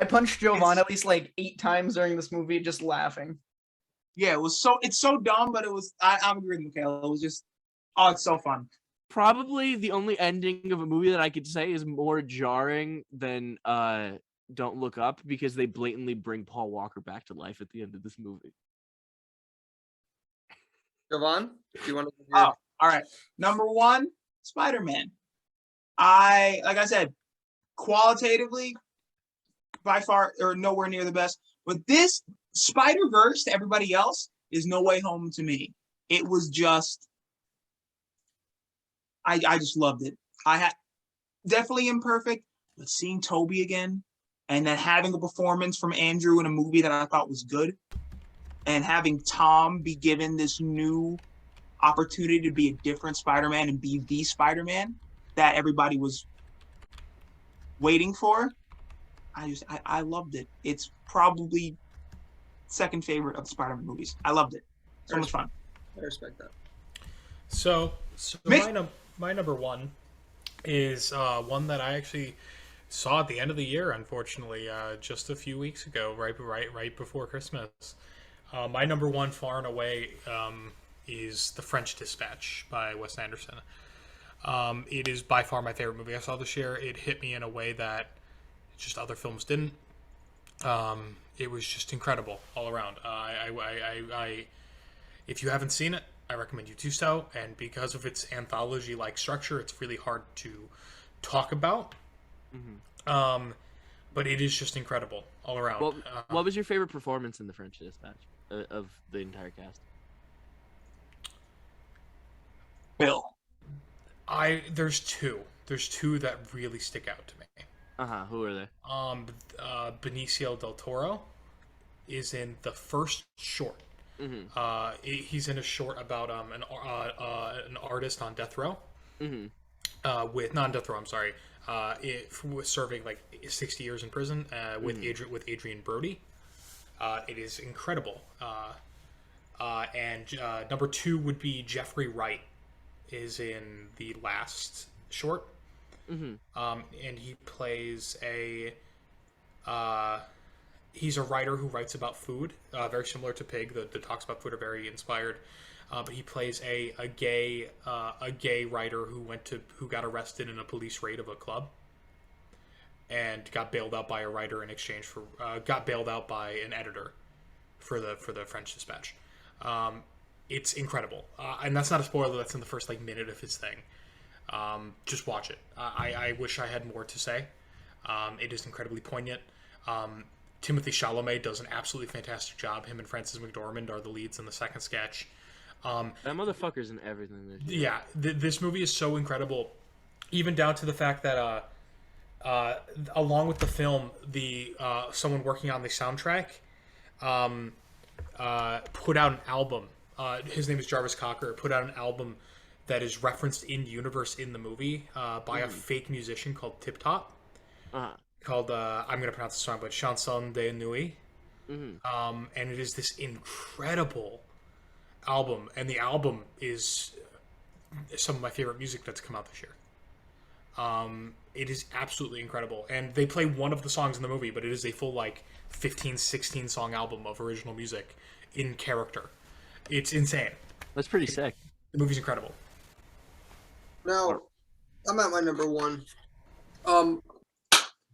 I punched Jovon at least like 8 times during this movie, just laughing. Yeah, it's so dumb, but I'm agreeing with McHale. It was just, oh, it's so fun. Probably the only ending of a movie that I could say is more jarring than Don't Look Up, because they blatantly bring Paul Walker back to life at the end of this movie. Jovon, do you want to? Oh, all right. Number 1, Spider-Man. Like I said, qualitatively, by far or nowhere near the best. But this Spider-Verse to everybody else is No Way Home to me. It was just, I just loved it. I had definitely imperfect, but seeing Toby again, and then having a performance from Andrew in a movie that I thought was good, and having Tom be given this new opportunity to be a different Spider-Man and be the Spider-Man that everybody was waiting for. I loved it. It's probably second favorite of the Spider-Man movies. I loved it. So much fun. I respect that. So my number 1 is one that I actually saw at the end of the year, unfortunately, just a few weeks ago, right before Christmas. My number 1, far and away, is The French Dispatch by Wes Anderson. It is by far my favorite movie I saw this year. It hit me in a way that just other films didn't. It was just incredible all around. If you haven't seen it, I recommend you do so. And because of its anthology-like structure, it's really hard to talk about. Mm-hmm. But it is just incredible all around. Well, what was your favorite performance in The French Dispatch of the entire cast? Bill. There's two that really stick out to me. Who are they? Benicio del Toro is in the first short. Mm-hmm. He's in a short about an artist on death row. Mm-hmm. With not on death row. I'm sorry. Serving like 60 years in prison. With Adrian Brody. It is incredible. And number 2 would be Jeffrey Wright. Is in the last short. Mm-hmm. And he plays he's a writer who writes about food, very similar to Pig. The talks about food are very inspired. But he plays a gay writer who got arrested in a police raid of a club, and got bailed out by a writer in exchange for got bailed out by an editor for the French Dispatch. It's incredible, and that's not a spoiler. That's in the first minute of his thing. Just watch it. I wish I had more to say. It is incredibly poignant. Timothée Chalamet does an absolutely fantastic job. Him and Frances McDormand are the leads in the second sketch. That motherfucker's in everything. Yeah, this movie is so incredible, even down to the fact that along with the film, someone working on the soundtrack put out an album. His name is Jarvis Cocker. Put out an album that is referenced in universe in the movie by a fake musician called Tip Top. Called I'm gonna pronounce the song, but Chanson de Nuit. Mm-hmm. And it is this incredible album, and the album is some of my favorite music that's come out this year. It is absolutely incredible, and they play one of the songs in the movie, but it is a full 15, 16 song album of original music in character. It's insane. That's pretty sick. The movie's incredible. Now, I'm at my number 1.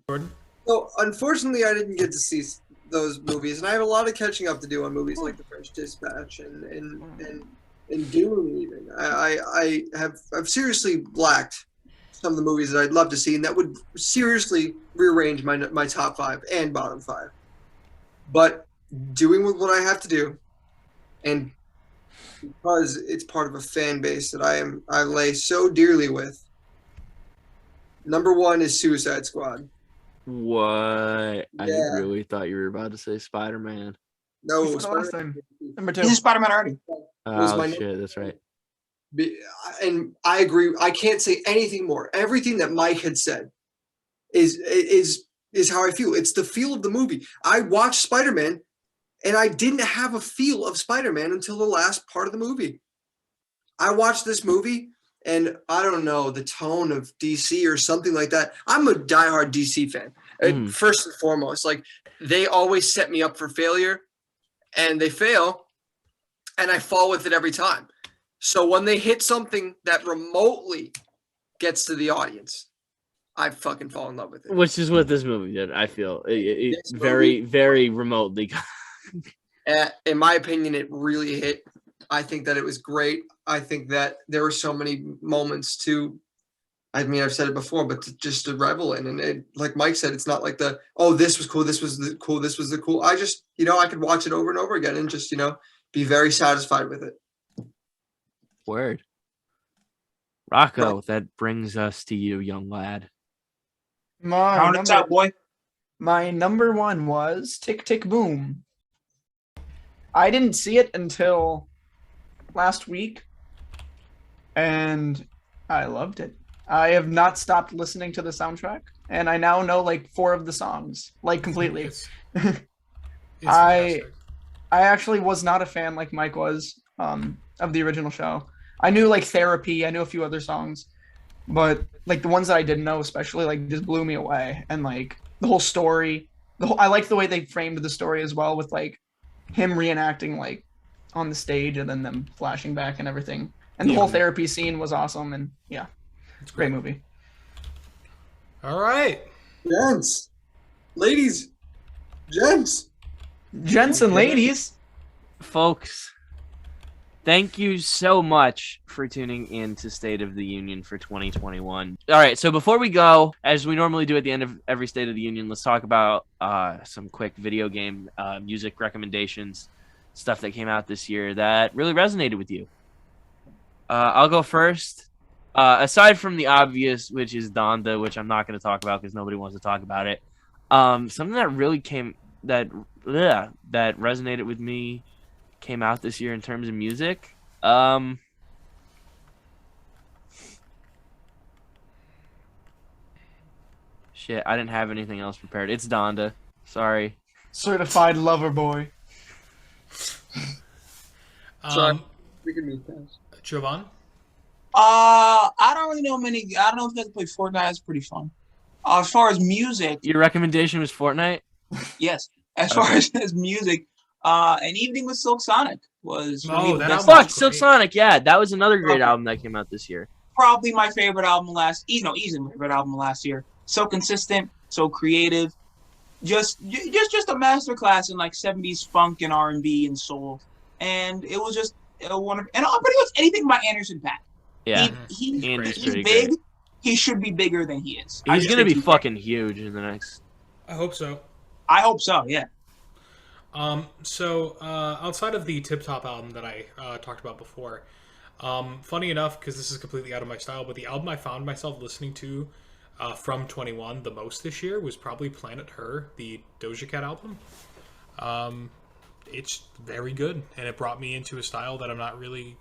Jordan? So, unfortunately, I didn't get to see those movies, and I have a lot of catching up to do on movies like The French Dispatch and Dune. Even I've seriously lacked some of the movies that I'd love to see, and that would seriously rearrange my top 5 and bottom 5. But doing with what I have to do, and because it's part of a fan base that I lay so dearly with, number 1 is Suicide Squad. What? I Yeah. really thought you were about to say Spider-Man. No, Number 2. This is Spider-Man already. Oh my shit, that's right. And I agree. I can't say anything more. Everything that Mike had said is how I feel. It's the feel of the movie. I watched Spider-Man, and I didn't have a feel of Spider-Man until the last part of the movie. I watched this movie, and I don't know, the tone of DC or something like that. I'm a diehard DC fan. First and foremost, like they always set me up for failure, and they fail, and I fall with it every time. So when they hit something that remotely gets to the audience, I fucking fall in love with it. Which is what this movie did. I feel it very, very remotely. In my opinion, it really hit. I think that it was great. I think that there were so many moments to, I mean, I've said it before, but just to revel in. And it, like Mike said, it's not like this was cool, this was the cool, this was the cool. I just, I could watch it over and over again and just, be very satisfied with it. Word. Rocco, that brings us to you, young lad. Count it out, boy. My number one was Tick, Tick, Boom. I didn't see it until last week, and I loved it. I have not stopped listening to the soundtrack, and I now know like 4 of the songs, like completely. It's I fantastic. actually was not a fan like Mike was of the original show. I knew like Therapy, I knew a few other songs, but like the ones that I didn't know especially like just blew me away. And like the whole story, I like the way they framed the story as well, with like him reenacting like on the stage and then them flashing back and everything. And the whole therapy scene was awesome, and yeah, it's a great movie. All right. Gents, ladies, gents and ladies, Folks, thank you so much for tuning in to State of the Union for 2021. All right, so before we go, as we normally do at the end of every State of the Union, let's talk about some quick video game music recommendations, stuff that came out this year that really resonated with you. I'll go first. Aside from the obvious, which is Donda, which I'm not going to talk about because nobody wants to talk about it, something that really that resonated with me came out this year in terms of music. Shit, I didn't have anything else prepared. It's Donda. Sorry. Certified Lover Boy. Sorry, we can meet guys. Jovon? I don't really know many. I don't know if you guys play Fortnite. It's pretty fun. As far as music, Your recommendation was Fortnite? yes. As far as music, An Evening with Silk Sonic was for me the that best. album- Fuck, Silk Sonic. Yeah, that was another great album that came out this year. Probably my favorite album easily my favorite album last year. So consistent, so creative, just a masterclass in like 70s funk and R&B and soul, and it was just a wonderful. And pretty much anything by Anderson .Paak. Yeah, he's pretty big. great. He should be bigger than he is. He's gonna be fucking huge in the next. I hope so. I hope so. Yeah. So outside of the Tip Top album that I talked about before, funny enough, because this is completely out of my style, but the album I found myself listening to from 21 the most this year was probably Planet Her, the Doja Cat album. It's very good, and it brought me into a style that I'm not really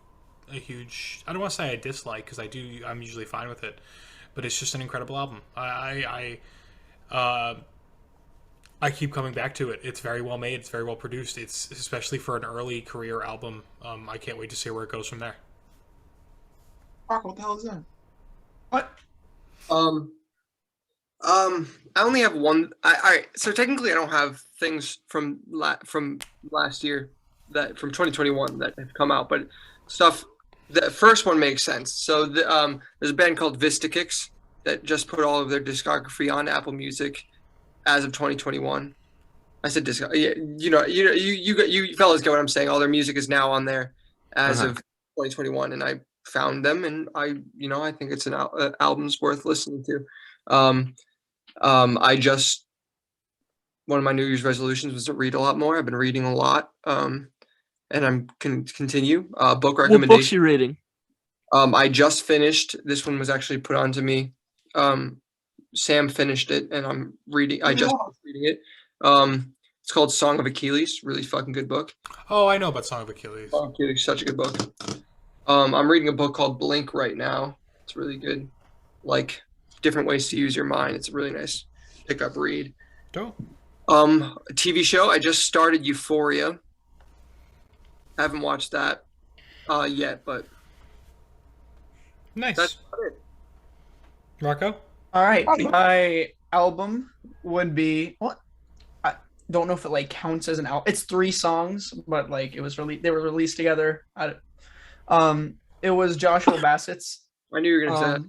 a huge, I don't want to say I dislike, because I'm usually fine with it, but it's just an incredible album. I keep coming back to it. It's very well made. It's very well produced. It's especially for an early career album. I can't wait to see where it goes from there. Rocco, what the hell is that? What? I only have one. All right, so technically, I don't have things from last year, that from 2021 that have come out, but stuff. The first one makes sense. So there's a band called Vista Kicks that just put all of their discography on Apple Music as of 2021. I said disc. Yeah, you fellas get what I'm saying. All their music is now on there as of 2021, and I found them, and I think it's an album's worth listening to. One of my New Year's resolutions was to read a lot more. I've been reading a lot, and I'm continue. Book recommendation. What books you reading? I just finished. This one was actually put on to me. Sam finished it, and I'm reading. I just finished reading it. It's called Song of Achilles. Really fucking good book. Oh, I know about Song of Achilles. Song of Achilles, such a good book. I'm reading a book called Blink right now. It's really good. Like different ways to use your mind. It's a really nice pick-up read. Dope. A TV show. I just started Euphoria. I haven't watched that yet, but Nice. That's about it. Rocco? All right, Howdy. my album would be what? I don't know if it like counts as an album. It's 3 songs, but like it was they were released together. It was Joshua Bassett's. I knew you were gonna say that.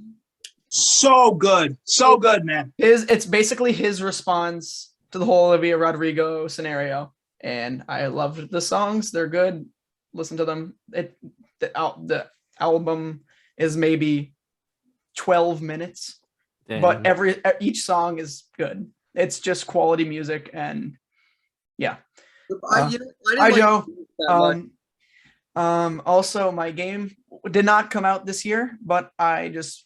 So good, man. It's basically his response to the whole Olivia Rodrigo scenario, and I loved the songs. They're good. Listen to them. The album is maybe 12 minutes, but each song is good. It's just quality music, and yeah. I didn't Hi, like Joe. that much. Also, my game did not come out this year, but I guess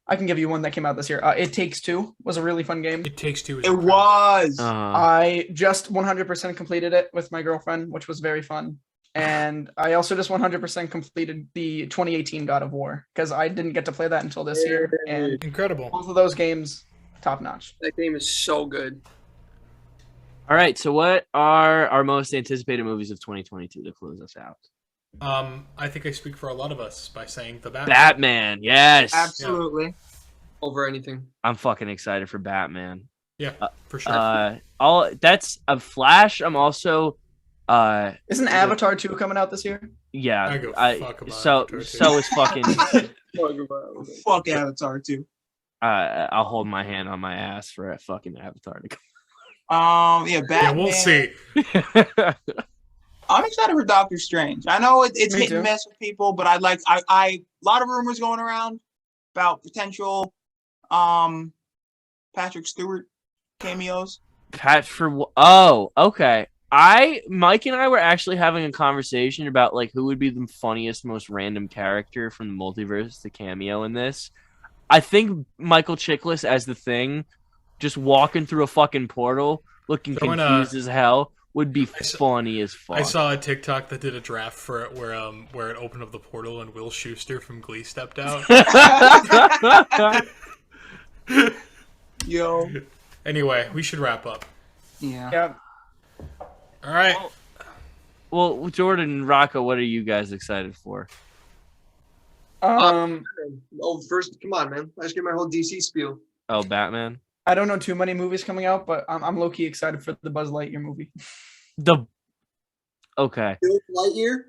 I can give you one that came out this year. It Takes Two was a really fun game. It Takes Two. It was. I just 100% completed it with my girlfriend, which was very fun. And I also just 100% completed the 2018 God of War because I didn't get to play that until this year. And Incredible. both of those games, top notch. That game is so good. All right. So, what are our most anticipated movies of 2022 to close us out? I think I speak for a lot of us by saying the Batman. Batman. Yes. Absolutely. Over anything. I'm fucking excited for Batman. Yeah, for sure. That's a Flash. I'm also. Isn't Avatar 2 coming out this year? Yeah. I go fuck about so Avatar 2. so is fucking. Fuck Avatar too. I'll hold my hand on my ass for a fucking Avatar to come. Yeah, Batman. Yeah, we'll see. I'm excited for Doctor Strange. I know it's Me hit and too. miss with people, but I a lot of rumors going around about potential Patrick Stewart cameos. Oh, okay. Mike and I were actually having a conversation about like who would be the funniest, most random character from the multiverse to cameo in this. I think Michael Chiklis as the Thing, just walking through a fucking portal, looking confused as hell, would be funny as fuck. I saw a TikTok that did a draft for it where it opened up the portal and Will Schuester from Glee stepped out. Yo. Anyway, we should wrap up. Yeah. Yeah. All right. Well, Jordan and Rocco, what are you guys excited for? First, come on, man. I just get my whole DC spiel. Oh, Batman. I don't know too many movies coming out, but I'm low key excited for the Buzz Lightyear movie. Okay. Lightyear?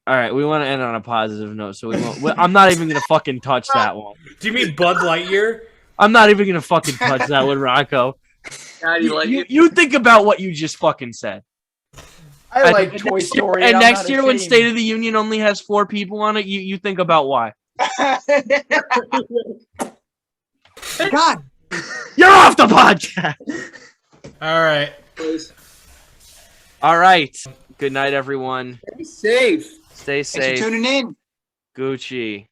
All right, we want to end on a positive note, so we won't. I'm not even gonna fucking touch that one. Do you mean Bud Lightyear? I'm not even gonna fucking touch that one, Rocco. Daddy Lightyear. You think about what you just fucking said. I like Toy Story. And I'm next not year, when ashamed. State of the Union only has 4 people on it, you think about why. God. You're off the podcast. All right. All right. Good night, everyone. Be safe. Stay Thanks for safe. tuning in. Gucci.